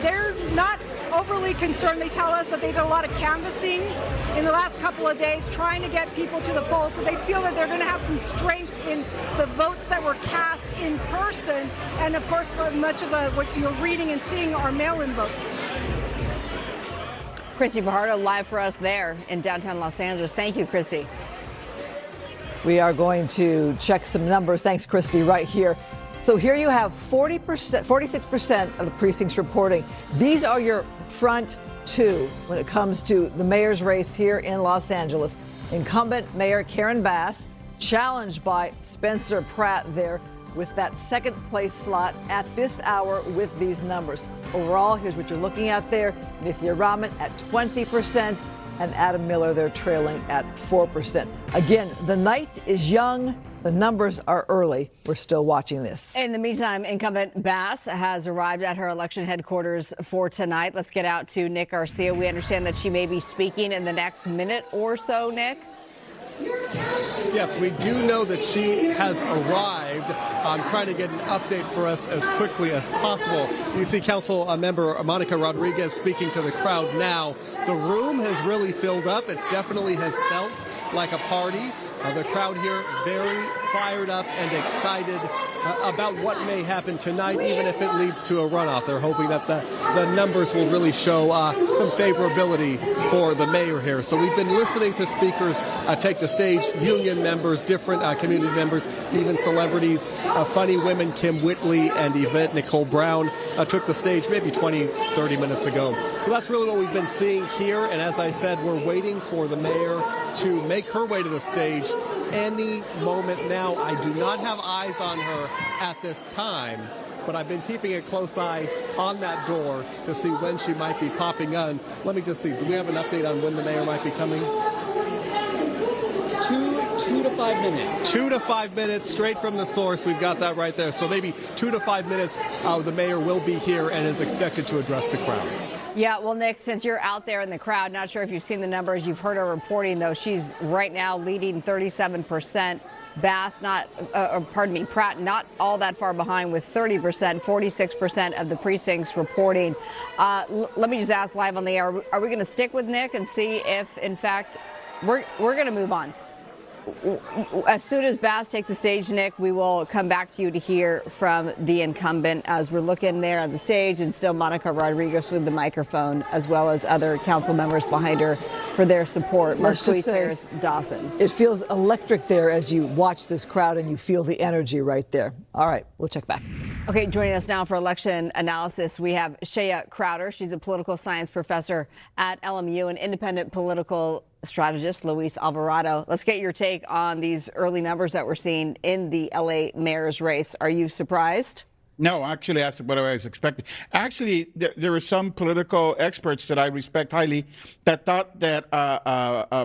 They're not overly concerned. They tell us that they did a lot of canvassing in the last couple of days trying to get people to the polls, so they feel that they're going to have some strength in the votes that were cast in person. And of course, much of what you're reading and seeing are mail-in votes. Christy Fajardo live for us there in downtown Los Angeles. Thank you, Christy. We are going to check some numbers. Thanks, Christy, right here. So here you have 46% of the precincts reporting. These are your front two when it comes to the mayor's race here in Los Angeles. Incumbent Mayor Karen Bass, challenged by Spencer Pratt there with that second place slot at this hour with these numbers. Overall, here's what you're looking at there. Nithya Raman at 20%. And Adam Miller, they're trailing at 4%. Again, the night is young. The numbers are early. We're still watching this. In the meantime, incumbent Bass has arrived at her election headquarters for tonight. Let's get out to Nick Garcia. We understand that she may be speaking in the next minute or so, Nick. Yes, we do know that she has arrived. I'm trying to get an update for us as quickly as possible. You see Council member Monica Rodriguez speaking to the crowd now. The room has really filled up. It definitely has felt like a party. The crowd here very fired up and excited about what may happen tonight, even if it leads to a runoff. They're hoping that the numbers will really show some favorability for the mayor here. So we've been listening to speakers take the stage, union members, different community members, even celebrities. Funny women Kim Whitley and Yvette Nicole Brown took the stage maybe 20, 30 minutes ago. So that's really what we've been seeing here. And as I said, we're waiting for the mayor to make her way to the stage any moment now. I do not have eyes on her at this time, but I've been keeping a close eye on that door to see when she might be popping on. Let me just see. Do we have an update on when the mayor might be coming? 2 to 5 minutes. 2 to 5 minutes straight from the source. We've got that right there. So maybe 2 to 5 minutes, the mayor will be here and is expected to address the crowd. Yeah, well, Nick, since you're out there in the crowd, not sure if you've seen the numbers. You've heard her reporting, though. She's right now leading 37%. Bass, Pratt, not all that far behind with 30%, 46% of the precincts reporting. Let me just ask live on the air, are we going to stick with Nick and see if, in fact, we're going to move on? As soon as Bass takes the stage, Nick, we will come back to you to hear from the incumbent as we're looking there on the stage, and still Monica Rodriguez with the microphone, as well as other council members behind her for their support. Marquise Harris Dawson. It feels electric there as you watch this crowd and you feel the energy right there. All right, we'll check back. Okay, joining us now for election analysis, we have Shea Crowder. She's a political science professor at LMU, an independent political strategist Luis Alvarado. Let's get your take on these early numbers that we're seeing in the LA mayor's race. Are you surprised? No, actually, that's what I was expecting. Actually, there were some political experts that I respect highly that thought that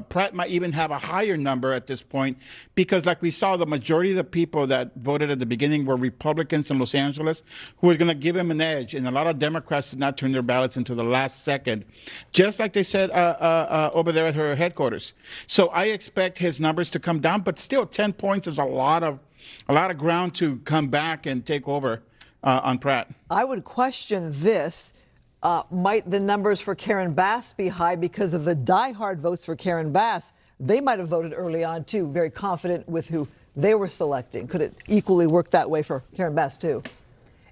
Pratt might even have a higher number at this point because, like we saw, the majority of the people that voted at the beginning were Republicans in Los Angeles who were going to give him an edge. And a lot of Democrats did not turn their ballots until the last second, just like they said over there at her headquarters. So I expect his numbers to come down, but still 10 points is a lot of ground to come back and take over on Pratt. I would question this. Might the numbers for Karen Bass be high because of the diehard votes for Karen Bass? They might have voted early on, too, very confident with who they were selecting. Could it equally work that way for Karen Bass, too?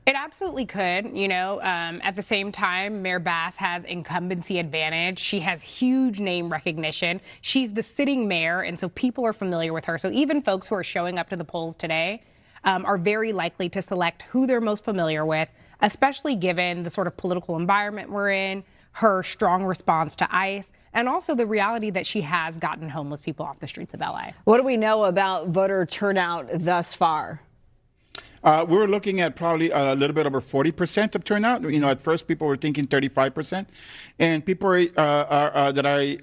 It absolutely could. At the same time, Mayor Bass has incumbency advantage. She has huge name recognition. She's the sitting mayor, and so people are familiar with her. So even folks who are showing up to the polls today are very likely to select who they're most familiar with, especially given the sort of political environment we're in, her strong response to ICE, and also the reality that she has gotten homeless people off the streets of LA. What do we know about voter turnout thus far? We were looking at probably a little bit over 40% of turnout. At first people were thinking 35%, and people that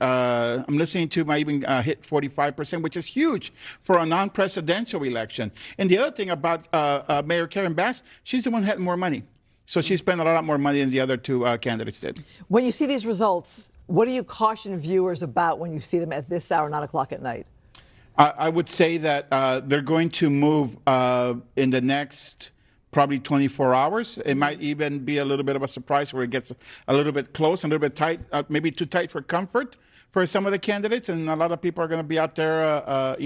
I'm listening to might even hit 45%, which is huge for a non-presidential election. And the other thing about Mayor Karen Bass, she's the one who had more money. So she spent a lot more money than the other two candidates did. When you see these results, what do you caution viewers about when you see them at this hour, 9 o'clock at night? I would say that they're going to move in the next probably 24 hours. It might even be a little bit of a surprise where it gets a little bit close, a little bit tight, maybe too tight for comfort for some of the candidates. And a lot of people are going to be out there,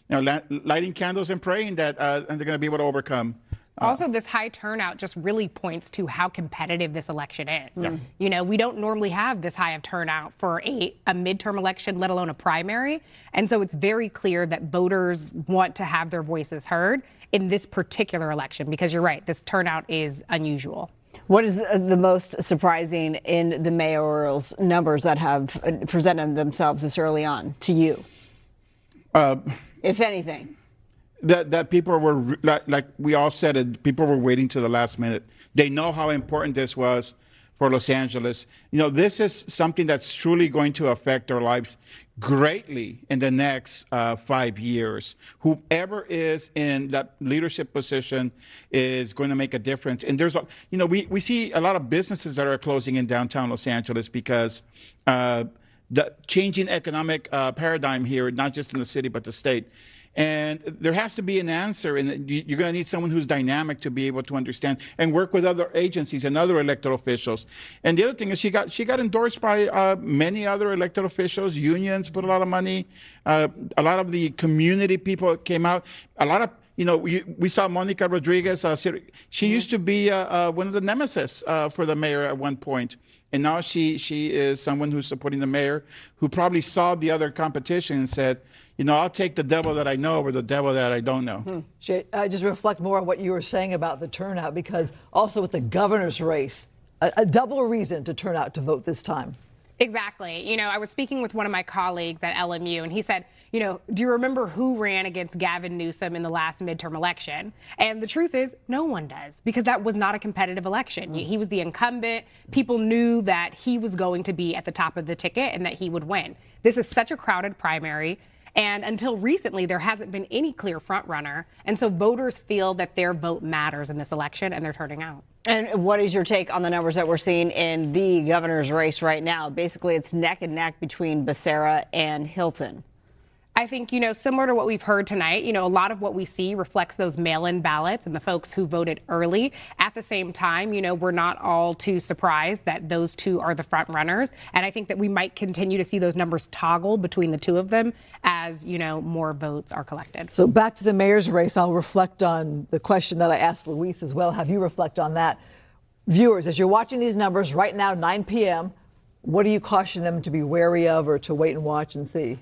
lighting candles and praying that and they're going to be able to overcome. Also, this high turnout just really points to how competitive this election is. Yeah. We don't normally have this high of turnout for a midterm election, let alone a primary. And so it's very clear that voters want to have their voices heard in this particular election, because you're right, this turnout is unusual. What is the most surprising in the mayoral's numbers that have presented themselves this early on to you, if anything? That people were, like we all said it, people were waiting to the last minute. They know how important this was for Los Angeles. This is something that's truly going to affect our lives greatly in the next 5 years. Whoever is in that leadership position is going to make a difference. And there's, we see a lot of businesses that are closing in downtown Los Angeles because the changing economic paradigm here, not just in the city, but the state. And there has to be an answer, and you're going to need someone who's dynamic to be able to understand and work with other agencies and other elected officials. And the other thing is she got endorsed by many other elected officials. Unions put a lot of money. A lot of the community people came out. A lot of we saw Monica Rodriguez. She used to be one of the nemesis for the mayor at one point. And now she is someone who's supporting the mayor, who probably saw the other competition and said, I'll take the devil that I know over the devil that I don't know. Just reflect more on what you were saying about the turnout, because also with the governor's race, a double reason to turn out to vote this time. Exactly. I was speaking with one of my colleagues at LMU, and he said, do you remember who ran against Gavin Newsom in the last midterm election? And the truth is, no one does, because that was not a competitive election. He was the incumbent. People knew that he was going to be at the top of the ticket and that he would win. This is such a crowded primary. And until recently, there hasn't been any clear front runner. And so voters feel that their vote matters in this election, and they're turning out. And what is your take on the numbers that we're seeing in the governor's race right now? Basically, it's neck and neck between Becerra and Hilton. I think, similar to what we've heard tonight, a lot of what we see reflects those mail-in ballots and the folks who voted early. At the same time, we're not all too surprised that those two are the front runners. And I think that we might continue to see those numbers toggle between the two of them as, more votes are collected. So back to the mayor's race, I'll reflect on the question that I asked Luis as well. Have you reflect on that? Viewers, as you're watching these numbers right now, 9 p.m., what do you caution them to be wary of or to wait and watch and see?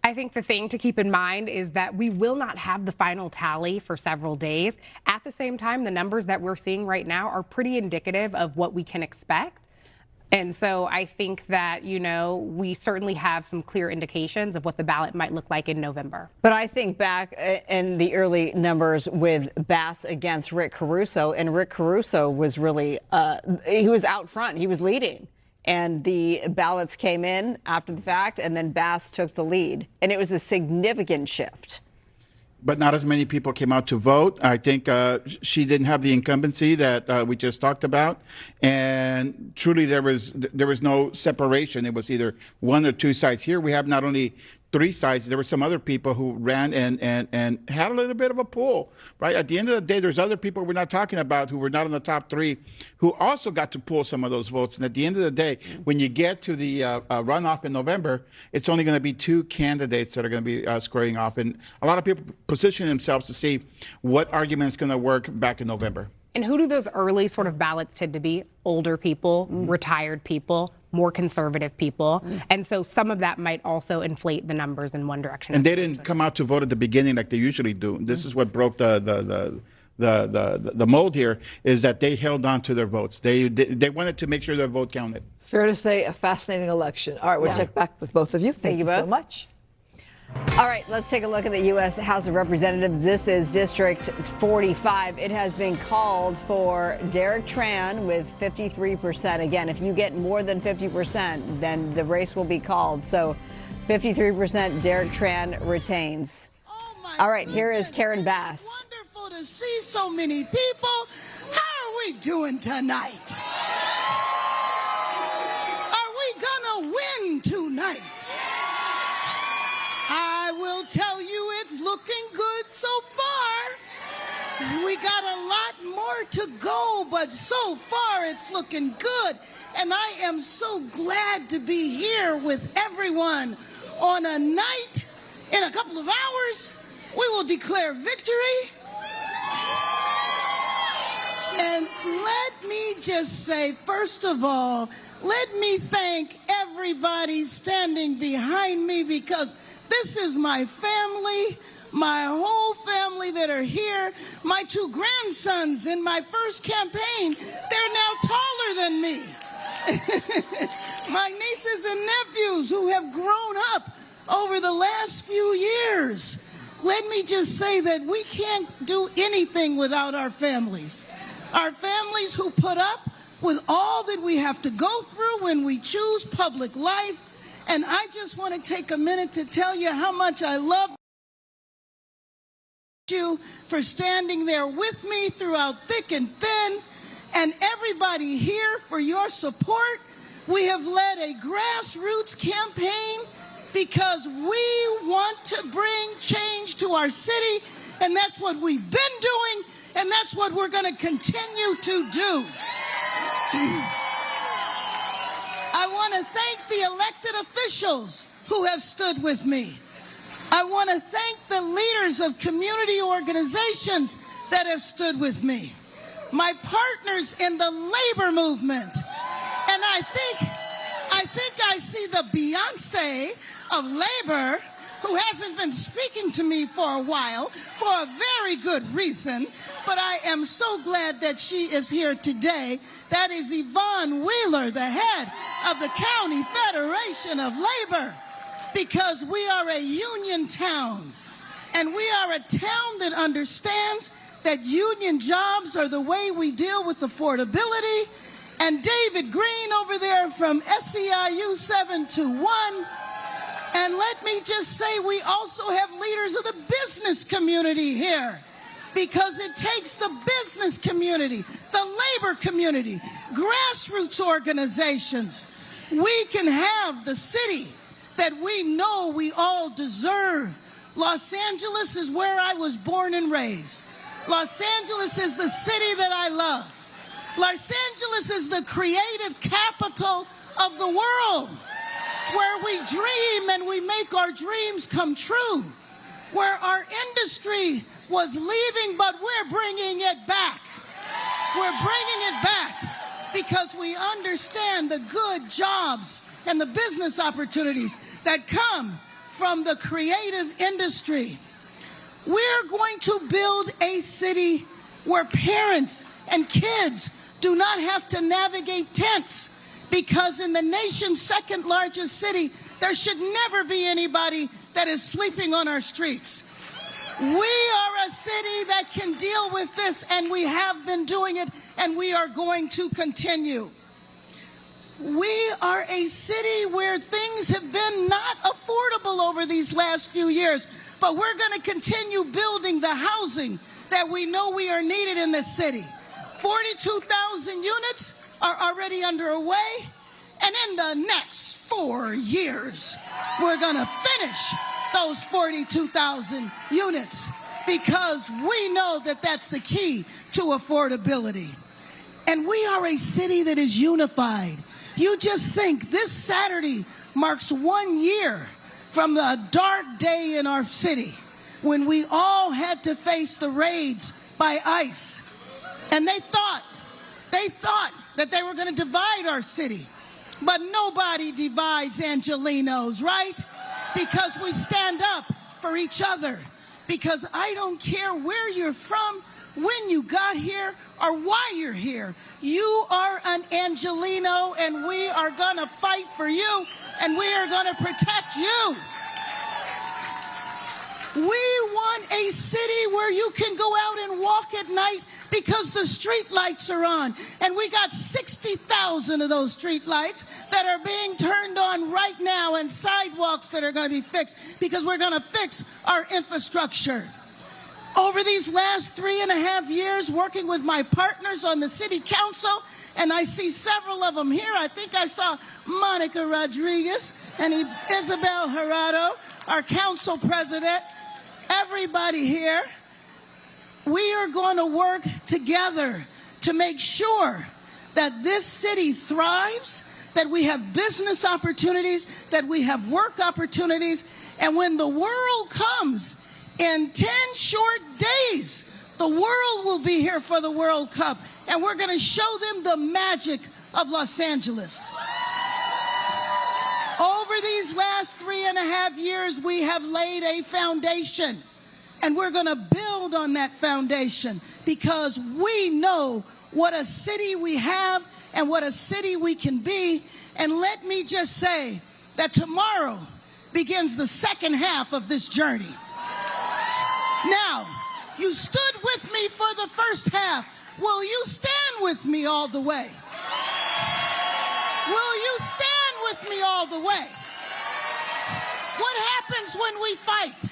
I think the thing to keep in mind is that we will not have the final tally for several days. At the same time, the numbers that we're seeing right now are pretty indicative of what we can expect. And so I think that, we certainly have some clear indications of what the ballot might look like in November. But I think back in the early numbers with Bass against Rick Caruso, and Rick Caruso was really, he was out front. He was leading. And the ballots came in after the fact, and then Bass took the lead. And it was a significant shift. But not as many people came out to vote. I think she didn't have the incumbency that we just talked about, and truly there was no separation. It was either one or two sides. Here we have not only three sides. There were some other people who ran and had a little bit of a pull. Right at the end of the day, there's other people we're not talking about who were not in the top three, who also got to pull some of those votes. And at the end of the day, when you get to the runoff in November, it's only going to be two candidates that are going to be squaring off. And a lot of people position themselves to see what argument is going to work back in November. And who do those early sort of ballots tend to be? Older people, retired people, more conservative people. And so some of that might also inflate the numbers in one direction. And they didn't come out to vote at the beginning like they usually do. This is what broke the mold here, is that they held on to their votes. They wanted to make sure their vote counted. Fair to say, a fascinating election. All right, we'll check back with both of you. Thank you so much. All right, let's take a look at the U.S. House of Representatives. This is District 45. It has been called for Derek Tran with 53%. Again, if you get more than 50%, then the race will be called. So 53%, Derek Tran retains. All right, here is Karen Bass. Wonderful to see so many people. How are we doing tonight? Are we gonna win tonight? I will tell you, it's looking good so far. We got a lot more to go, but so far it's looking good. And I am so glad to be here with everyone on a night. In a couple of hours, we will declare victory. And let me just say, first of all, let me thank everybody standing behind me, because this is my family, my whole family that are here. My two grandsons in my first campaign, they're now taller than me. My nieces and nephews who have grown up over the last few years. Let me just say that we can't do anything without our families. Our families who put up with all that we have to go through when we choose public life. And I just want to take a minute to tell you how much I love you for standing there with me throughout thick and thin, and everybody here for your support. We have led a grassroots campaign because we want to bring change to our city, and that's what we've been doing, and that's what we're going to continue to do. I want to thank the elected officials who have stood with me. I want to thank the leaders of community organizations that have stood with me. My partners in the labor movement. And I think I see the Beyonce of labor, who hasn't been speaking to me for a while for a very good reason, but I am so glad that she is here today. That is Yvonne Wheeler, the head of the County Federation of Labor, because we are a union town, and we are a town that understands that union jobs are the way we deal with affordability. And David Green over there from SEIU 721. And let me just say, we also have leaders of the business community here, because it takes the business community, the labor community, grassroots organizations. We can have the city that we know we all deserve. Los Angeles is where I was born and raised. Los Angeles is the city that I love. Los Angeles is the creative capital of the world, where we dream and we make our dreams come true, where our industry was leaving, but we're bringing it back. We're bringing it back because we understand the good jobs and the business opportunities that come from the creative industry. We're going to build a city where parents and kids do not have to navigate tents because in the nation's second largest city, there should never be anybody that is sleeping on our streets. We are a city that can deal with this, and we have been doing it, and we are going to continue. We are a city where things have been not affordable over these last few years, but we're going to continue building the housing that we know we are needed in this city. 42,000 units are already underway, and in the next 4 years, we're going to finish those 42,000 units because we know that that's the key to affordability. And we are a city that is unified. You just think this Saturday marks 1 year from the dark day in our city when we all had to face the raids by ICE. And they thought that they were going to divide our city. But nobody divides Angelenos, right? Because we stand up for each other. Because I don't care where you're from, when you got here, or why you're here. You are an Angeleno, and we are going to fight for you, and we are going to protect you. We want a city where you can go out and walk at night because the street lights are on. And we got 60,000 of those street lights that are being turned on right now, and sidewalks that are going to be fixed because we're going to fix our infrastructure. Over these last 3.5 years, working with my partners on the city council, and I see several of them here. I think I saw Monica Rodriguez and Isabel Gerardo, our council president. Everybody here, we are going to work together to make sure that this city thrives, that we have business opportunities, that we have work opportunities, and when the world comes in 10 short days, the world will be here for the World Cup, and we're going to show them the magic of Los Angeles. Over these last 3.5 years, we have laid a foundation, and we're going to build on that foundation because we know what a city we have and what a city we can be. And let me just say that tomorrow begins the second half of this journey. Now, you stood with me for the first half. Will you stand with me all the way? Will you stand with me all the way? What happens when we fight?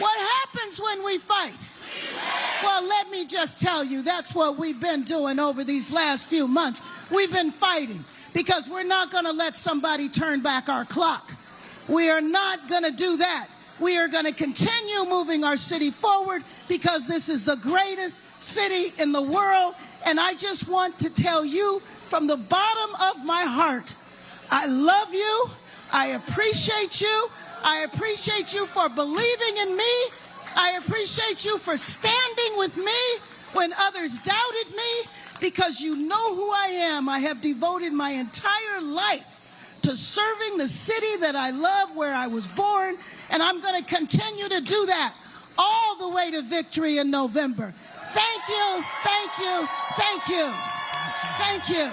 What happens when we fight? Well, let me just tell you, that's what we've been doing over these last few months. We've been fighting because we're not going to let somebody turn back our clock. We are not going to do that. We are going to continue moving our city forward because this is the greatest city in the world. And I just want to tell you from the bottom of my heart, I love you. I appreciate you. I appreciate you for believing in me. I appreciate you for standing with me when others doubted me because you know who I am. I have devoted my entire life to serving the city that I love, where I was born, and I'm going to continue to do that all the way to victory in November. Thank you, thank you, thank you, thank you.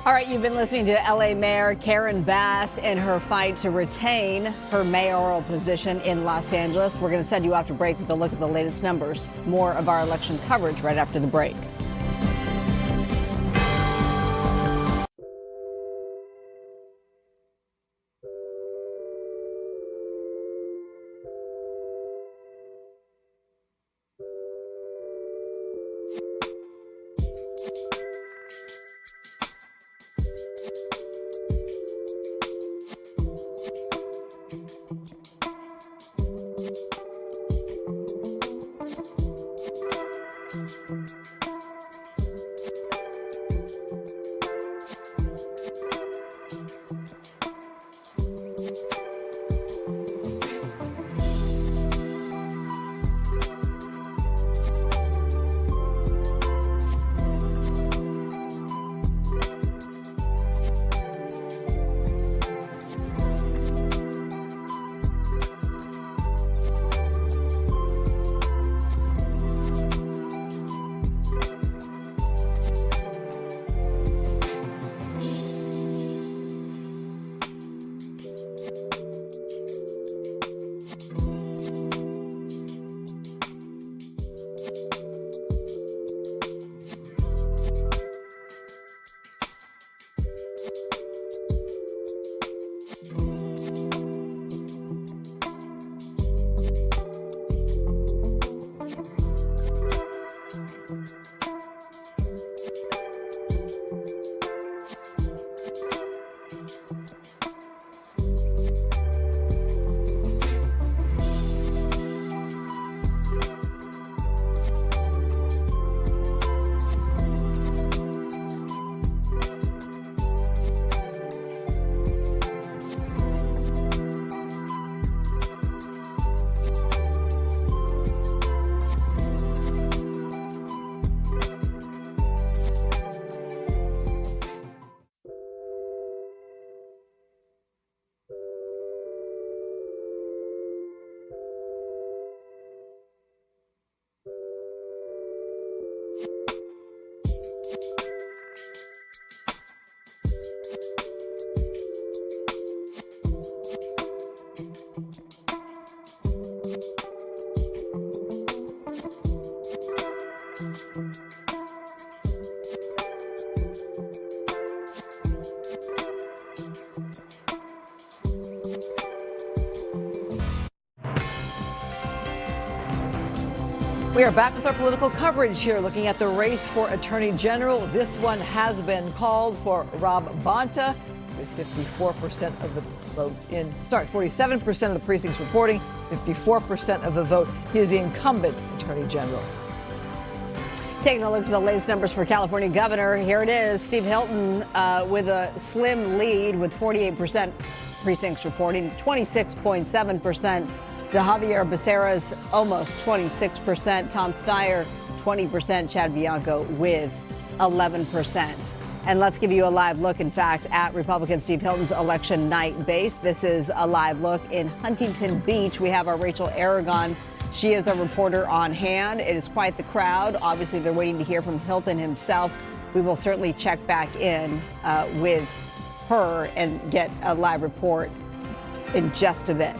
All right, you've been listening to LA Mayor Karen Bass in her fight to retain her mayoral position in Los Angeles. We're going to send you after break with a look at the latest numbers. More of our election coverage right after the break. We are back with our political coverage here, looking at the race for Attorney General. This one has been called for Rob Bonta, with 54% of the vote 47% of the precincts reporting, 54% of the vote. He is the incumbent Attorney General. Taking a look at the latest numbers for California governor, here it is. Steve Hilton with a slim lead with 48% precincts reporting, 26.7%. De Javier Becerra's almost 26%. Tom Steyer, 20%. Chad Bianco with 11%. And let's give you a live look, in fact, at Republican Steve Hilton's election night base. This is a live look in Huntington Beach. We have our Rachel Aragon. She is a reporter on hand. It is quite the crowd. Obviously, they're waiting to hear from Hilton himself. We will certainly check back in with her and get a live report in just a bit.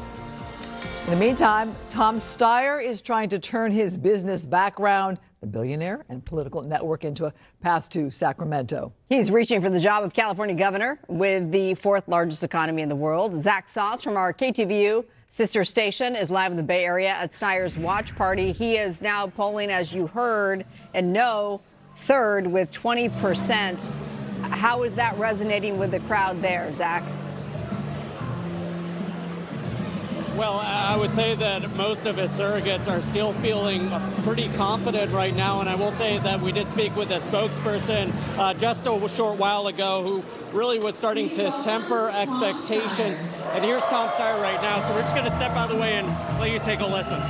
In the meantime, Tom Steyer is trying to turn his business background, the billionaire and political network, into a path to Sacramento. He's reaching for the job of California governor with the fourth largest economy in the world. Zach Sauce from our KTVU sister station is live in the Bay Area at Steyer's watch party. He is now polling, as you heard and know, third with 20%. How is that resonating with the crowd there, Zach? Well, I would say that most of his surrogates are still feeling pretty confident right now, and I will say that we did speak with a spokesperson just a short while ago who really was starting to temper expectations. And here's Tom Steyer right now, so we're just going to step out of the way and let you take a listen.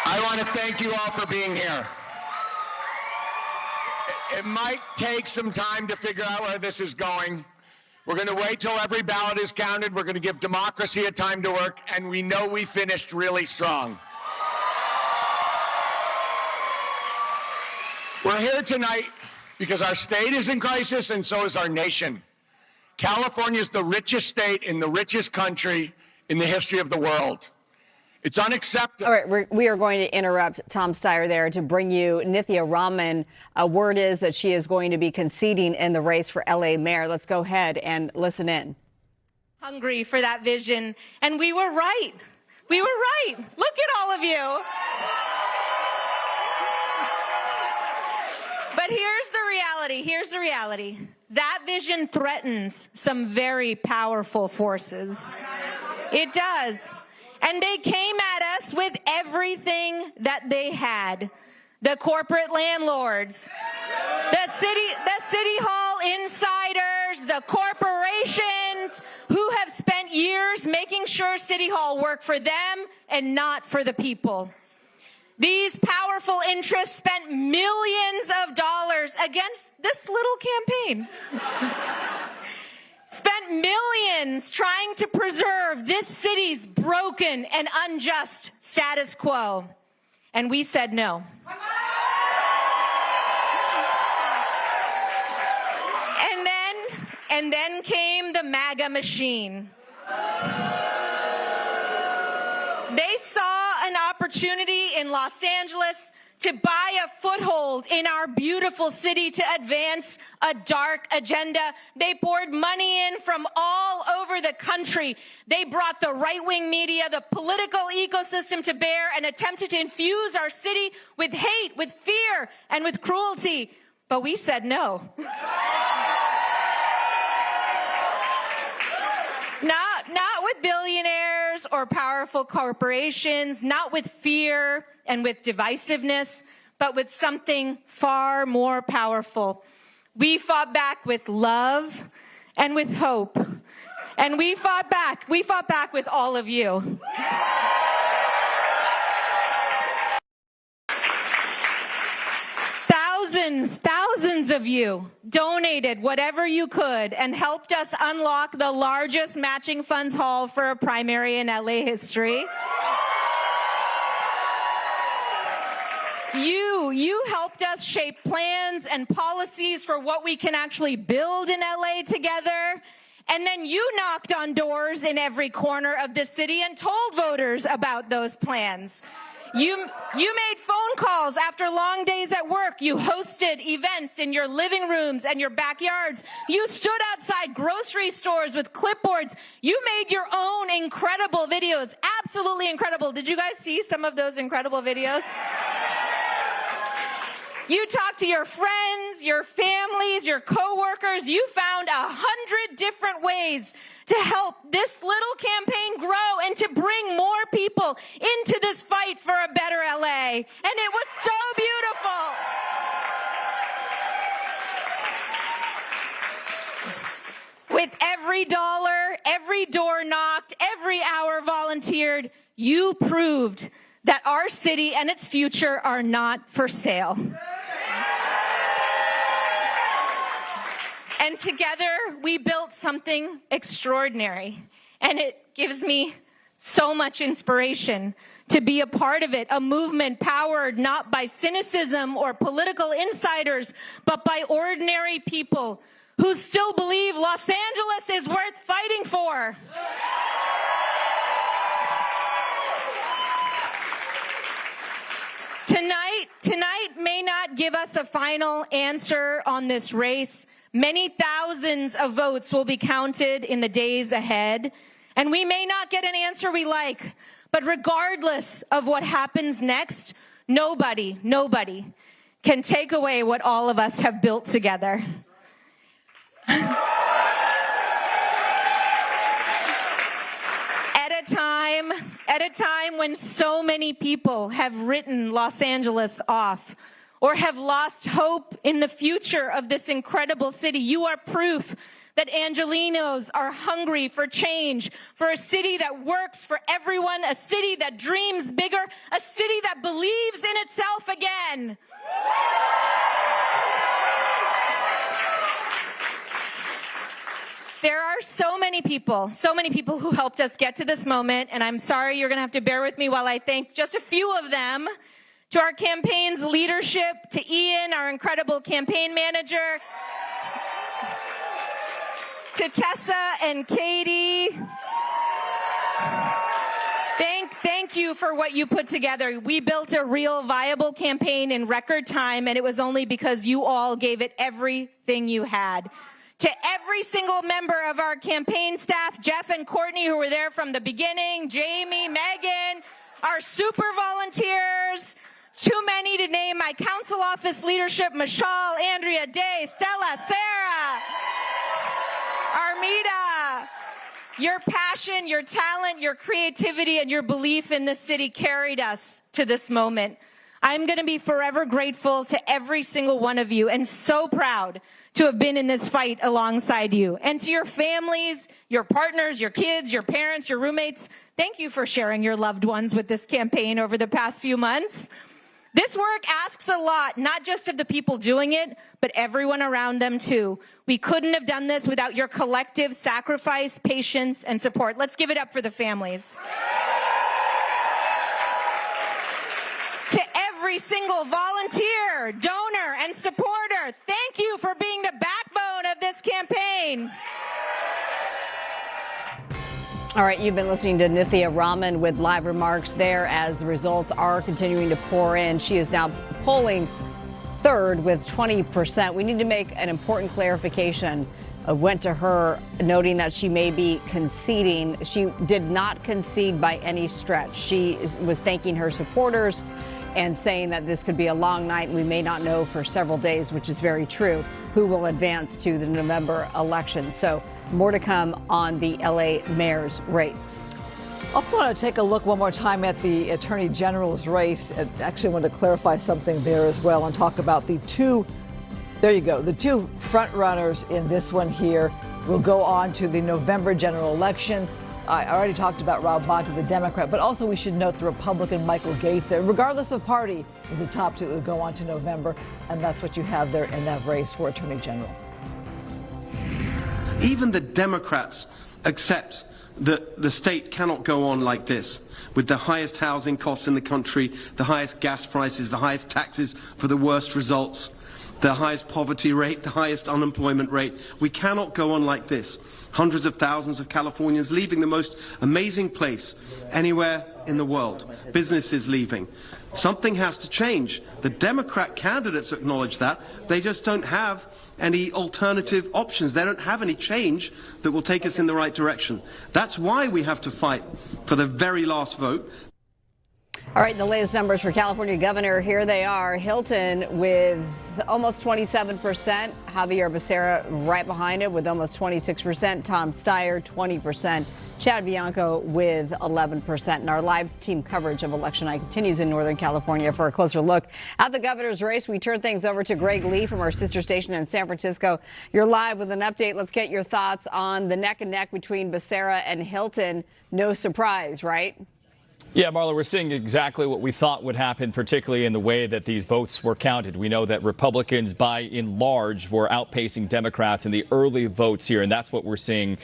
I want to thank you all for being here. It might take some time to figure out where this is going. We're going to wait till every ballot is counted. We're going to give democracy a time to work, and we know we finished really strong. We're here tonight because our state is in crisis, and so is our nation. California is the richest state in the richest country in the history of the world. It's unacceptable. All right, we are going to interrupt Tom Steyer there to bring you Nithya Raman. Word is that she is going to be conceding in the race for LA mayor. Let's go ahead and listen in. Hungry for that vision, and we were right. We were right. Look at all of you. But here's the reality. Here's the reality. That vision threatens some very powerful forces. It does. And they came at us with everything that they had. The corporate landlords, the city hall insiders, the corporations who have spent years making sure City Hall worked for them and not for the people. These powerful interests spent millions of dollars against this little campaign. Spent millions trying to preserve this city's broken and unjust status quo. And we said no. And then came the MAGA machine. They saw an opportunity in Los Angeles to buy a foothold in our beautiful city to advance a dark agenda. They poured money in from all over the country. They brought the right-wing media, the political ecosystem to bear, and attempted to infuse our city with hate, with fear, and with cruelty. But we said no. Not with billionaires or powerful corporations, not with fear and with divisiveness, but with something far more powerful. We fought back with love and with hope. And we fought back with all of you. Thousands of you donated whatever you could and helped us unlock the largest matching funds haul for a primary in LA history. You helped us shape plans and policies for what we can actually build in LA together. And then you knocked on doors in every corner of the city and told voters about those plans. You made phone calls after long days at work. You hosted events in your living rooms and your backyards. You stood outside grocery stores with clipboards. You made your own incredible videos. Absolutely incredible. Did you guys see some of those incredible videos? You talked to your friends, your families, your coworkers. You found 100 different ways to help this little campaign grow and to bring more people into this fight for a better LA. And it was so beautiful. With every dollar, every door knocked, every hour volunteered, you proved that our city and its future are not for sale. And together, we built something extraordinary. And it gives me so much inspiration to be a part of it, a movement powered not by cynicism or political insiders, but by ordinary people who still believe Los Angeles is worth fighting for. Tonight may not give us a final answer on this race. Many thousands of votes will be counted in the days ahead, and we may not get an answer we like, but regardless of what happens next, nobody can take away what all of us have built together. At a time when so many people have written Los Angeles off or have lost hope in the future of this incredible city, you are proof that Angelenos are hungry for change, for a city that works for everyone, a city that dreams bigger, a city that believes in itself again. There are so many people who helped us get to this moment, and I'm sorry you're going to have to bear with me while I thank just a few of them. To our campaign's leadership, to Ian, our incredible campaign manager, to Tessa and Katie. Thank you for what you put together. We built a real viable campaign in record time, and it was only because you all gave it everything you had. To every single member of our campaign staff, Jeff and Courtney, who were there from the beginning, Jamie, Megan, our super volunteers, too many to name, my council office leadership, Michelle, Andrea, Day, Stella, Sarah, Armida. Your passion, your talent, your creativity, and your belief in the city carried us to this moment. I'm going to be forever grateful to every single one of you and so proud to have been in this fight alongside you. And to your families, your partners, your kids, your parents, your roommates, thank you for sharing your loved ones with this campaign over the past few months. This work asks a lot, not just of the people doing it, but everyone around them too. We couldn't have done this without your collective sacrifice, patience, and support. Let's give it up for the families. To every single volunteer, donor, and supporter, thank you for being the backbone of this campaign. All right, you've been listening to Nithya Raman with live remarks there as the results are continuing to pour in. She is now polling third with 20%. We need to make an important clarification. Went to her noting that she may be conceding. She did not concede by any stretch. She was thanking her supporters and saying that this could be a long night and we may not know for several days, which is very true, who will advance to the November election. So more to come on the LA mayor's race. Also want to take a look one more time at the Attorney General's race. I actually want to clarify something there as well and talk about the two front runners in this one here will go on to the November general election. I already talked about Rob Bonta, the Democrat, but also we should note the Republican Michael Gates, regardless of party, the top two will go on to November, and that's what you have there in that race for Attorney General. Even the Democrats accept that the state cannot go on like this, with the highest housing costs in the country, the highest gas prices, the highest taxes for the worst results. the highest poverty rate, the highest unemployment rate. We cannot go on like this. Hundreds of thousands of Californians leaving the most amazing place anywhere in the world. Businesses leaving. Something has to change. The Democrat candidates acknowledge that. They just don't have any alternative options. They don't have any change that will take us in the right direction. That's why we have to fight for the very last vote. All right, the latest numbers for California governor, here they are. Hilton with almost 27%. Javier Becerra right behind it with almost 26%. Tom Steyer, 20%. Chad Bianco with 11%. And our live team coverage of Election Night continues in Northern California. For a closer look at the governor's race, we turn things over to Greg Lee from our sister station in San Francisco. You're live with an update. Let's get your thoughts on the neck and neck between Becerra and Hilton. No surprise, right? Yeah, Marla, we're seeing exactly what we thought would happen, particularly in the way that these votes were counted. We know that Republicans, by and large, were outpacing Democrats in the early votes here, and that's what we're seeing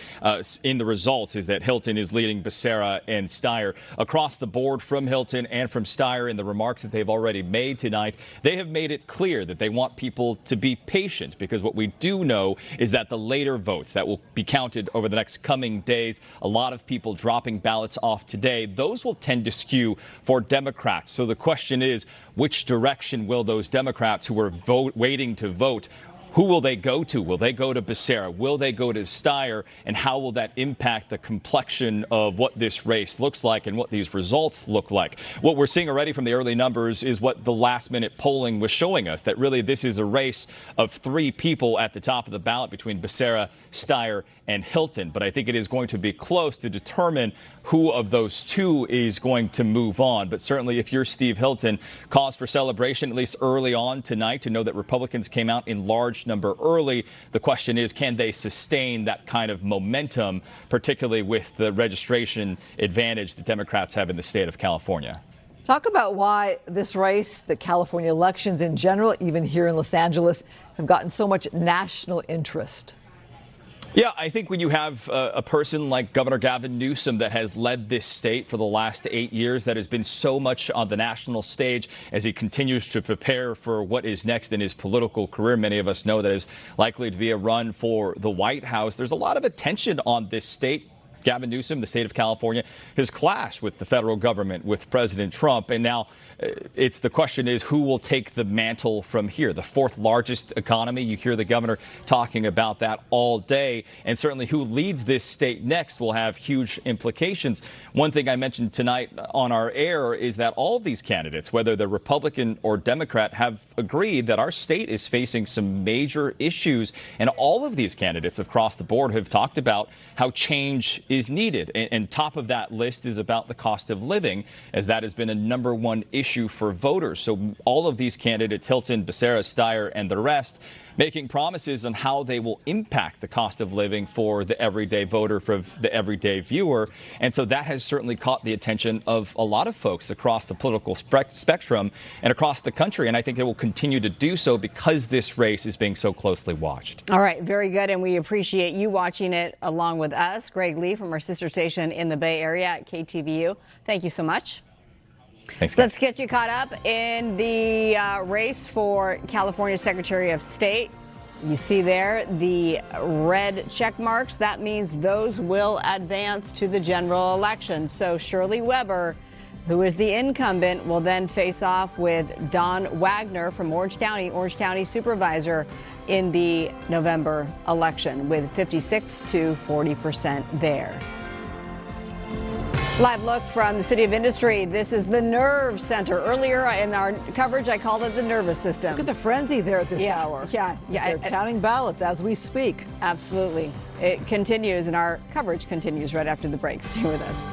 in the results, is that Hilton is leading Becerra and Steyer. Across the board from Hilton and from Steyer in the remarks that they've already made tonight, they have made it clear that they want people to be patient, because what we do know is that the later votes that will be counted over the next coming days, a lot of people dropping ballots off today, those will tend to skew for Democrats. So the question is, which direction will those Democrats who are waiting to vote, who will they go to? Will they go to Becerra? Will they go to Steyer? And how will that impact the complexion of what this race looks like and what these results look like? What we're seeing already from the early numbers is what the last-minute polling was showing us, that really this is a race of three people at the top of the ballot between Becerra, Steyer, and Hilton. But I think it is going to be close to determine who of those two is going to move on. But certainly if you're Steve Hilton, cause for celebration, at least early on tonight, to know that Republicans came out in large number early. The question is, can they sustain that kind of momentum, particularly with the registration advantage the Democrats have in the state of California? Talk about why this race, the California elections in general, even here in Los Angeles, have gotten so much national interest. Yeah, I think when you have a person like Governor Gavin Newsom that has led this state for the last 8 years, that has been so much on the national stage as he continues to prepare for what is next in his political career. Many of us know that is likely to be a run for the White House. There's a lot of attention on this state. Gavin Newsom, the state of California, has clashed with the federal government, with President Trump. And now the question is, who will take the mantle from here? The fourth largest economy. You hear the governor talking about that all day. And certainly who leads this state next will have huge implications. One thing I mentioned tonight on our air is that all of these candidates, whether they're Republican or Democrat, have agreed that our state is facing some major issues. And all of these candidates across the board have talked about how change is needed. And top of that list is about the cost of living, as that has been a #1 issue for voters. So all of these candidates, Hilton, Becerra, Steyer, and the rest, making promises on how they will impact the cost of living for the everyday voter, for the everyday viewer. And so that has certainly caught the attention of a lot of folks across the political spectrum and across the country. And I think it will continue to do so because this race is being so closely watched. All right, very good. And we appreciate you watching it along with us. Greg Lee from our sister station in the Bay Area at KTVU. Thank you so much. Thanks, guys. Let's get you caught up in the race for California Secretary of State. You see there the red check marks. That means those will advance to the general election. So Shirley Weber, who is the incumbent, will then face off with Don Wagner from Orange County Supervisor in the November election, with 56 to 40% there. Live look from the City of Industry. This is the Nerve Center. Earlier in our coverage, I called it the nervous system. Look at the frenzy there at this hour. Yeah. They're counting ballots as we speak. Absolutely. It continues, and our coverage continues right after the break. Stay with us.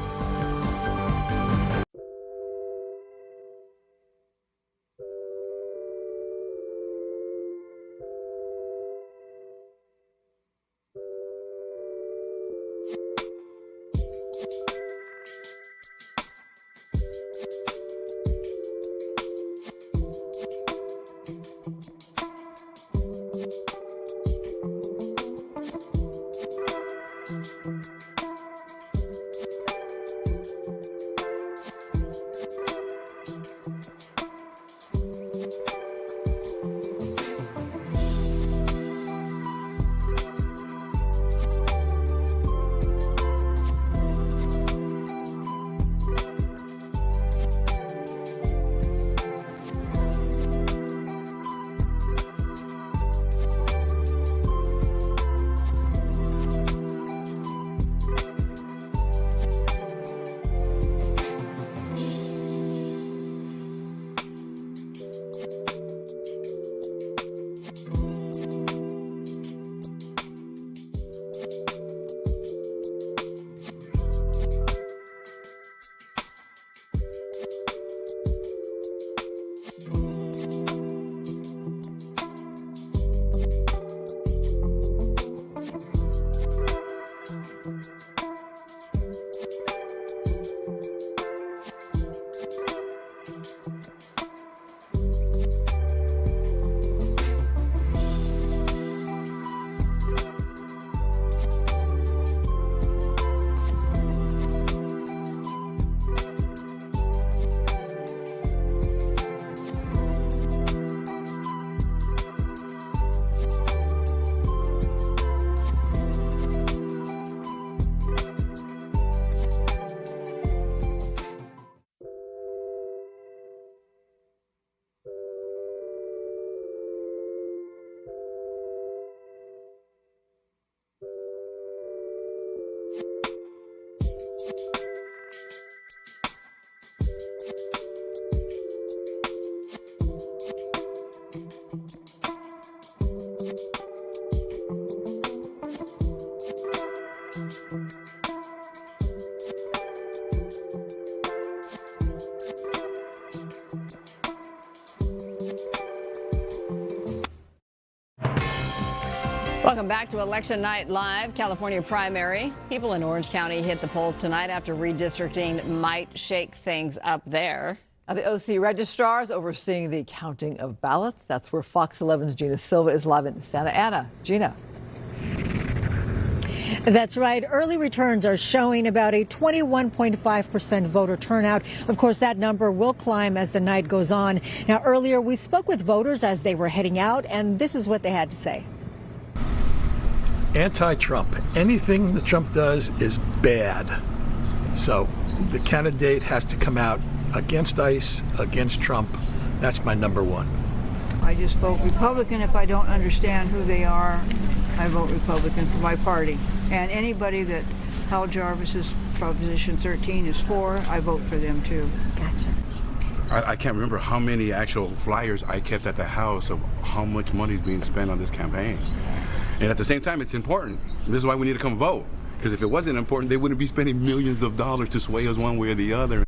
Welcome back to Election Night Live, California primary. People in Orange County hit the polls tonight after redistricting might shake things up there. Now, the OC registrars overseeing the counting of ballots. That's where Fox 11's Gina Silva is live in Santa Ana. Gina. That's right. Early returns are showing about a 21.5% voter turnout. Of course, that number will climb as the night goes on. Now, earlier we spoke with voters as they were heading out, and this is what they had to say. Anti-Trump. Anything that Trump does is bad. So the candidate has to come out against ICE, against Trump. That's my number one. I just vote Republican. If I don't understand who they are, I vote Republican for my party. And anybody that Hal Jarvis's Proposition 13 is for, I vote for them too. Gotcha. I can't remember how many actual flyers I kept at the house of how much money is being spent on this campaign. And at the same time, it's important. This is why we need to come vote. Because if it wasn't important, they wouldn't be spending millions of dollars to sway us one way or the other.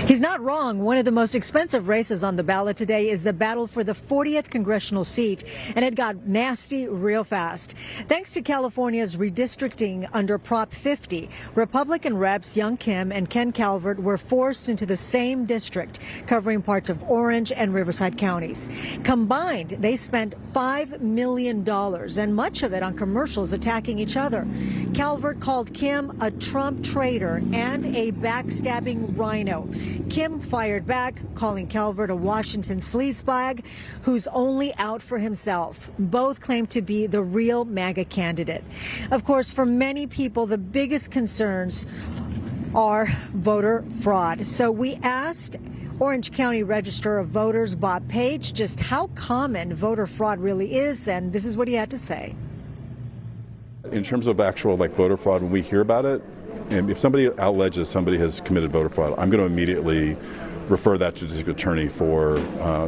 He's not wrong. One of the most expensive races on the ballot today is the battle for the 40th congressional seat, and it got nasty real fast. Thanks to California's redistricting under Prop 50, Republican reps Young Kim and Ken Calvert were forced into the same district, covering parts of Orange and Riverside counties. Combined, they spent $5 million, and much of it on commercials attacking each other. Calvert called Kim a Trump traitor and a backstabbing rhino. Kim fired back, calling Calvert a Washington sleazebag who's only out for himself. Both claim to be the real MAGA candidate. Of course, for many people, the biggest concerns are voter fraud. So we asked Orange County Register of Voters Bob Page just how common voter fraud really is, and this is what he had to say. In terms of actual voter fraud, when we hear about it, and if somebody alleges somebody has committed voter fraud, I'm going to immediately refer that to the district attorney for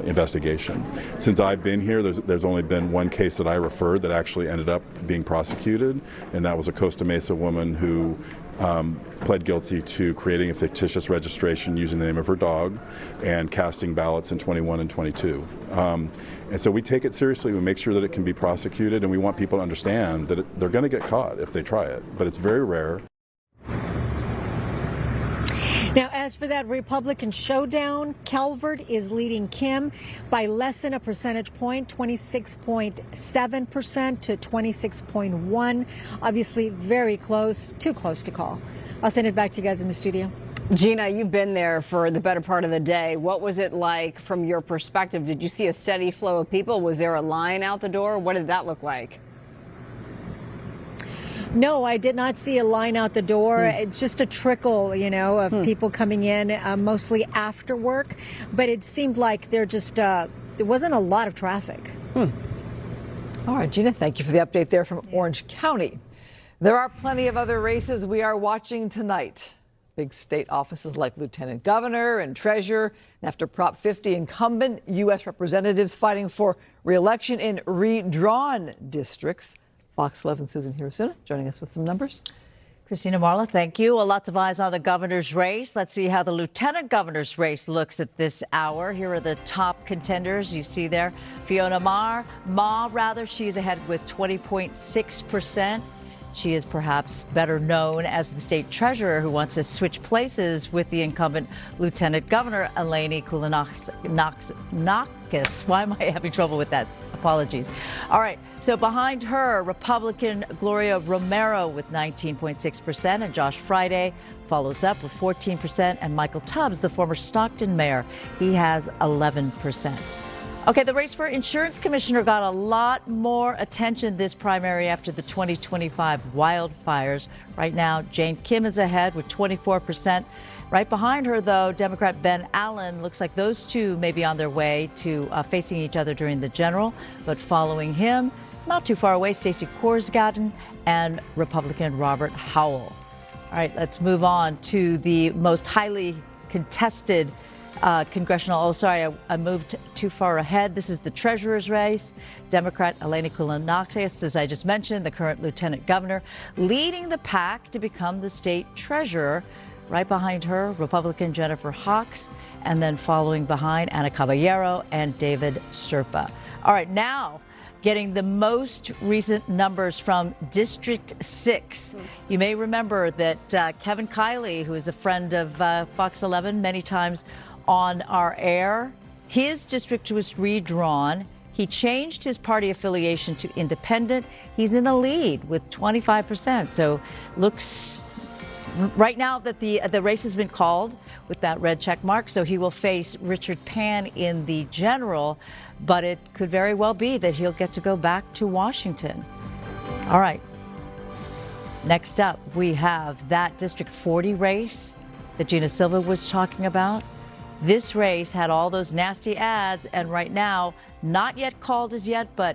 investigation. Since I've been here, there's only been one case that I referred that actually ended up being prosecuted, and that was a Costa Mesa woman who pled guilty to creating a fictitious registration using the name of her dog and casting ballots in 21 and 22. And so we take it seriously. We make sure that it can be prosecuted, and we want people to understand that they're going to get caught if they try it, but it's very rare. Now, as for that Republican showdown, Calvert is leading Kim by less than a percentage point, 26.7% to 26.1%. Obviously, very close, too close to call. I'll send it back to you guys in the studio. Gina, you've been there for the better part of the day. What was it like from your perspective? Did you see a steady flow of people? Was there a line out the door? What did that look like? No, I did not see a line out the door. It's just a trickle, of people coming in, mostly after work. But it seemed like there wasn't a lot of traffic. All right, Gina, thank you for the update there from Orange County. There are plenty of other races we are watching tonight. Big state offices like lieutenant governor and treasurer. And after Prop 50, incumbent U.S. representatives fighting for re-election in redrawn districts. Fox 11 Susan Hirosuna joining us with some numbers. Christina Marla, thank you. Lots of eyes on the governor's race. Let's see how the lieutenant governor's race looks at this hour. Here are the top contenders you see there. Fiona Ma, she's ahead with 20.6%. She is perhaps better known as the state treasurer who wants to switch places with the incumbent lieutenant governor, Eleni Kounalakis. Why am I having trouble with that? Apologies. All right. So behind her, Republican Gloria Romero with 19.6%, and Josh Friday follows up with 14%, and Michael Tubbs, the former Stockton mayor, he has 11%. Okay, the race for insurance commissioner got a lot more attention this primary after the 2025 wildfires. Right now, Jane Kim is ahead with 24%. Right behind her, though, Democrat Ben Allen. Looks like those two may be on their way to facing each other during the general. But following him, not too far away, Stacey Korsgaden and Republican Robert Howell. All right, let's move on to the most highly contested congressional. I moved too far ahead. This is the treasurer's race. Democrat Eleni Kounalakis, as I just mentioned, the current lieutenant governor, leading the pack to become the state treasurer. Right behind her, Republican Jennifer Hawks, and then following behind Ana Caballero and David Serpa. All right, now getting the most recent numbers from District 6. You may remember that Kevin Kiley, who is a friend of Fox 11 many times on our air, his district was redrawn. He changed his party affiliation to independent. He's in the lead with 25%. So looks right now that the race has been called with that red check mark. So he will face Richard Pan in the general, but it could very well be that he'll get to go back to Washington. All right. Next up, we have that District 40 race that Gina Silva was talking about. This race had all those nasty ads, and right now, not yet called as yet, but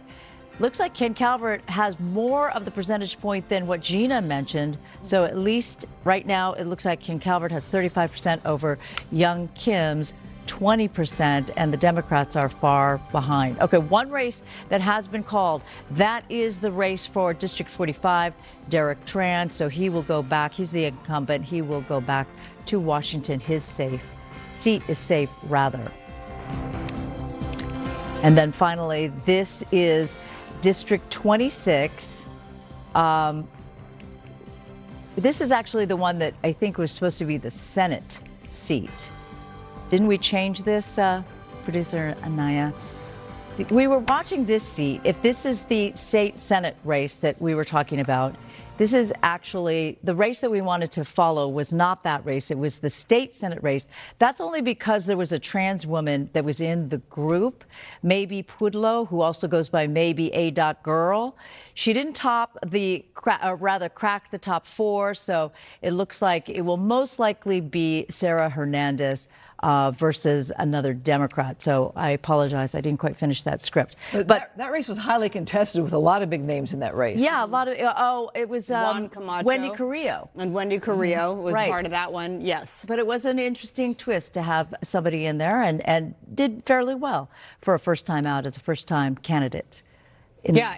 looks like Ken Calvert has more of the percentage point than what Gina mentioned. So at least right now, it looks like Ken Calvert has 35% over Young Kim's 20%, and the Democrats are far behind. Okay, one race that has been called, that is the race for District 45, Derek Tran. So he will go back. He's the incumbent. He will go back to Washington. His seat is safe, rather. And then finally, this is District 26. This is actually the one that I think was supposed to be the Senate seat. Didn't we change this, producer Anaya? We were watching this seat. If this is the state Senate race that we were talking about, this is actually the race that we wanted to follow was not that race. It was the state Senate race. That's only because there was a trans woman that was in the group, Maybe Pudlo, who also goes by Maybe A.Girl. She didn't top crack the top 4. So it looks like it will most likely be Sarah Hernandez versus another Democrat. So I apologize. I didn't quite finish that script. But that race was highly contested with a lot of big names in that race. Yeah, a lot of, it was Juan Camacho. Wendy Carrillo. And Wendy Carrillo was part of that one, yes. But it was an interesting twist to have somebody in there and did fairly well for a first time out as a first time candidate. Yeah,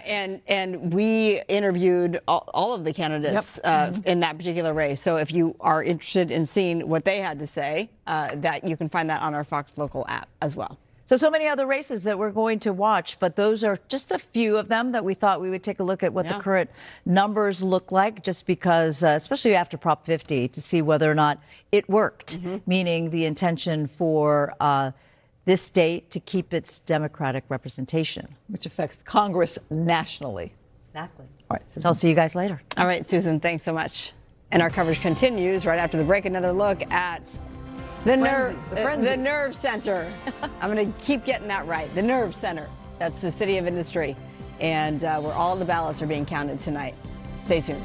and we interviewed all of the candidates in that particular race. So if you are interested in seeing what they had to say, that you can find that on our Fox Local app as well. So many other races that we're going to watch, but those are just a few of them that we thought we would take a look at what the current numbers look like, just because, especially after Prop 50, to see whether or not it worked, meaning the intention for this state to keep its Democratic representation. Which affects Congress nationally. Exactly. All right, Susan. I'll see you guys later. All right, Susan, thanks so much. And our coverage continues right after the break. Another look at the Nerve Center. I'm going to keep getting that right. The Nerve Center. That's the City of Industry. And where all the ballots are being counted tonight. Stay tuned.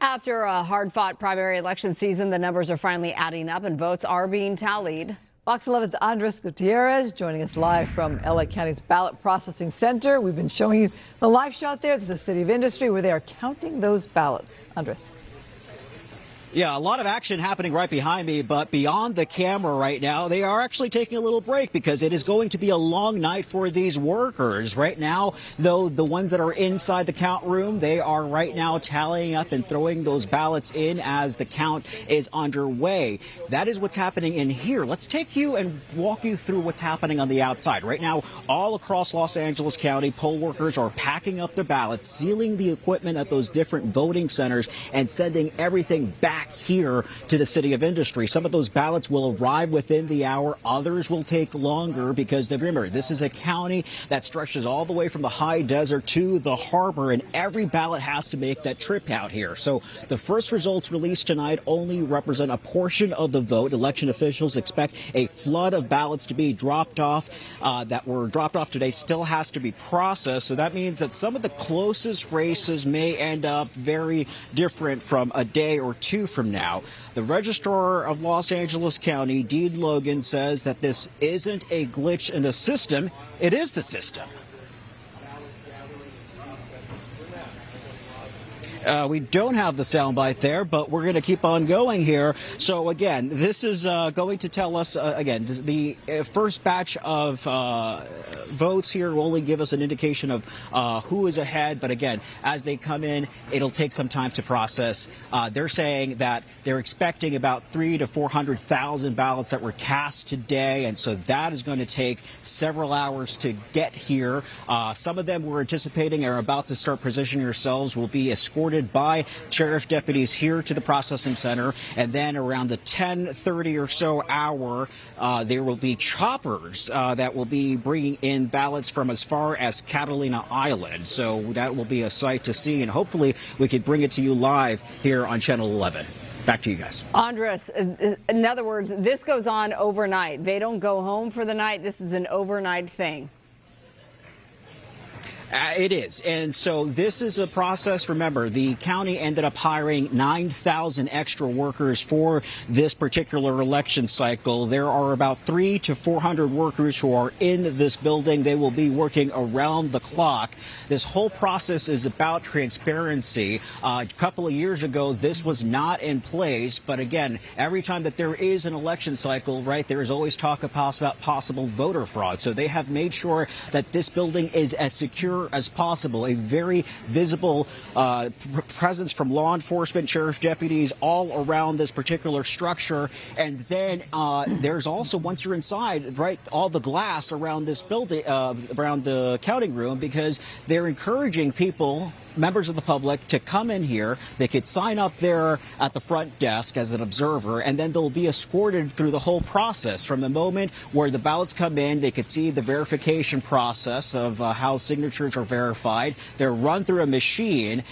After a hard-fought primary election season, the numbers are finally adding up and votes are being tallied. Fox 11's Andres Gutierrez joining us live from LA County's Ballot Processing Center. We've been showing you the live shot there. This is the City of Industry where they are counting those ballots. Andres. Yeah, a lot of action happening right behind me, but beyond the camera right now, they are actually taking a little break because it is going to be a long night for these workers. Right now, though, the ones that are inside the count room, they are right now tallying up and throwing those ballots in as the count is underway. That is what's happening in here. Let's take you and walk you through what's happening on the outside. Right now, all across Los Angeles County, poll workers are packing up their ballots, sealing the equipment at those different voting centers, and sending everything back here to the City of Industry. Some of those ballots will arrive within the hour. Others will take longer because, remember, this is a county that stretches all the way from the high desert to the harbor, and every ballot has to make that trip out here. So the first results released tonight only represent a portion of the vote. Election officials expect a flood of ballots to be dropped off that were dropped off today still has to be processed. So that means that some of the closest races may end up very different from a day or two from now. The Registrar of Los Angeles County, Dean Logan, says that this isn't a glitch in the system. It is the system. We don't have the soundbite there, but we're going to keep on going here. So, again, this is going to tell us, again, the first batch of votes here will only give us an indication of who is ahead. But, again, as they come in, it'll take some time to process. They're saying that they're expecting about 300,000 to 400,000 ballots that were cast today. And so that is going to take several hours to get here. Some of them we're anticipating are about to start positioning themselves, will be escorted by sheriff deputies here to the processing center, and then around the 10:30 or so hour, there will be choppers that will be bringing in ballots from as far as Catalina Island. So that will be a sight to see, and hopefully we could bring it to you live here on Channel 11. Back to you guys. Andres, in other words, this goes on overnight. They don't go home for the night. This is an overnight thing. It is. And so this is a process. Remember, the county ended up hiring 9,000 extra workers for this particular election cycle. There are about 300 to 400 workers who are in this building. They will be working around the clock. This whole process is about transparency. A couple of years ago, this was not in place. But again, every time that there is an election cycle, right, there is always talk about possible voter fraud. So they have made sure that this building is as secure as possible. A very visible presence from law enforcement, sheriff deputies all around this particular structure. And then there's also, once you're inside, right, all the glass around this building, around the counting room, because they're encouraging people, members of the public, to come in here. They could sign up there at the front desk as an observer, and then they'll be escorted through the whole process. From the moment where the ballots come in, they could see the verification process of how signatures are verified. They're run through a machine.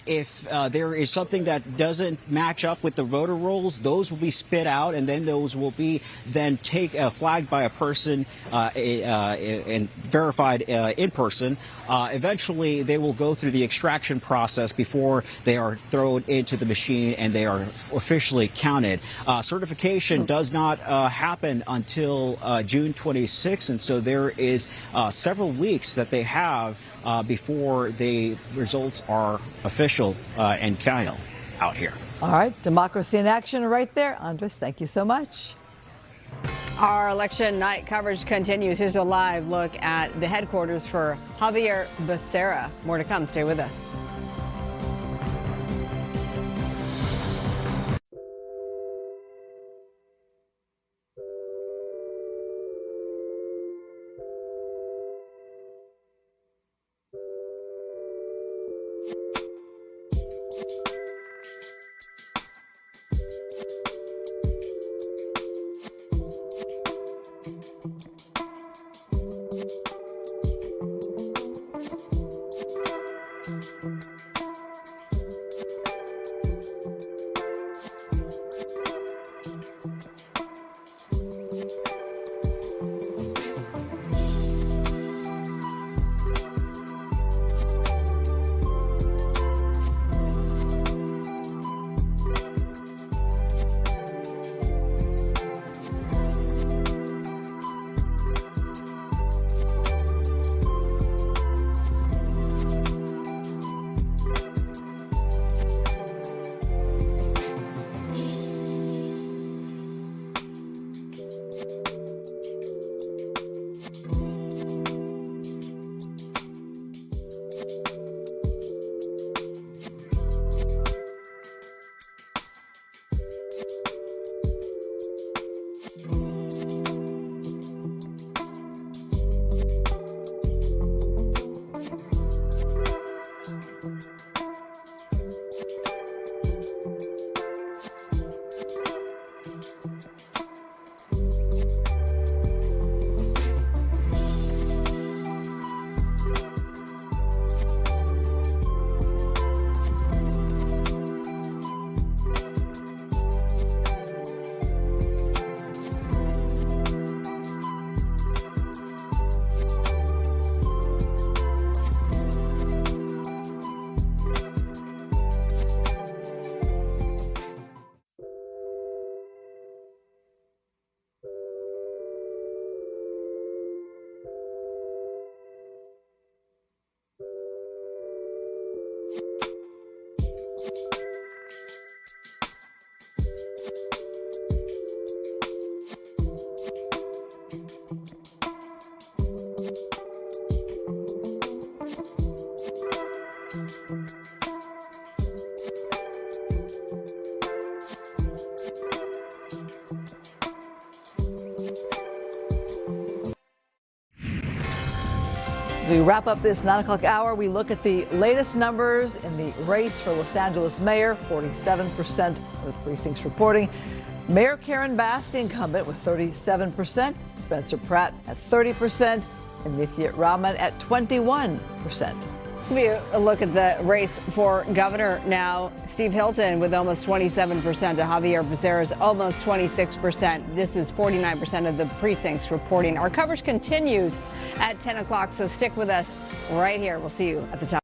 If there is something that doesn't match up with the voter rolls, those will be spit out, and then those will be then flagged by a person and verified in person. Eventually, they will go through the extraction process before they are thrown into the machine and they are officially counted. Certification does not happen until June 26, and so there is several weeks that they have before the results are official and final out here. All right, democracy in action right there. Andres, thank you so much. Our election night coverage continues. Here's a live look at the headquarters for Javier Becerra. More to come. Stay with us. As we wrap up this 9 o'clock hour, we look at the latest numbers in the race for Los Angeles mayor. 47% of the precincts reporting. Mayor Karen Bass, the incumbent, with 37%. Spencer Pratt at 30%. And Nithya Raman at 21%. A look at the race for governor now. Steve Hilton with almost 27%, Javier Becerra's almost 26%. This is 49% of the precincts reporting. Our coverage continues at 10 o'clock, so stick with us right here. We'll see you at the top.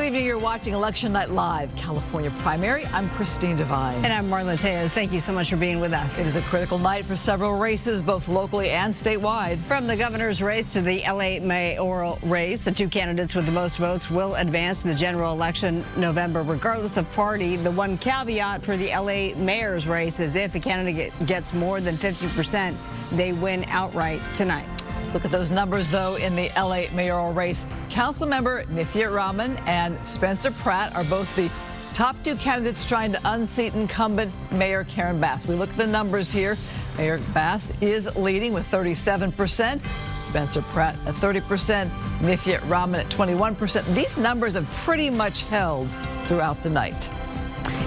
evening. You're watching Election Night Live, California primary. I'm Christine Devine. And I'm Marla Tejas. Thank you so much for being with us. It is a critical night for several races, both locally and statewide. From the governor's race to the LA mayoral race, the two candidates with the most votes will advance in the general election November, regardless of party. The one caveat for the LA mayor's race is if a candidate gets more than 50%, they win outright tonight. Look at those numbers, though, in the LA mayoral race. Councilmember Nithya Raman and Spencer Pratt are both the top two candidates trying to unseat incumbent Mayor Karen Bass. We look at the numbers here. Mayor Bass is leading with 37%. Spencer Pratt at 30%. Nithya Raman at 21%. These numbers have pretty much held throughout the night.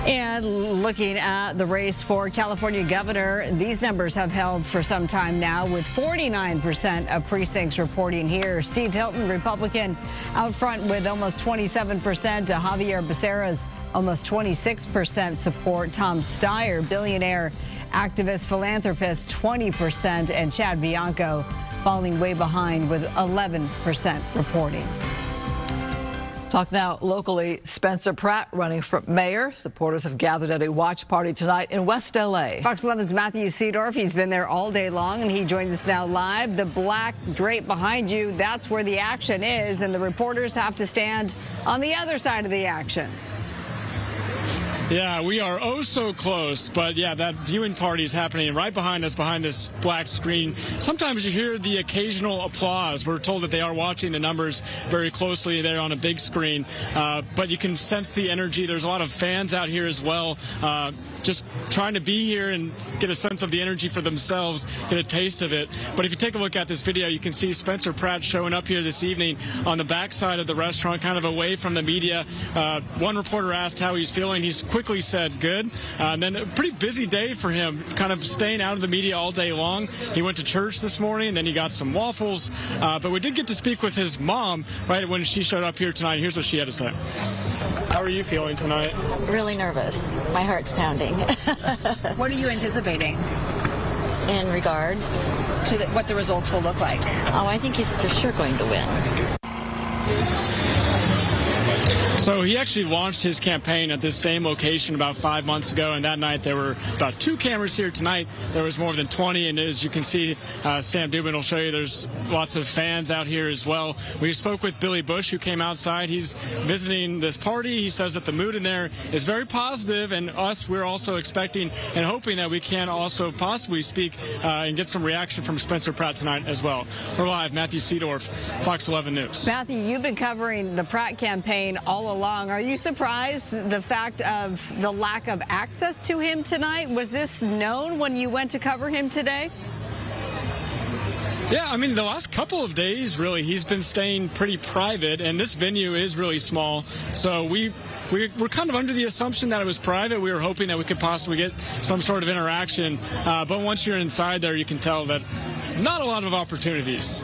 And looking at the race for California governor, these numbers have held for some time now, with 49% of precincts reporting here. Steve Hilton, Republican, out front with almost 27%. Javier Becerra's almost 26% support. Tom Steyer, billionaire, activist, philanthropist, 20%. And Chad Bianco falling way behind with 11% reporting. Talk now locally. Spencer Pratt running for mayor. Supporters have gathered at a watch party tonight in West L.A. Fox 11's Matthew Seedorf. He's been there all day long, and he joins us now live. The black drape behind you, that's where the action is, and the reporters have to stand on the other side of the action. Yeah, we are oh so close, but yeah, that viewing party is happening right behind us, behind this black screen. Sometimes you hear the occasional applause. We're told that they are watching the numbers very closely there on a big screen, but you can sense the energy. There's a lot of fans out here as well, just trying to be here and get a sense of the energy for themselves, get a taste of it. But if you take a look at this video, you can see Spencer Pratt showing up here this evening on the backside of the restaurant, kind of away from the media. One reporter asked how he's feeling. He's quickly said good. And then a pretty busy day for him, kind of staying out of the media all day long. He went to church this morning, and then he got some waffles. But we did get to speak with his mom right when she showed up here tonight. Here's what she had to say. How are you feeling tonight? Really nervous. My heart's pounding. What are you anticipating in regards to what the results will look like? Oh, I think he's for sure going to win. So he actually launched his campaign at this same location about 5 months ago, and that night there were about 2 cameras here. Tonight there was more than 20, and as you can see, Sam Dubin will show you, there's lots of fans out here as well. We spoke with Billy Bush, who came outside. He's visiting this party. He says that the mood in there is very positive, and we're also expecting and hoping that we can also possibly speak and get some reaction from Spencer Pratt tonight as well. We're live. Matthew Seedorf, Fox 11 News. Matthew, you've been covering the Pratt campaign all along. Are you surprised the fact of the lack of access to him tonight? Was this known when you went to cover him today? Yeah, I mean, the last couple of days, really, he's been staying pretty private, and this venue is really small. So we're kind of under the assumption that it was private. We were hoping that we could possibly get some sort of interaction. But once you're inside there, you can tell that not a lot of opportunities.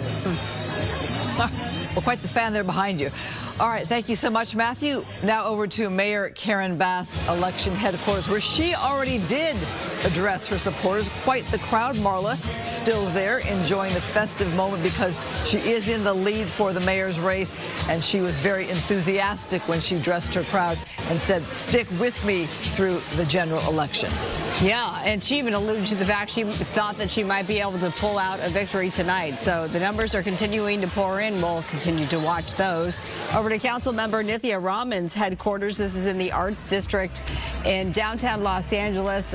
Well, quite the fan there behind you. All right, thank you so much, Matthew. Now over to Mayor Karen Bass election headquarters, where she already did address her supporters. Quite the crowd, Marla, still there enjoying the festive moment because she is in the lead for the mayor's race, and she was very enthusiastic when she addressed her crowd and said, stick with me through the general election. Yeah, and she even alluded to the fact she thought that she might be able to pull out a victory tonight. So the numbers are continuing to pour in. We'll continue to watch those. Over to Council Member Nithya Raman's headquarters. This is in the Arts District in downtown Los Angeles.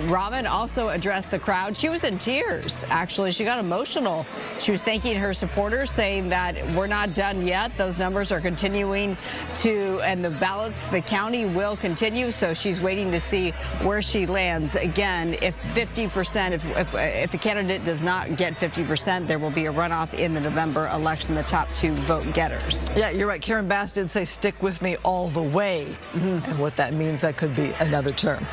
Raman also addressed the crowd. She was in tears, actually. She got emotional. She was thanking her supporters, saying that we're not done yet. Those numbers are continuing to, and the ballots, the county will continue. So she's waiting to see where she lands. Again, if 50%, if a candidate does not get 50%, there will be a runoff in the November election, the top 2 vote getters. Yeah, you're right. Karen Bass did say stick with me all the way. And what that means, that could be another term.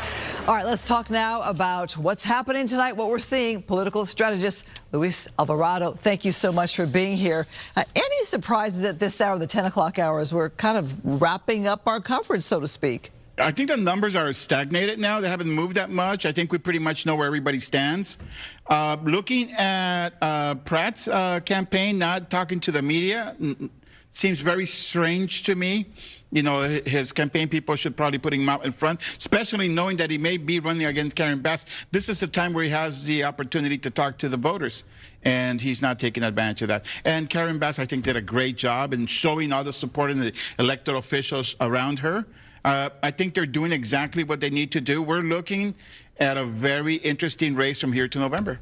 All right, let's talk now about what's happening tonight, what we're seeing. Political strategist Luis Alvarado, thank you so much for being here. Any surprises at this hour, the 10 o'clock hour, as we're kind of wrapping up our coverage, so to speak? I think the numbers are stagnated now. They haven't moved that much. I think we pretty much know where everybody stands. Looking at Pratt's campaign, not talking to the media, seems very strange to me. you know, his campaign people should probably put him out in front, especially knowing that he may be running against Karen Bass. This is the time where he has the opportunity to talk to the voters, and he's not taking advantage of that. And Karen Bass, I think, did a great job in showing all the support in the elected officials around her. I think they're doing exactly what they need to do. We're looking at a very interesting race from here to November.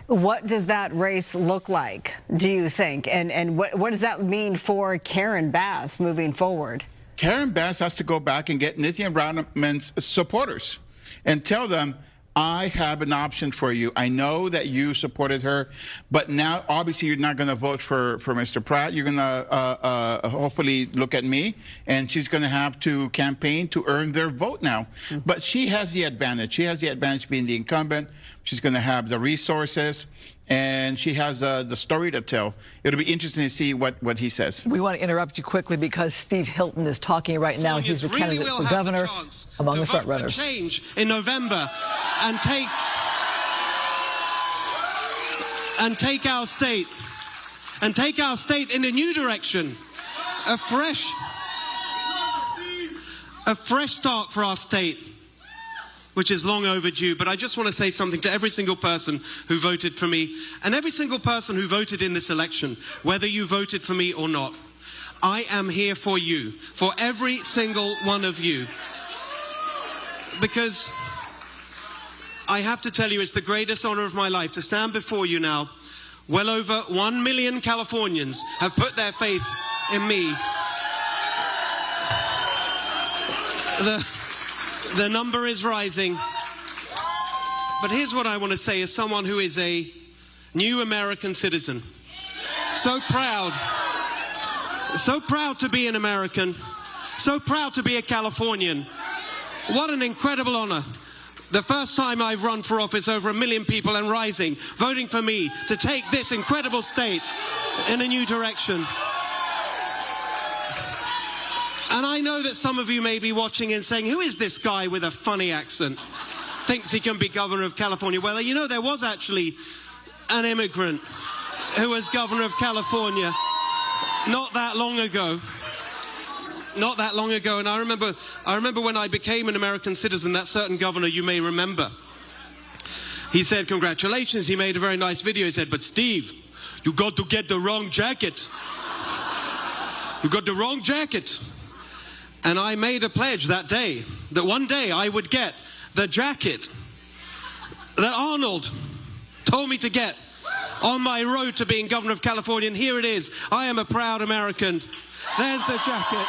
What does that race look like, do you think? And what does that mean for Karen Bass moving forward? Karen Bass has to go back and get Nizia Brownman's supporters and tell them, I have an option for you. I know that you supported her, but now obviously you're not going to vote for Mr. Pratt. You're going to hopefully look at me, and she's going to have to campaign to earn their vote now. But she has the advantage. She has the advantage being the incumbent. She's going to have the resources, and she has the story to tell. It'll be interesting to see what he says. We want to interrupt you quickly because Steve Hilton is talking right now. He's the candidate for governor among the front runners. Change in November and take our state in a new direction, a fresh start for our state, which is long overdue. But I just want to say something to every single person who voted for me and every single person who voted in this election, whether you voted for me or not. I am here for you, for every single one of you. Because I have to tell you, it's the greatest honor of my life to stand before you now. Well over 1 million Californians have put their faith in me. The number is rising. But here's what I want to say as someone who is a new American citizen. So proud to be an American. So proud to be a Californian. What an incredible honor. The first time I've run for office, over 1 million people and rising, voting for me to take this incredible state in a new direction. And I know that some of you may be watching and saying, who is this guy with a funny accent? Thinks he can be governor of California. Well, you know, there was actually an immigrant who was governor of California not that long ago. Not that long ago. And I remember when I became an American citizen, that certain governor you may remember. He said, congratulations. He made a very nice video. He said, but Steve, you got to get the wrong jacket. You got the wrong jacket. And I made a pledge that day that one day I would get the jacket that Arnold told me to get on my road to being governor of California. And here it is. I am a proud American. There's the jacket.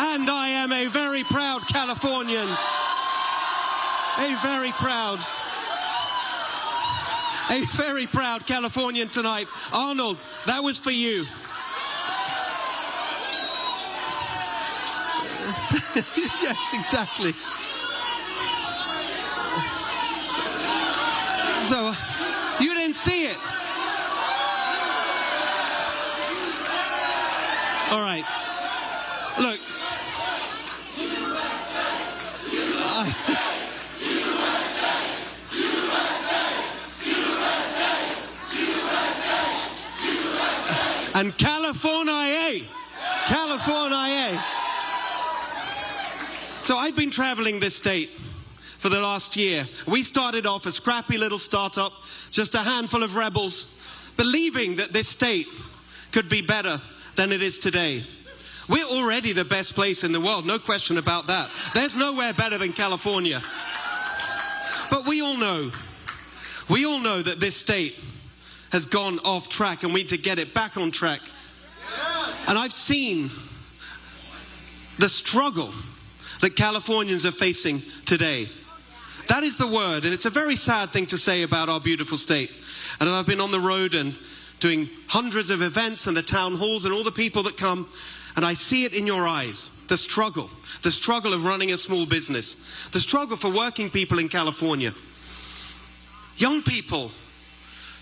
And I am a very proud Californian. A very proud Californian tonight. Arnold, that was for you. Yes, exactly. So, you didn't see it. All right. Look. And California. So I've been traveling this state for the last year. We started off a scrappy little startup, just a handful of rebels, believing that this state could be better than it is today. We're already the best place in the world, no question about that. There's nowhere better than California. But we all know that this state has gone off track and we need to get it back on track. And I've seen the struggle that Californians are facing today. That is the word, and it's a very sad thing to say about our beautiful state. And I've been on the road and doing hundreds of events and the town halls and all the people that come, and I see it in your eyes, the struggle of running a small business, the struggle for working people in California. Young people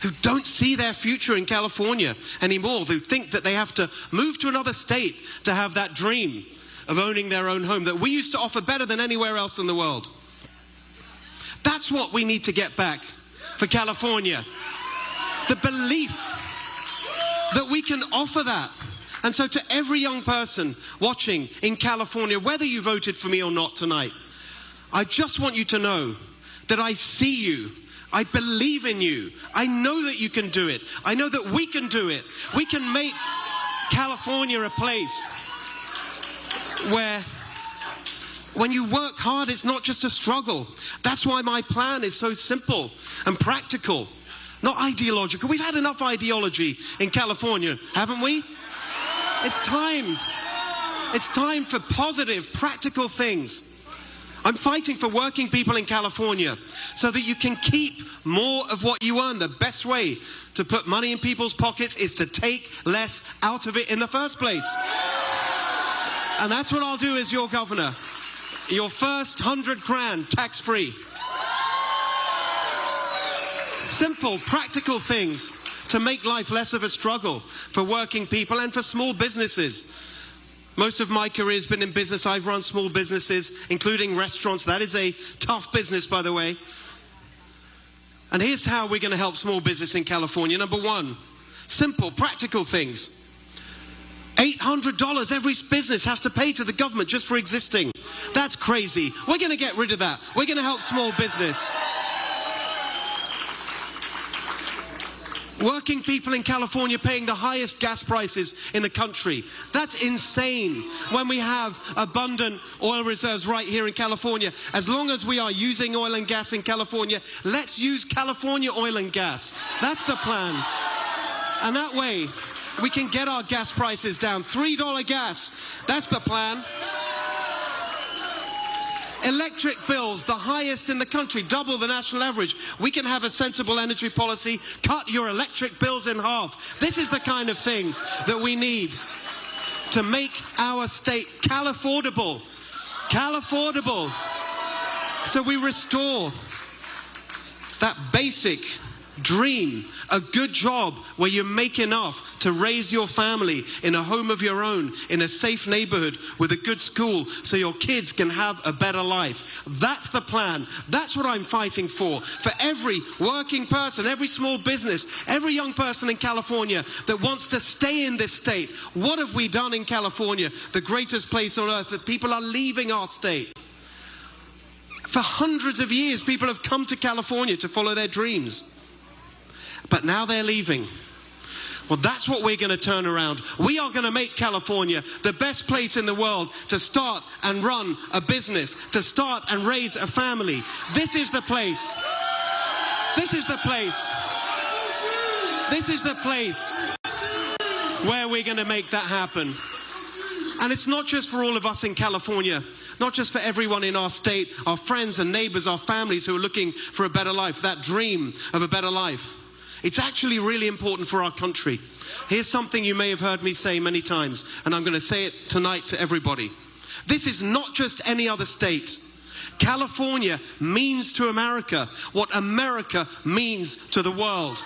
who don't see their future in California anymore, who think that they have to move to another state to have that dream of owning their own home that we used to offer better than anywhere else in the world. That's what we need to get back for California. The belief that we can offer that And so to every young person watching in California, whether you voted for me or not tonight, I just want you to know that I see you. I believe in you. I know that you can do it. I know that we can do it. We can make California a place where when you work hard, it's not just a struggle. That's why my plan is so simple and practical, not ideological. We've had enough ideology in California, haven't we? It's time. It's time for positive, practical things. I'm fighting for working people in California so that you can keep more of what you earn. The best way to put money in people's pockets is to take less out of it in the first place. And that's what I'll do as your governor. Your first 100 grand tax-free. Simple, practical things to make life less of a struggle for working people and for small businesses. Most of my career has been in business. I've run small businesses, including restaurants. That is a tough business, by the way. And here's how we're going to help small business in California. Number one, simple, practical things. $800 every business has to pay to the government just for existing. That's crazy. We're going to get rid of that. We're going to help small business. Working people in California paying the highest gas prices in the country. That's insane when we have abundant oil reserves right here in California. As long as we are using oil and gas in California, let's use California oil and gas. That's the plan. And that way, we can get our gas prices down. $3 gas. That's the plan. Electric bills, the highest in the country, double the national average. We can have a sensible energy policy, cut your electric bills in half. This is the kind of thing that we need to make our state Cal-affordable. Cal-affordable. So we restore that basic dream, a good job where you make enough to raise your family in a home of your own, in a safe neighborhood with a good school so your kids can have a better life. That's the plan. That's what I'm fighting for every working person, every small business, every young person in California that wants to stay in this state. What have we done in California, the greatest place on earth, that people are leaving our state? For hundreds of years, people have come to California to follow their dreams. But now they're leaving. Well, that's what we're going to turn around. We are going to make California the best place in the world to start and run a business, to start and raise a family. This is the place. This is the place. This is the place where we're going to make that happen. And it's not just for all of us in California, not just for everyone in our state, our friends and neighbors, our families who are looking for a better life, that dream of a better life. It's actually really important for our country. Here's something you may have heard me say many times, and I'm going to say it tonight to everybody. This is not just any other state. California means to America what America means to the world.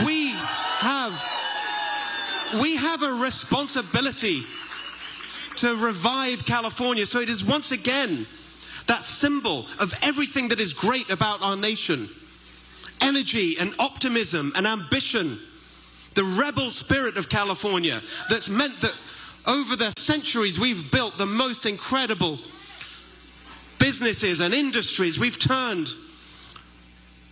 We have a responsibility to revive California so it is once again that symbol of everything that is great about our nation. Energy and optimism and ambition, the rebel spirit of California that's meant that over the centuries we've built the most incredible businesses and industries. We've turned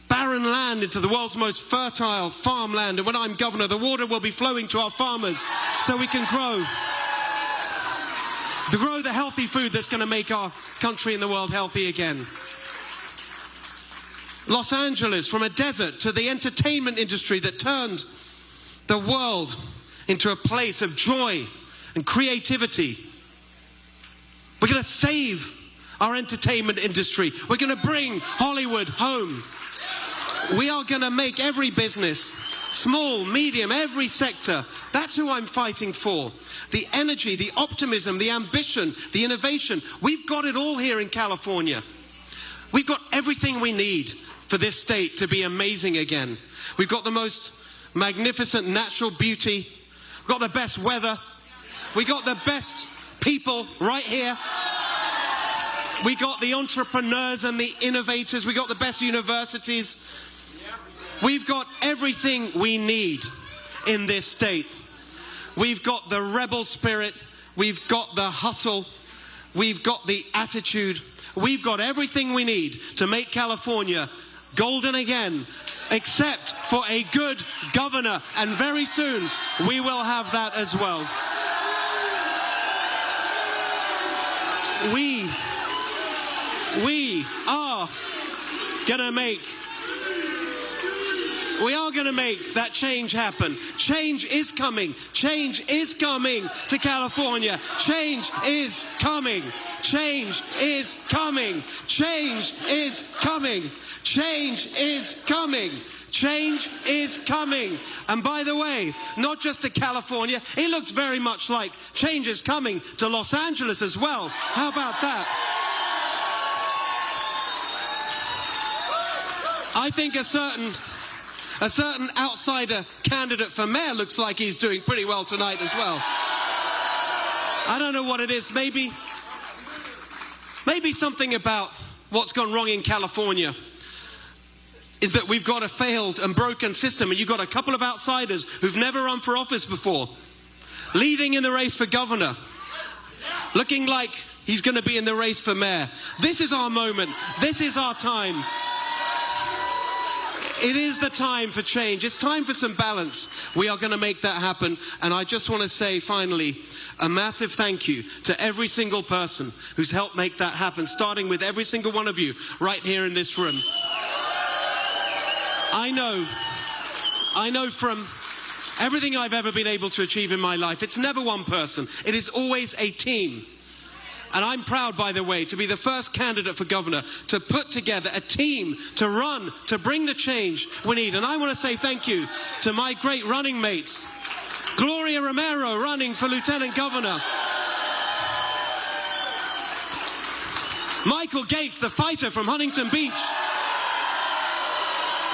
barren land into the world's most fertile farmland, and when I'm governor, the water will be flowing to our farmers so we can grow the healthy food that's going to make our country and the world healthy again. Los Angeles, from a desert to the entertainment industry that turned the world into a place of joy and creativity. We're going to save our entertainment industry. We're going to bring Hollywood home. We are going to make every business, small, medium, every sector. That's who I'm fighting for. The energy, the optimism, the ambition, the innovation. We've got it all here in California. We've got everything we need for this state to be amazing again. We've got the most magnificent natural beauty. We've got the best weather. We've got the best people right here. We got the entrepreneurs and the innovators. We got the best universities. We've got everything we need in this state. We've got the rebel spirit. We've got the hustle. We've got the attitude. We've got everything we need to make California golden again, except for a good governor. And very soon, we will have that as well. We are gonna make that change happen. Change is coming. Change is coming to California. Change is coming. Change is coming. Change is coming. Change is coming. Change is coming. And by the way, not just to California, it looks very much like change is coming to Los Angeles as well. How about that? I think a certain outsider candidate for mayor looks like he's doing pretty well tonight as well. I don't know what it is. Maybe something about what's gone wrong in California is that we've got a failed and broken system, and you've got a couple of outsiders who've never run for office before, leading in the race for governor, looking like he's going to be in the race for mayor. This is our moment. This is our time. It is the time for change. It's time for some balance. We are going to make that happen. And I just want to say, finally, a massive thank you to every single person who's helped make that happen, starting with every single one of you right here in this room. I know from everything I've ever been able to achieve in my life, it's never one person. It is always a team. And I'm proud, by the way, to be the first candidate for governor to put together a team to run, to bring the change we need. And I want to say thank you to my great running mates. Gloria Romero running for lieutenant governor. Michael Gates, the fighter from Huntington Beach,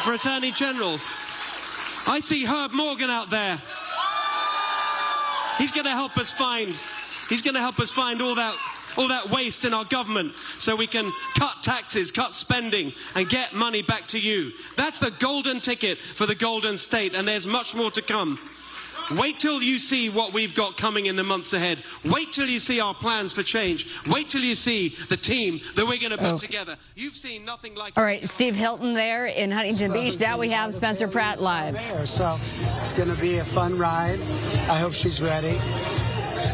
for attorney general. I see Herb Morgan out there. He's going to help us find all that waste in our government so we can cut taxes, cut spending, and get money back to you. That's the golden ticket for the Golden State, and there's much more to come. Wait till you see what we've got coming in the months ahead. Wait till you see our plans for change. Wait till you see the team that we're going to put together. You've seen nothing like it. All right, Steve Hilton there in Huntington Beach. Now we have Spencer Pratt live. So it's going to be a fun ride. I hope she's ready.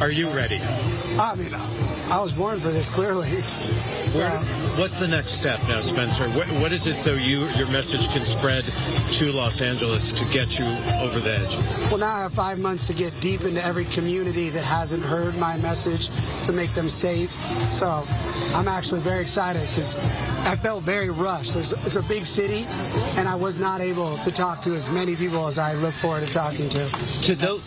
Are you ready? I mean, I was born for this, clearly. So, what's the next step now, Spencer? What is it so your message can spread to Los Angeles to get you over the edge? Well, now I have 5 months to get deep into every community that hasn't heard my message to make them safe. So I'm actually very excited because I felt very rushed. It's a big city, and I was not able to talk to as many people as I look forward to talking to. To those,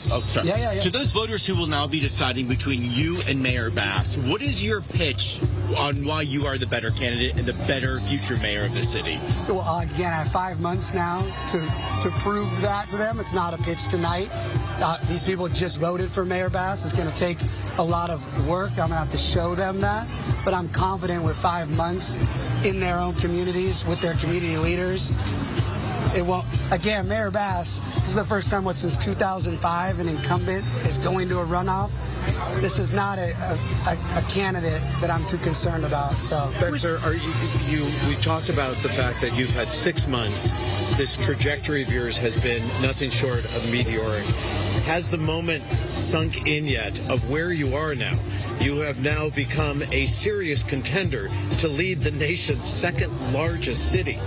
To those voters who will now be deciding between you and Mayor Bass, what is your pitch on why you are the better candidate and the better future mayor of the city? Well, again, I have 5 months now to prove that to them. It's not a pitch tonight. These people just voted for Mayor Bass. It's going to take a lot of work. I'm going to have to show them that. But I'm confident with 5 months in their own communities, with their community leaders, it won't. Again, Mayor Bass, this is the first time since 2005 an incumbent is going to a runoff. This is not a candidate that I'm too concerned about. So, Spencer, we talked about the fact that you've had 6 months. This trajectory of yours has been nothing short of meteoric. Has the moment sunk in yet of where you are now? You have now become a serious contender to lead the nation's second largest city.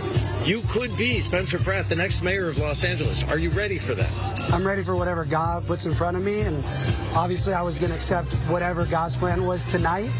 You could be, Spencer Pratt, the next mayor of Los Angeles. Are you ready for that? I'm ready for whatever God puts in front of me, and obviously I was going to accept whatever God's plan was tonight.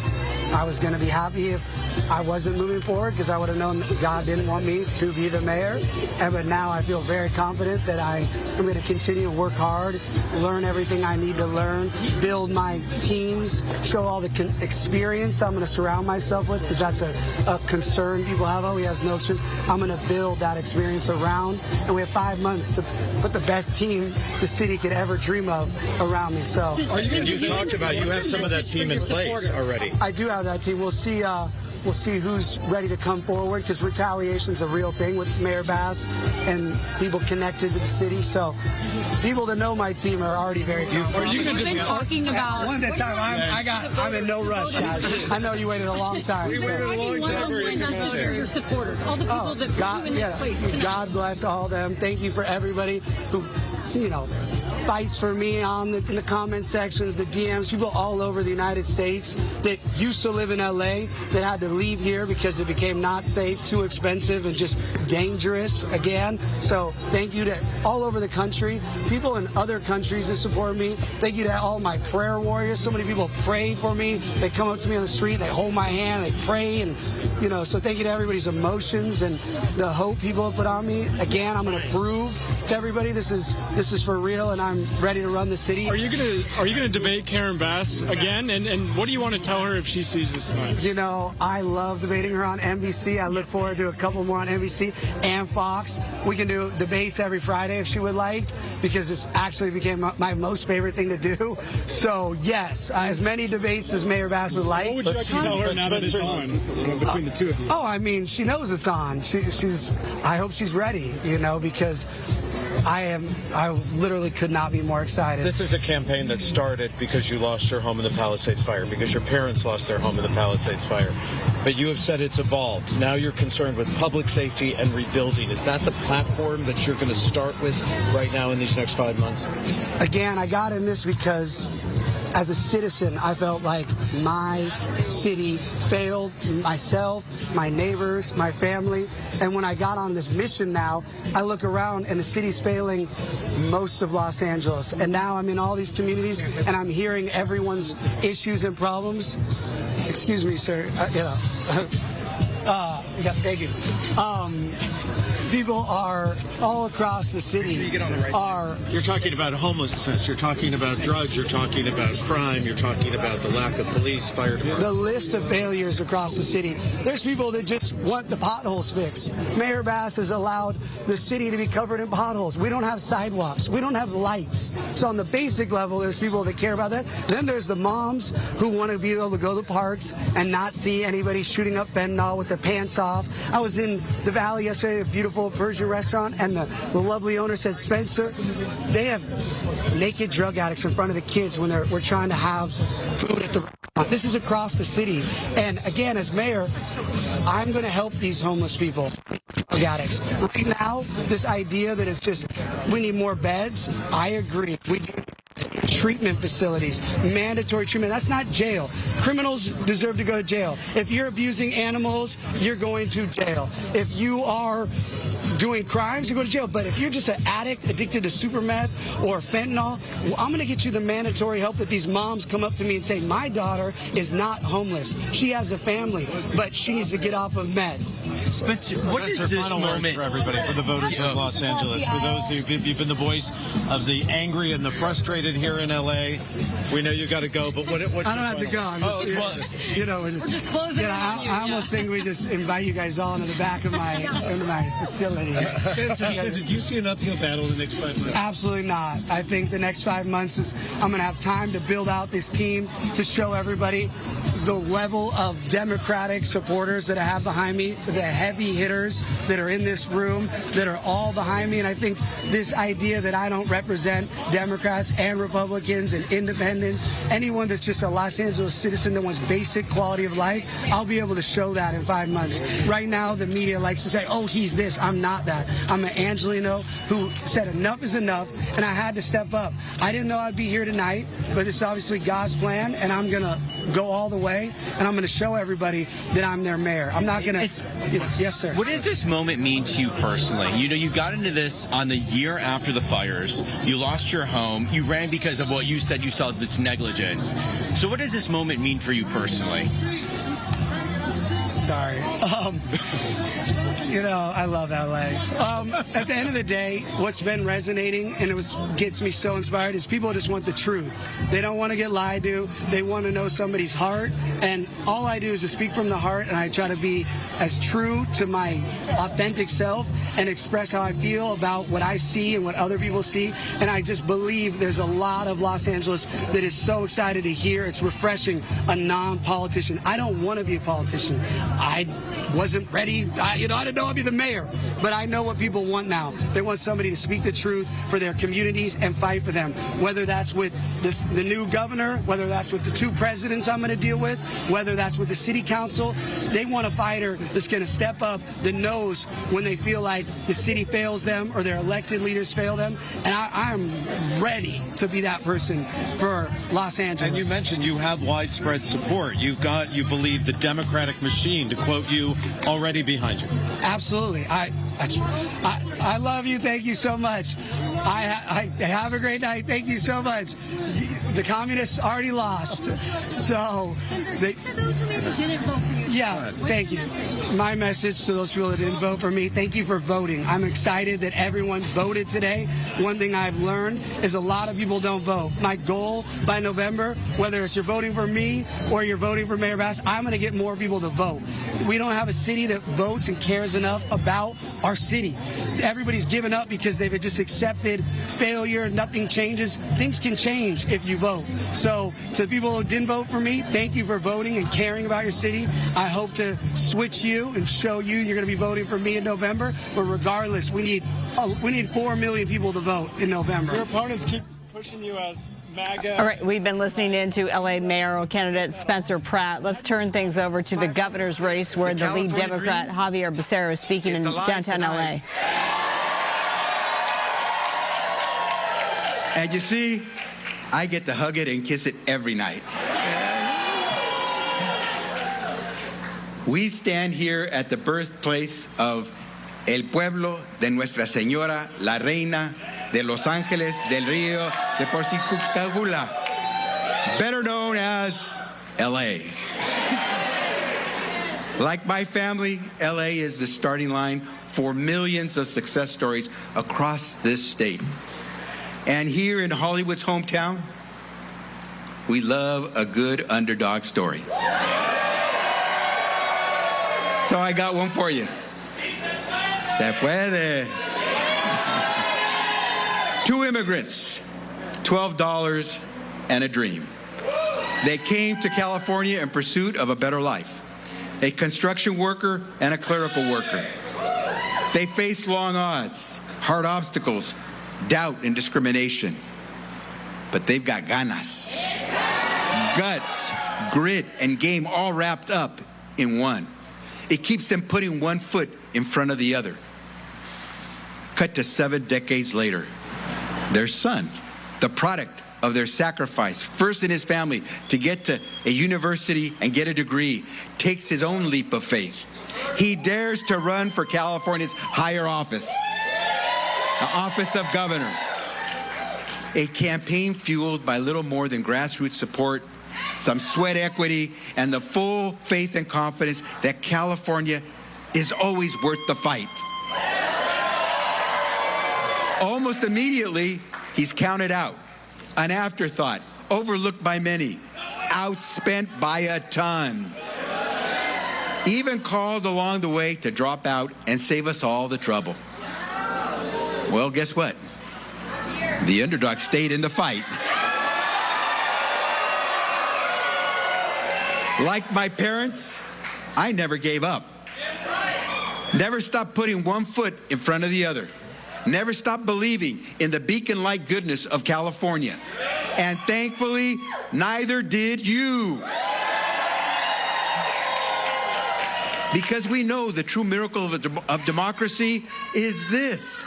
I was going to be happy if I wasn't moving forward because I would have known that God didn't want me to be the mayor. But now I feel very confident that I am going to continue to work hard, learn everything I need to learn, build my teams, show all the experience I'm going to surround myself with, because that's a concern people have. Oh, he has no experience. I'm going to build that experience around, and we have 5 months to put the best team the city could ever dream of around me. So you talked about you have some of that team in place already. I do have that team. We'll see we'll see who's ready to come forward, because retaliation is a real thing with Mayor Bass and people connected to the city. So people that know my team are already very confident. Are you going to talking about one at a time? I'm in no rush, guys. I know you waited a long time. We waited a long time for you to come out there. Your supporters, all the people that put you in this place tonight. God bless all of them. Thank you for everybody who, fights for me in the comment sections, the DMs, people all over the United States that used to live in LA that had to leave here because it became not safe, too expensive, and just dangerous again. So thank you to all over the country, people in other countries that support me. Thank you to all my prayer warriors. So many people pray for me. They come up to me on the street, they hold my hand, they pray, and so thank you to everybody's emotions and the hope people have put on me. Again, I'm going to prove to everybody this is for real, and I'm ready to run the city. Are you gonna debate Karen Bass again? And what do you want to tell her if she sees this tonight? I love debating her on NBC. I look forward to a couple more on NBC and Fox. We can do debates every Friday if she would like, because this actually became my most favorite thing to do. So yes, as many debates as Mayor Bass would like. What would you like to tell her now that it's on between the two of you? Oh, I mean, she knows it's on. I hope she's ready, because I literally could not be more excited. This is a campaign that started because you lost your home in the Palisades fire, because your parents lost their home in the Palisades fire. But you have said it's evolved. Now you're concerned with public safety and rebuilding. Is that the platform that you're going to start with right now in these next 5 months? Again, I got in this because as a citizen, I felt like my city failed myself, my neighbors, my family. And when I got on this mission now, I look around and the city's failing most of Los Angeles. And now I'm in all these communities and I'm hearing everyone's issues and problems. Excuse me, sir. Thank you. People are all across the city You're talking about homelessness, you're talking about drugs, you're talking about crime, you're talking about the lack of police, fire department. The list of failures across the city. There's people that just want the potholes fixed. Mayor Bass has allowed the city to be covered in potholes. We don't have sidewalks. We don't have lights. So on the basic level, there's people that care about that. Then there's the moms who want to be able to go to the parks and not see anybody shooting up fentanyl with their pants off. I was in the Valley yesterday, a beautiful Persian restaurant, and the lovely owner said, Spencer, they have naked drug addicts in front of the kids when we're trying to have food at the restaurant. This is across the city. And again, as mayor, I'm going to help these homeless people, drug addicts. Right now, this idea that it's just, we need more beds, I agree. We do treatment facilities, mandatory treatment. That's not jail. Criminals deserve to go to jail. If you're abusing animals, you're going to jail. If you are doing crimes, you go to jail. But if you're just an addict addicted to super meth or fentanyl, I'm going to get you the mandatory help that these moms come up to me and say, my daughter is not homeless. She has a family, but she needs to get off of meth. Spencer, what is this moment for everybody, for the voters of Los Angeles, for those who've been the voice of the angry and the frustrated here in LA? We know you got to go, but what's I don't have to go. I'm just, we're just closing. I almost think we just invite you guys all into the back of my facility. Spencer, do you see an uphill battle in the next 5 months? Absolutely not. I think the next 5 months is I'm going to have time to build out this team to show everybody the level of Democratic supporters that I have behind me, the heavy hitters that are in this room that are all behind me. And I think this idea that I don't represent Democrats and Republicans and independents, anyone that's just a Los Angeles citizen that wants basic quality of life, I'll be able to show that in 5 months. Right now, the media likes to say, oh, he's this. I'm not that. I'm an Angelino who said enough is enough, and I had to step up. I didn't know I'd be here tonight, but it's obviously God's plan, and I'm going to go all the way, and I'm going to show everybody that I'm their mayor. I'm not going to... Yes, sir. What does this moment mean to you personally? You got into this on the year after the fires. You lost your home. You ran because of what you said you saw this negligence. So what does this moment mean for you personally? Sorry. You know, I love LA. At the end of the day, what's been resonating and gets me so inspired is people just want the truth. They don't want to get lied to. They want to know somebody's heart. And all I do is just speak from the heart, and I try to be as true to my authentic self and express how I feel about what I see and what other people see. And I just believe there's a lot of Los Angeles that is so excited to hear. It's refreshing a non-politician. I don't want to be a politician. I wasn't ready. I didn't know I'd be the mayor. But I know what people want now. They want somebody to speak the truth for their communities and fight for them. Whether that's with the new governor, whether that's with the two presidents I'm going to deal with, whether that's with the city council. They want a fighter that's going to step up, that knows when they feel like the city fails them or their elected leaders fail them. And I'm ready to be that person for Los Angeles. And you mentioned you have widespread support. You've got, you believe, the Democratic machine, to quote you, already behind you. Absolutely. I love you. Thank you so much. I have a great night. Thank you so much. The communists already lost. So, yeah, thank you. My message to those people that didn't vote for me, thank you for voting. I'm excited that everyone voted today. One thing I've learned is a lot of people don't vote. My goal by November, whether it's you're voting for me or you're voting for Mayor Bass, I'm going to get more people to vote. We don't have a city that votes and cares enough about our city. Everybody's given up because they've just accepted failure. Nothing changes. Things can change if you vote. So to people who didn't vote for me, thank you for voting and caring about your city. I hope to switch you and show you you're going to be voting for me in November. But regardless, we need 4 million people to vote in November. Your opponents keep pushing you as MAGA. All right, we've been listening in to LA mayoral candidate Spencer Pratt. Let's turn things over to the governor's race, where the lead Democrat Javier Becerra is speaking in downtown LA. And you see, I get to hug it and kiss it every night. We stand here at the birthplace of El Pueblo de Nuestra Señora, la Reina de Los Ángeles del Río de Porciúncula, better known as LA. Like my family, LA is the starting line for millions of success stories across this state. And here in Hollywood's hometown, we love a good underdog story. So I got one for you. Se puede. 2 immigrants, $12 and a dream. They came to California in pursuit of a better life. A construction worker and a clerical worker. They faced long odds, hard obstacles, doubt and discrimination. But they've got ganas, guts, grit, and game all wrapped up in one. It keeps them putting one foot in front of the other. Cut to 7 decades later, their son, the product of their sacrifice, first in his family to get to a university and get a degree, takes his own leap of faith. He dares to run for California's higher office, the office of governor. A campaign fueled by little more than grassroots support, some sweat equity, and the full faith and confidence that California is always worth the fight. Almost immediately, he's counted out, an afterthought, overlooked by many, outspent by a ton. Even called along the way to drop out and save us all the trouble. Well, guess what? The underdog stayed in the fight. Like my parents, I never gave up. Never stopped putting one foot in front of the other. Never stopped believing in the beacon-like goodness of California. And thankfully, neither did you. Because we know the true miracle of democracy is this.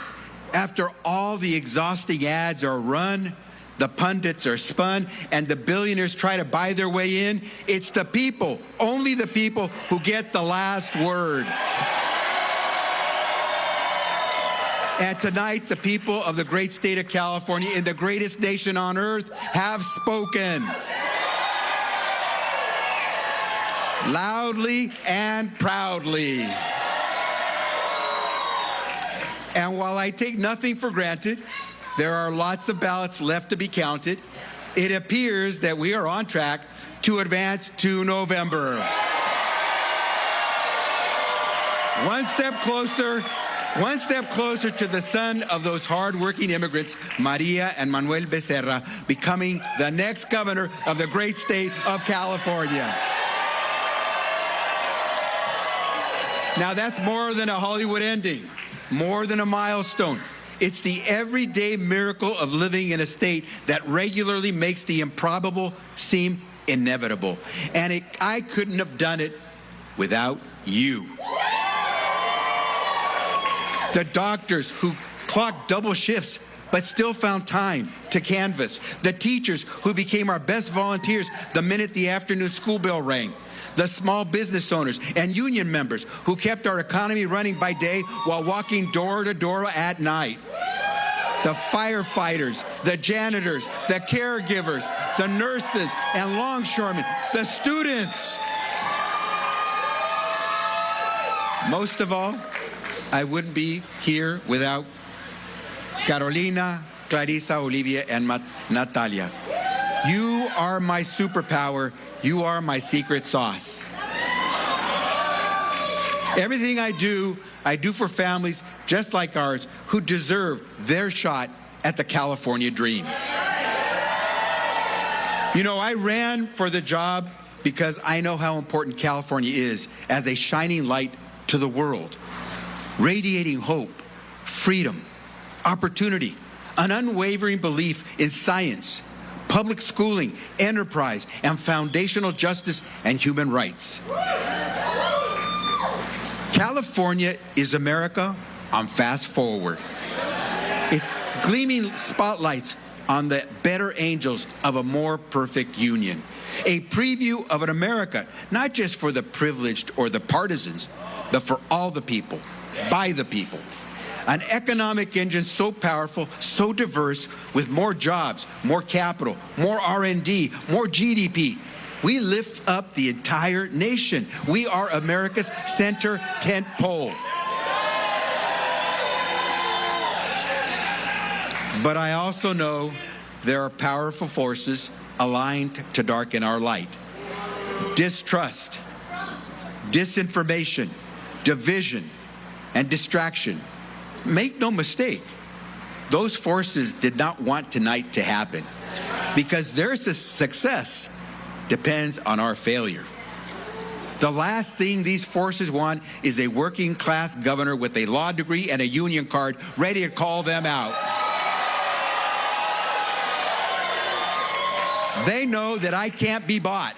After all the exhausting ads are run, the pundits are spun, and the billionaires try to buy their way in, it's the people, only the people, who get the last word. And tonight, the people of the great state of California, in the greatest nation on earth, have spoken. Loudly and proudly. And while I take nothing for granted, there are lots of ballots left to be counted. It appears that we are on track to advance to November. One step closer to the son of those hard-working immigrants, Maria and Manuel Becerra, becoming the next governor of the great state of California. Now, that's more than a Hollywood ending, more than a milestone. It's the everyday miracle of living in a state that regularly makes the improbable seem inevitable. And I couldn't have done it without you. The doctors who clocked double shifts but still found time to canvass. The teachers who became our best volunteers the minute the afternoon school bell rang. The small business owners and union members who kept our economy running by day while walking door to door at night. The firefighters, the janitors, the caregivers, the nurses and longshoremen, the students. Most of all, I wouldn't be here without Carolina, Clarissa, Olivia, and Natalia. You are my superpower. You are my secret sauce. Everything I do for families just like ours who deserve their shot at the California dream. You know, I ran for the job because I know how important California is as a shining light to the world, radiating hope, freedom, opportunity, an unwavering belief in science, public schooling, enterprise, and foundational justice and human rights. California is America on fast forward. It's gleaming spotlights on the better angels of a more perfect union. A preview of an America, not just for the privileged or the partisans, but for all the people, by the people. An economic engine so powerful, so diverse, with more jobs, more capital, more R&D, more GDP. We lift up the entire nation. We are America's center tent pole. But I also know there are powerful forces aligned to darken our light. Distrust, disinformation, division, and distraction. Make no mistake, those forces did not want tonight to happen because their success depends on our failure. The last thing these forces want is a working class governor with a law degree and a union card ready to call them out. They know that I can't be bought.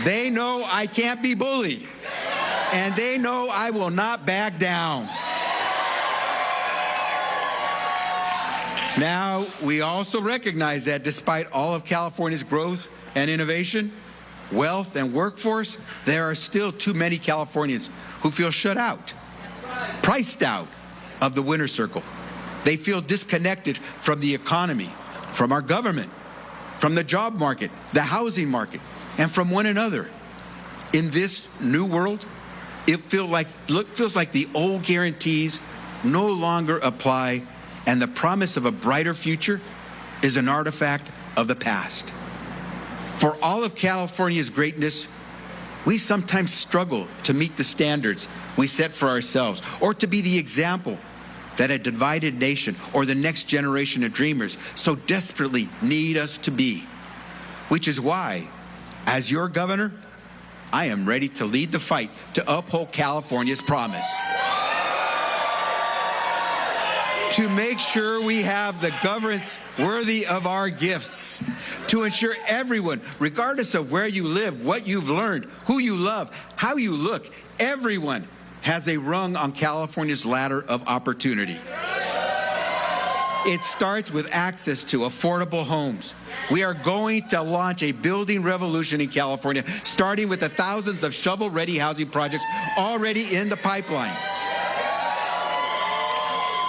They know I can't be bullied. And they know I will not back down. Now, we also recognize that despite all of California's growth and innovation, wealth and workforce, there are still too many Californians who feel shut out, priced out of the winner's circle. They feel disconnected from the economy, from our government, from the job market, the housing market, and from one another. In this new world, it feels like the old guarantees no longer apply, and the promise of a brighter future is an artifact of the past. For all of California's greatness, we sometimes struggle to meet the standards we set for ourselves or to be the example that a divided nation or the next generation of dreamers so desperately need us to be. Which is why, as your governor, I am ready to lead the fight to uphold California's promise. To make sure we have the governance worthy of our gifts. To ensure everyone, regardless of where you live, what you've learned, who you love, how you look, everyone has a rung on California's ladder of opportunity. It starts with access to affordable homes. We are going to launch a building revolution in California, starting with the thousands of shovel-ready housing projects already in the pipeline.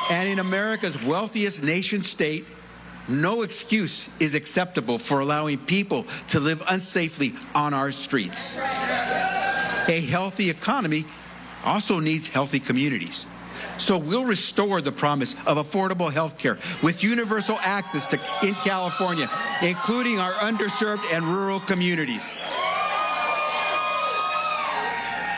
And in America's wealthiest nation state, no excuse is acceptable for allowing people to live unsafely on our streets. A healthy economy also needs healthy communities. So we'll restore the promise of affordable health care with universal access in California, including our underserved and rural communities.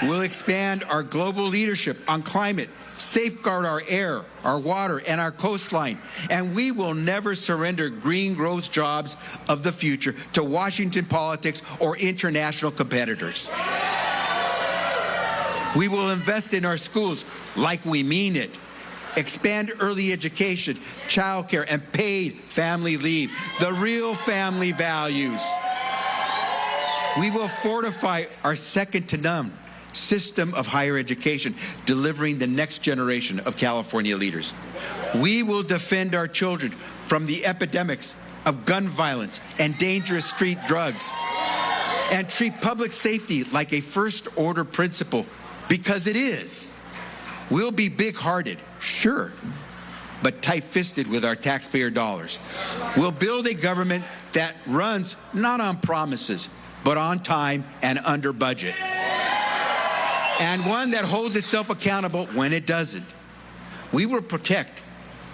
We'll expand our global leadership on climate, safeguard our air, our water, and our coastline. And we will never surrender green growth jobs of the future to Washington politics or international competitors. We will invest in our schools like we mean it. Expand early education, childcare, and paid family leave, the real family values. We will fortify our second-to-none system of higher education, delivering the next generation of California leaders. We will defend our children from the epidemics of gun violence and dangerous street drugs, and treat public safety like a first-order principle, because it is. We'll be big-hearted, sure, but tight-fisted with our taxpayer dollars. We'll build a government that runs not on promises, but on time and under budget. And one that holds itself accountable when it doesn't. We will protect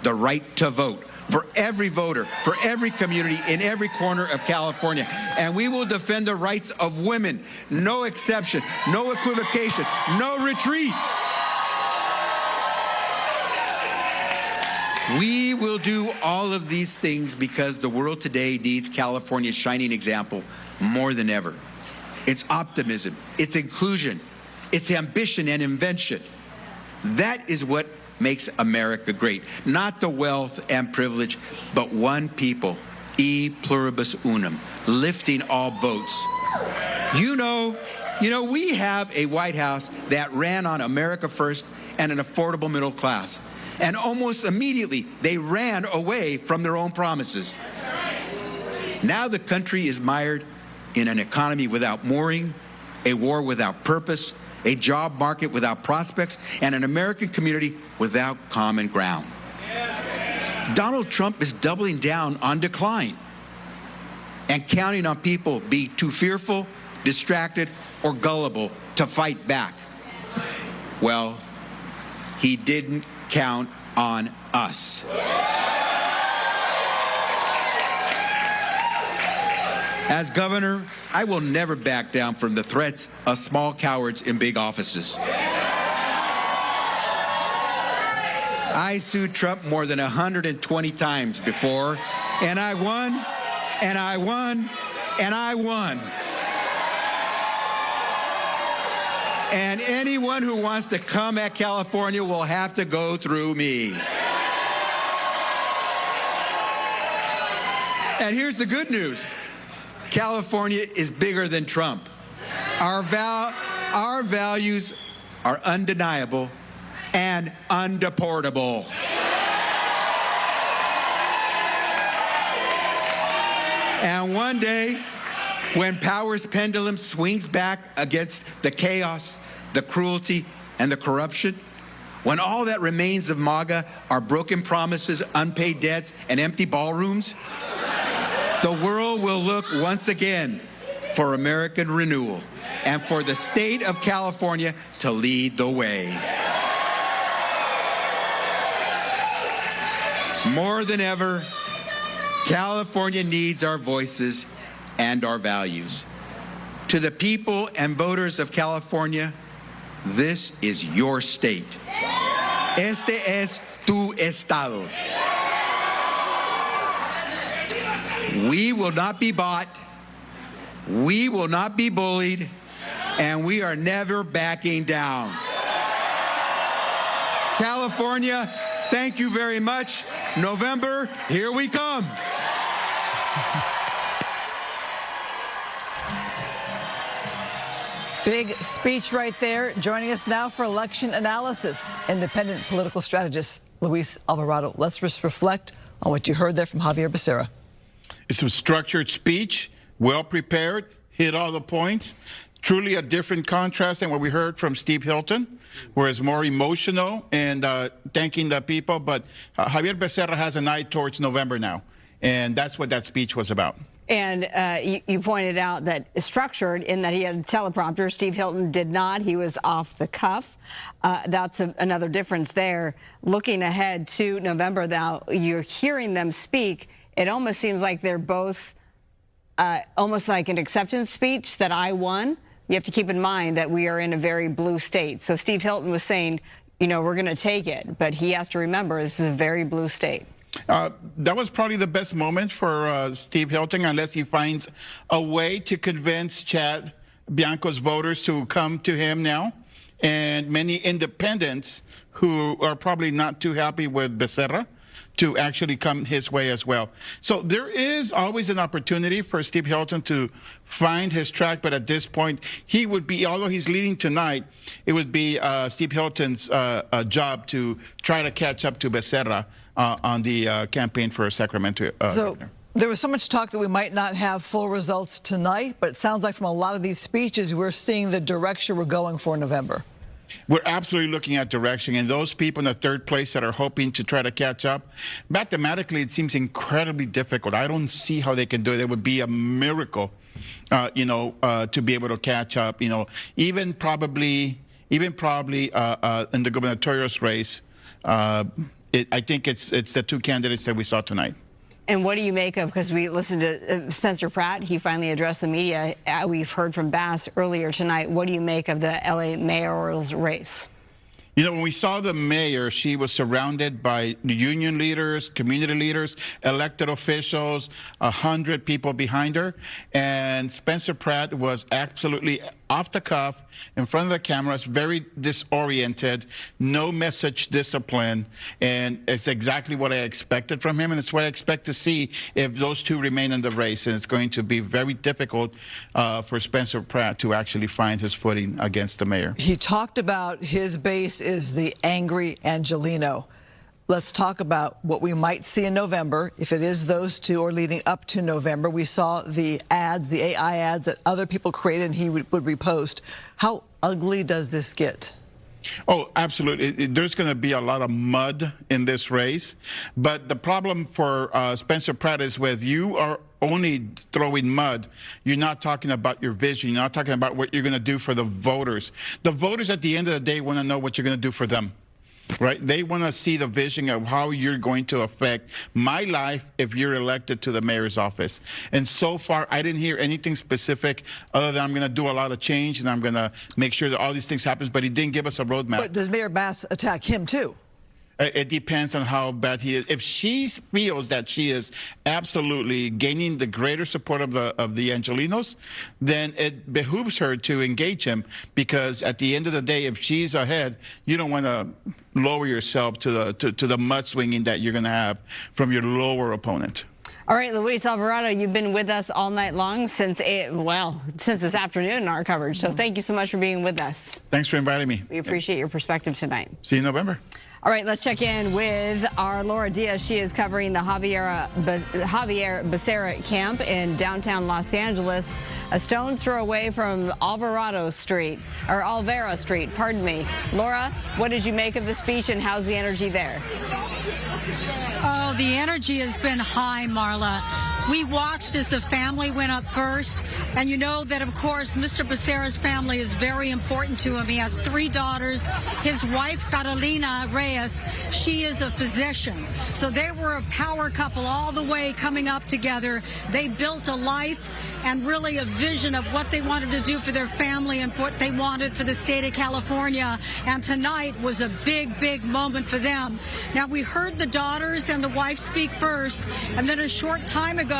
the right to vote for every voter, for every community in every corner of California. And we will defend the rights of women. No exception, no equivocation, no retreat. We will do all of these things because the world today needs California's shining example more than ever. It's optimism, it's inclusion, it's ambition and invention. That is what makes America great. Not the wealth and privilege, but one people, e pluribus unum, lifting all boats. You know, we have a White House that ran on America First and an affordable middle class. And almost immediately, they ran away from their own promises. Now the country is mired in an economy without mooring, a war without purpose, a job market without prospects, and an American community without common ground. Donald Trump is doubling down on decline and counting on people being too fearful, distracted, or gullible to fight back. Well, he didn't count on us. As governor, I will never back down from the threats of small cowards in big offices. I sued Trump more than 120 times before, and I won, and I won, and I won. And anyone who wants to come at California will have to go through me. And here's the good news. California is bigger than Trump. Our values are undeniable and undeportable. And one day, when power's pendulum swings back against the chaos, the cruelty, and the corruption, when all that remains of MAGA are broken promises, unpaid debts, and empty ballrooms, the world will look once again for American renewal and for the state of California to lead the way. More than ever, California needs our voices and our values. To the people and voters of California, this is your state. Este es tu estado. We will not be bought, we will not be bullied, and we are never backing down. California, thank you very much. November, here we come. Big speech right there. Joining us now for election analysis, independent political strategist Luis Alvarado. Let's just reflect on what you heard there from Javier Becerra. It's a structured speech, well prepared, hit all the points. Truly a different contrast than what we heard from Steve Hilton, where it's more emotional and thanking the people. But Javier Becerra has an eye towards November now, and that's what that speech was about. And you pointed out that structured in that he had a teleprompter. Steve Hilton did not. He was off the cuff. That's another difference there. Looking ahead to November now, you're hearing them speak. It almost seems like they're both almost like an acceptance speech that I won. You have to keep in mind that we are in a very blue state. So Steve Hilton was saying, you know, we're going to take it. But he has to remember this is a very blue state. That was probably the best moment for Steve Hilton, unless he finds a way to convince Chad Bianco's voters to come to him now. And many independents who are probably not too happy with Becerra to actually come his way as well. So there is always an opportunity for Steve Hilton to find his track, but at this point, he would be, although he's leading tonight, it would be Steve Hilton's job to try to catch up to Becerra on the campaign for Sacramento. There was so much talk that we might not have full results tonight, but it sounds like from a lot of these speeches, we're seeing the direction we're going for November. We're absolutely looking at direction, and those people in the third place that are hoping to try to catch up, mathematically, it seems incredibly difficult. I don't see how they can do it. It would be a miracle, to be able to catch up. Even probably in the gubernatorial race. I think it's the two candidates that we saw tonight. And what do you make of, because we listened to Spencer Pratt, he finally addressed the media. We've heard from Bass earlier tonight. What do you make of the LA mayoral's race? When we saw the mayor, she was surrounded by union leaders, community leaders, elected officials, 100 people behind her. And Spencer Pratt was absolutely off the cuff, in front of the cameras, very disoriented, no message discipline. And it's exactly what I expected from him. And it's what I expect to see if those two remain in the race. And it's going to be very difficult for Spencer Pratt to actually find his footing against the mayor. He talked about his base is the angry Angelino. Let's talk about what we might see in November, if it is those two or leading up to November. We saw the ads, the AI ads that other people created and he would repost. How ugly does this get? Oh, absolutely. There's going to be a lot of mud in this race. But the problem for Spencer Pratt is with you are only throwing mud. You're not talking about your vision. You're not talking about what you're going to do for the voters. The voters at the end of the day want to know what you're going to do for them. Right? They want to see the vision of how you're going to affect my life if you're elected to the mayor's office. And so far, I didn't hear anything specific other than I'm going to do a lot of change and I'm going to make sure that all these things happen. But he didn't give us a roadmap. But does Mayor Bass attack him too? It depends on how bad he is. If she feels that she is absolutely gaining the greater support of the Angelinos, then it behooves her to engage him, because at the end of the day, if she's ahead, you don't want to lower yourself to the mudslinging that you're going to have from your lower opponent. All right, Luis Alvarado, you've been with us all night long since this afternoon in our coverage. So thank you so much for being with us. Thanks for inviting me. We appreciate your perspective tonight. See you in November. All right, let's check in with our Laura Diaz. She is covering the Javier Becerra camp in downtown Los Angeles, a stone's throw away from Alvera Street. Pardon me. Laura, what did you make of the speech and how's the energy there? Oh, the energy has been high, Marla. We watched as the family went up first, and you know that, of course, Mr. Becerra's family is very important to him. He has 3 daughters. His wife, Carolina Reyes, she is a physician. So they were a power couple all the way coming up together. They built a life and really a vision of what they wanted to do for their family and what they wanted for the state of California. And tonight was a big, big moment for them. Now, we heard the daughters and the wife speak first, and then a short time ago,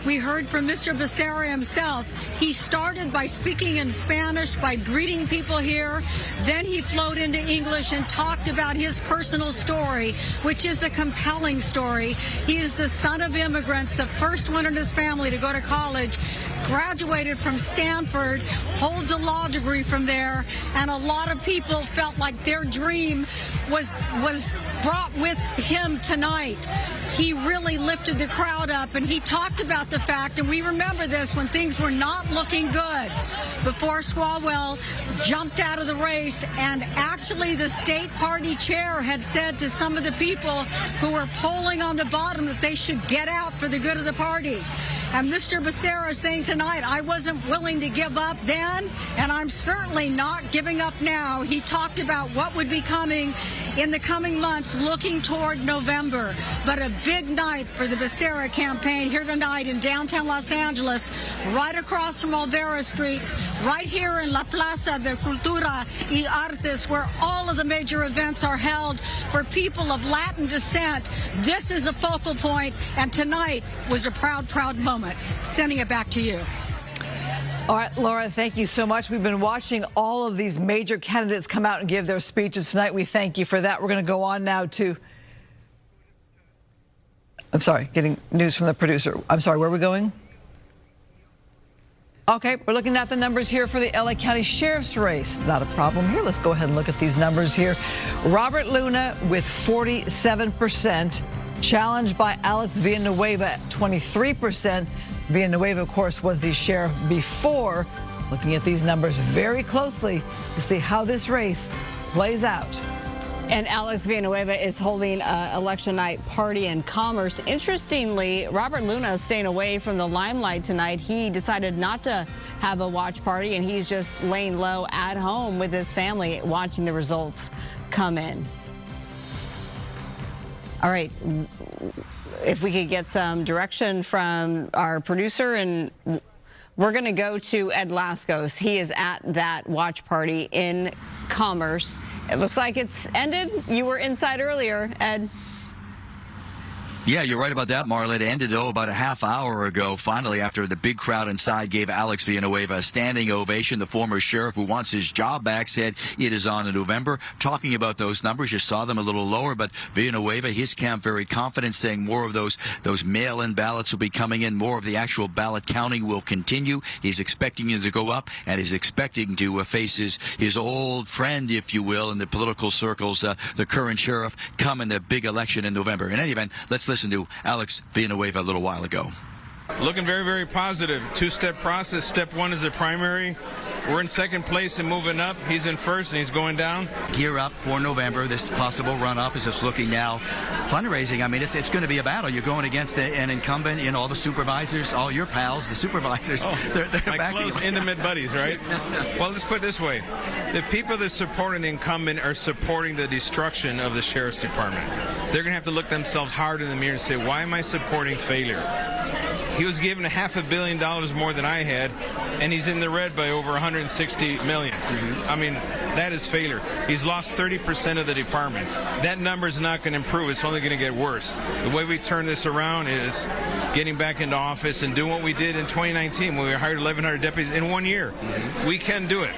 we heard from Mr. Becerra himself. He started by speaking in Spanish, by greeting people here. Then he flowed into English and talked about his personal story, which is a compelling story. He is the son of immigrants, the first one in his family to go to college, graduated from Stanford, holds a law degree from there, and a lot of people felt like their dream was brought with him tonight. He really lifted the crowd up, and he talked about the fact, and we remember this when things were not looking good, before Swalwell jumped out of the race, and actually the state party chair had said to some of the people who were polling on the bottom that they should get out for the good of the party. And Mr. Becerra saying tonight, I wasn't willing to give up then, and I'm certainly not giving up now. He talked about what would be coming in the coming months, looking toward November. But a big night for the Becerra campaign here tonight in downtown Los Angeles, right across from Olvera Street, right here in La Plaza de Cultura y Artes, where all of the major events are held for people of Latin descent. This is a focal point, and tonight was a proud, proud moment. Sending it back to you. All right, Laura, thank you so much. We've been watching all of these major candidates come out and give their speeches tonight. We thank you for that. We're going to go on now to... I'm sorry, getting news from the producer. I'm sorry, where are we going? Okay, we're looking at the numbers here for the LA County Sheriff's race. Not a problem here. Let's go ahead and look at these numbers here. Robert Luna with 47%, challenged by Alex Villanueva at 23%. Villanueva, of course, was the sheriff before. Looking at these numbers very closely to see how this race plays out. And Alex Villanueva is holding an election night party in Commerce. Interestingly, Robert Luna is staying away from the limelight tonight. He decided not to have a watch party, and he's just laying low at home with his family watching the results come in. All right, if we could get some direction from our producer, and we're going to go to Ed Lascos. He is at that watch party in Commerce. It looks like it's ended. You were inside earlier, Ed. Yeah, you're right about that, Marla. It ended, about a half hour ago, finally, after the big crowd inside gave Alex Villanueva a standing ovation. The former sheriff who wants his job back said it is on in November. Talking about those numbers, you saw them a little lower, but Villanueva, his camp, very confident, saying more of those mail-in ballots will be coming in. More of the actual ballot counting will continue. He's expecting it to go up, and he's expecting to face his old friend, if you will, in the political circles, the current sheriff, come in the big election in November. In any event, let's listen to Alex Villanueva a little while ago. Looking very, very positive. Two-step process. Step one is the primary. We're in second place and moving up. He's in first and he's going down. Gear up for November. This possible runoff is just looking now. Fundraising, I mean, it's going to be a battle. You're going against an incumbent, all the supervisors, all your pals, the supervisors. They're my back. Close, intimate buddies, right? Well, let's put it this way. The people that are supporting the incumbent are supporting the destruction of the Sheriff's Department. They're going to have to look themselves hard in the mirror and say, why am I supporting failure? He was given $500 million more than I had, and he's in the red by over $160 million. I mean, that is failure. He's lost 30% of the department. That number is not going to improve. It's only going to get worse. The way we turn this around is getting back into office and doing what we did in 2019 when we hired 1,100 deputies in 1 year. We can do it.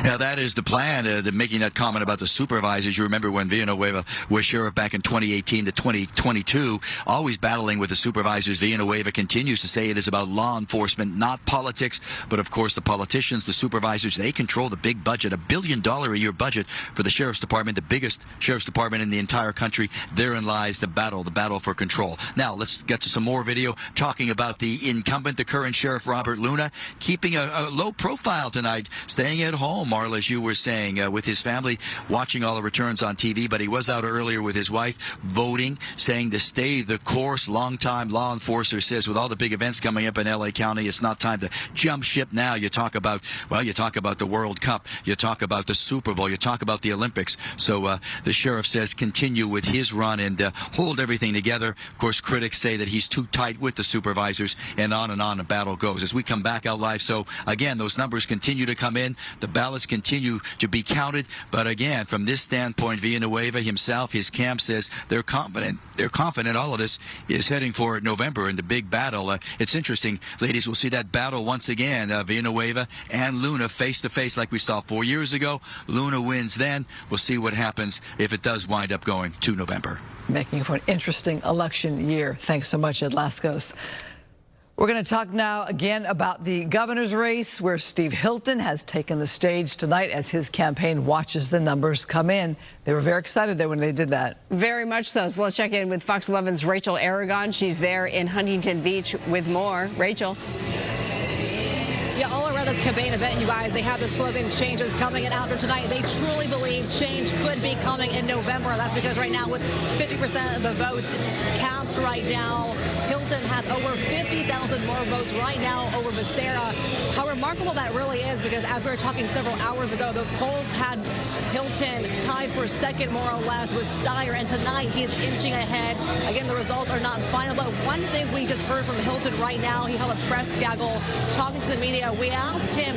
Now, that is the plan, making that comment about the supervisors. You remember when Villanueva was sheriff back in 2018 to 2022, always battling with the supervisors. Villanueva continues to say it is about law enforcement, not politics. But, of course, the politicians, the supervisors, they control the big budget, $1 billion a year budget for the Sheriff's Department, the biggest Sheriff's Department in the entire country. Therein lies the battle for control. Now, let's get to some more video talking about the incumbent, the current Sheriff Robert Luna, keeping a low profile tonight, staying at home, Marla, as you were saying, with his family, watching all the returns on TV. But he was out earlier with his wife, voting, saying to stay the course. Longtime law enforcer says with all the big events coming up in L.A. County, it's not time to jump ship now. You talk about the World Cup. You talk about the Super Bowl. You talk about the Olympics. So the sheriff says continue with his run and hold everything together. Of course, critics say that he's too tight with the supervisors, and on the battle goes. As we come back out live, so again, those numbers continue to come in. The ballots continue to be counted. But again, from this standpoint, Villanueva himself, his camp says they're confident. They're confident all of this is heading for November in the big battle. It's interesting, ladies, we'll see that battle once again. Villanueva and Luna face to face like we saw 4 years ago. Luna wins then. We'll see what happens if it does wind up going to November. Making for an interesting election year. Thanks so much, Ed Lascos. We're going to talk now again about the governor's race, where Steve Hilton has taken the stage tonight as his campaign watches the numbers come in. They were very excited there when they did that. Very much so. So let's check in with Fox 11's Rachel Aragon. She's there in Huntington Beach with more. Rachel. Yeah, all around this campaign event, you guys, they have the slogan, change is coming, and after tonight, they truly believe change could be coming in November. That's because right now, with 50% of the votes cast right now, Hilton has over 50,000 more votes right now over Becerra. How remarkable that really is, because as we were talking several hours ago, those polls had Hilton tied for second, more or less, with Steyer, and tonight he's inching ahead. Again, the results are not final, but one thing we just heard from Hilton right now, he held a press gaggle talking to the media. We asked him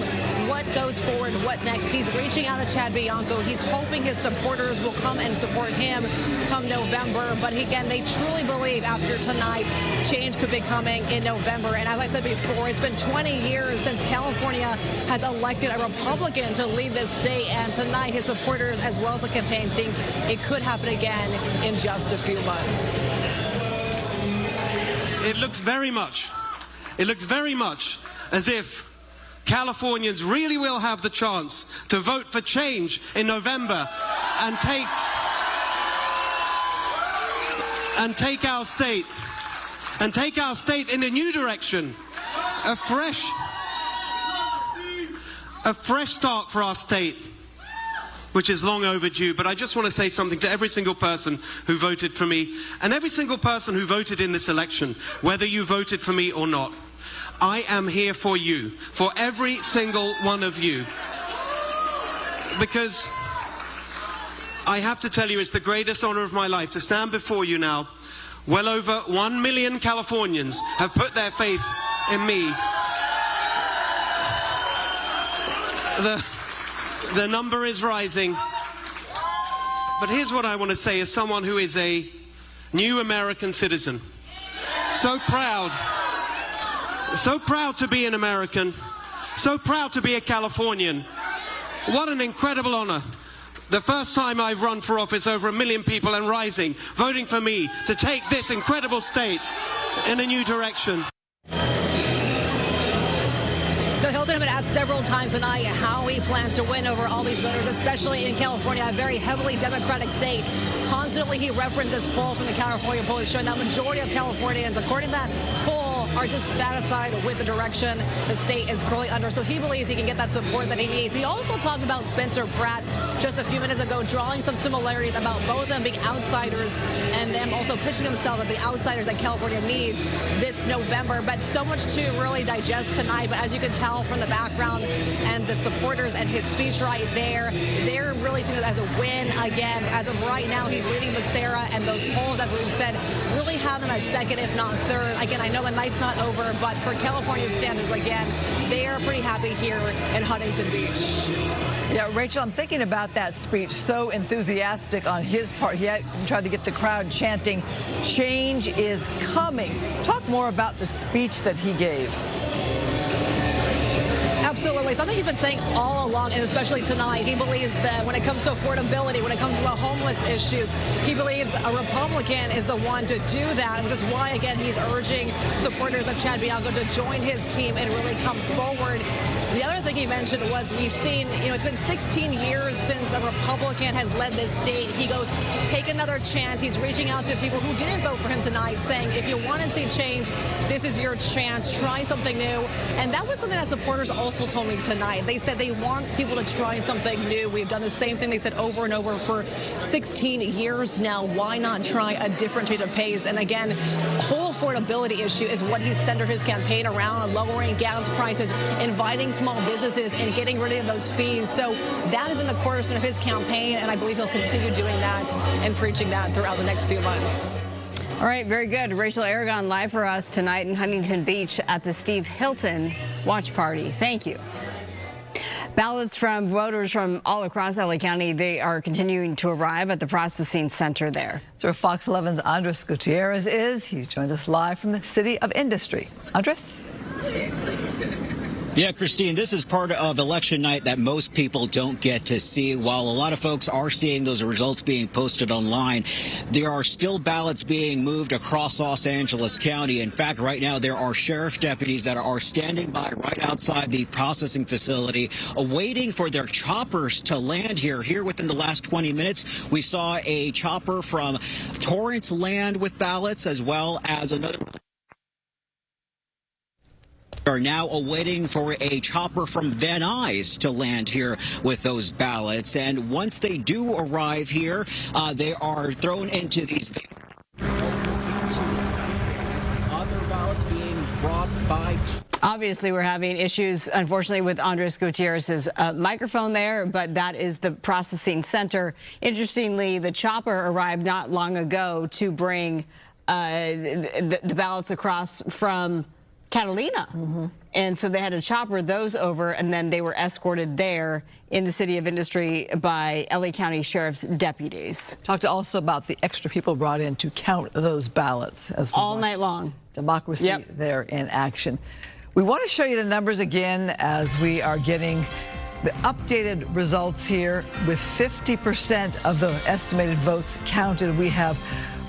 what goes forward, what next. He's reaching out to Chad Bianco. He's hoping his supporters will come and support him come November. But again, they truly believe after tonight, change could be coming in November. And as I said before, it's been 20 years since California has elected a Republican to lead this state. And tonight, his supporters, as well as the campaign, thinks it could happen again in just a few months. It looks very much as if Californians really will have the chance to vote for change in November and take our state in a new direction, a fresh start for our state, which is long overdue. But I just want to say something to every single person who voted for me and every single person who voted in this election, whether you voted for me or not. I am here for you, for every single one of you, because I have to tell you, it's the greatest honor of my life to stand before you now. Well over 1 million Californians have put their faith in me. The number is rising. But here's what I want to say as someone who is a new American citizen. So proud to be an American, so proud to be a Californian. What an incredible honor. The first time I've run for office, over 1 million people and rising, voting for me to take this incredible state in a new direction. Now, Hilton has been asked several times tonight how he plans to win over all these voters, especially in California, a very heavily Democratic state. Constantly he references poll from the California poll showing that majority of Californians, according to that poll, are dissatisfied with the direction the state is currently under. So he believes he can get that support that he needs. He also talked about Spencer Pratt just a few minutes ago, drawing some similarities about both of them being outsiders and them also pitching themselves as the outsiders that California needs this November. But so much to really digest tonight. But as you can tell from the background and the supporters and his speech right there, they're really seeing it as a win again. As of right now, he's leading Becerra, and those polls, as we've said, really have him as second, if not third. Again, I know the night's not over, but for California standards, again, they are pretty happy here in Huntington Beach. Yeah, Rachel, I'm thinking about that speech, so enthusiastic on his part. He tried to get the crowd chanting, change is coming. Talk more about the speech that he gave. Absolutely. Something he's been saying all along, and especially tonight. He believes that when it comes to affordability, when it comes to the homeless issues, he believes a Republican is the one to do that, which is why, again, he's urging supporters of Chad Bianco to join his team and really come forward. The other thing he mentioned was we've seen, it's been 16 years since a Republican has led this state. He goes, take another chance. He's reaching out to people who didn't vote for him tonight, saying, if you want to see change, this is your chance. Try something new. And that was something that supporters also told me tonight. They said they want people to try something new. We've done the same thing, they said, over and over for 16 years now. Why not try a different change of pace? And again, whole affordability issue is what he's centered his campaign around, lowering gas prices, inviting small businesses and getting rid of those fees. So that has been the cornerstone of his campaign, and I believe he'll continue doing that and preaching that throughout the next few months. All right, very good. Rachel Aragon live for us tonight in Huntington Beach at the Steve Hilton watch party. Thank you. Ballots from voters from all across LA County, they are continuing to arrive at the processing center there. That's where Fox 11's Andres Gutierrez is. He's joined us live from the City of Industry. Andres? Yeah, Christine, this is part of election night that most people don't get to see. While a lot of folks are seeing those results being posted online, there are still ballots being moved across Los Angeles County. In fact, right now, there are sheriff deputies that are standing by right outside the processing facility, waiting for their choppers to land here. Here within the last 20 minutes, we saw a chopper from Torrance land with ballots, as well as another. are now awaiting for a chopper from Van Nuys to land here with those ballots. And once they do arrive here, they are thrown into these other ballots being brought by. Obviously, we're having issues, unfortunately, with Andres Gutierrez's microphone there, but that is the processing center. Interestingly, the chopper arrived not long ago to bring the ballots across from Catalina. And so they had to chopper those over, and then they were escorted there in the City of Industry by LA County Sheriff's deputies. Talked also about the extra people brought in to count those ballots as we all night long. Democracy there in action. We want to show you the numbers again as we are getting the updated results here with 50% of the estimated votes counted. We have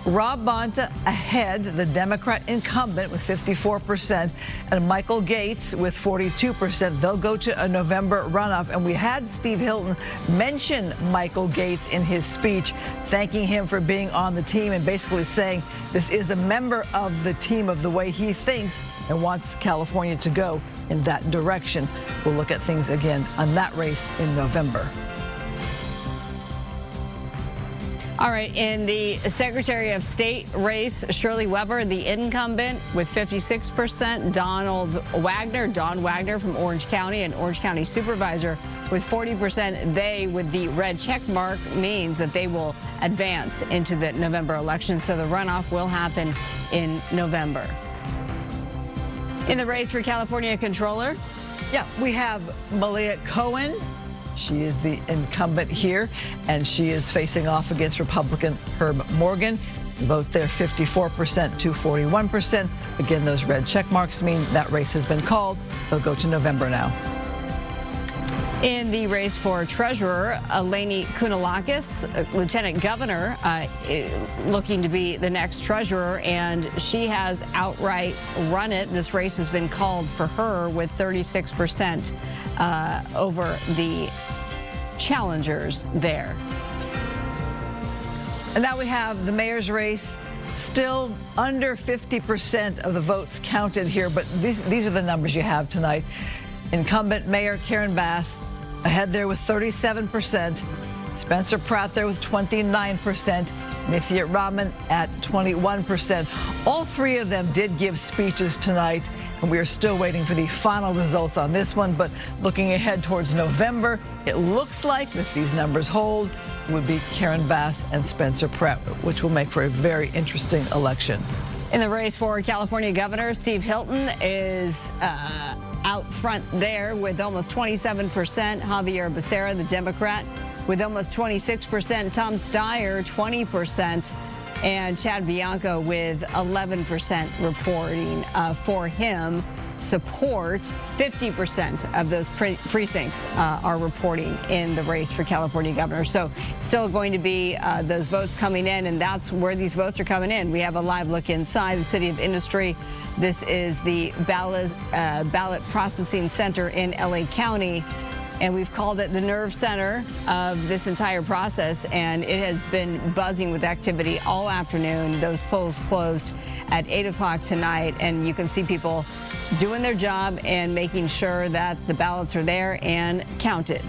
Rob Bonta ahead, the Democrat incumbent, with 54%, and Michael Gates with 42%. They'll go to a November runoff. And we had Steve Hilton mention Michael Gates in his speech, thanking him for being on the team and basically saying this is a member of the team of the way he thinks and wants California to go in that direction. We'll look at things again on that race in November. All right, in the Secretary of State race, Shirley Weber, the incumbent, with 56%. Don Wagner from Orange County, and Orange County Supervisor with 40%. They, with the red check mark, means that they will advance into the November election. So the runoff will happen in November. In the race for California Controller, we have Malia Cohen. She is the incumbent here, and she is facing off against Republican Herb Morgan. Vote there 54% to 41%. Again, those red check marks mean that race has been called. They'll go to November now. In the race for treasurer, Eleni Kounalakis, lieutenant governor, looking to be the next treasurer, and she has outright run it. This race has been called for her with 36% over the challengers there. And now we have the mayor's race. Still under 50% of the votes counted here, but these are the numbers you have tonight. Incumbent Mayor Karen Bass ahead there with 37%. Spencer Pratt there with 29%. Nithya Raman at 21%. All three of them did give speeches tonight, and we are still waiting for the final results on this one. But looking ahead towards November, it looks like if these numbers hold, it would be Karen Bass and Spencer Pratt, which will make for a very interesting election. In the race for California governor, Steve Hilton is out front there with almost 27%. Javier Becerra, the Democrat, with almost 26%. Tom Steyer, 20%. And Chad Bianco with 11% reporting for him. Support, 50% of those precincts are reporting in the race for California governor. So it's still going to be those votes coming in, and that's where these votes are coming in. We have a live look inside the City of Industry. This is the ballot processing center in LA County, and we've called it the nerve center of this entire process, and it has been buzzing with activity all afternoon. Those polls closed at 8 o'clock tonight, and you can see people doing their job and making sure that the ballots are there and counted.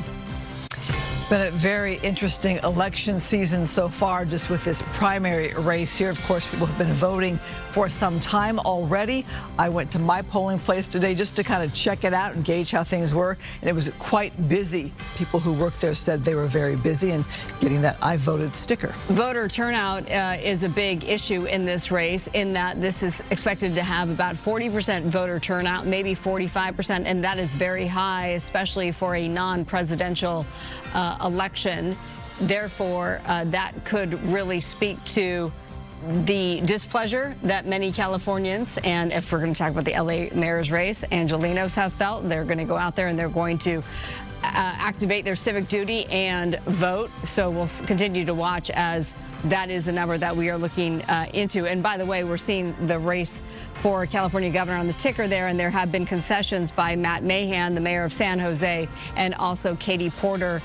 It's been a very interesting election season so far, just with this primary race here. Of course, people have been voting for some time already. I went to my polling place today just to kind of check it out and gauge how things were, and it was quite busy. People who worked there said they were very busy and getting that I voted sticker. Voter turnout is a big issue in this race, in that this is expected to have about 40% voter turnout, maybe 45%, and that is very high, especially for a non-presidential election. Therefore, that could really speak to the displeasure that many Californians, and if we're going to talk about the LA mayor's race, Angelenos have felt. They're going to go out there and they're going to activate their civic duty and vote. So we'll continue to watch, as that is the number that we are looking into. And by the way, we're seeing the race for California governor on the ticker there, and there have been concessions by Matt Mahan, the mayor of San Jose, and also Katie Porter,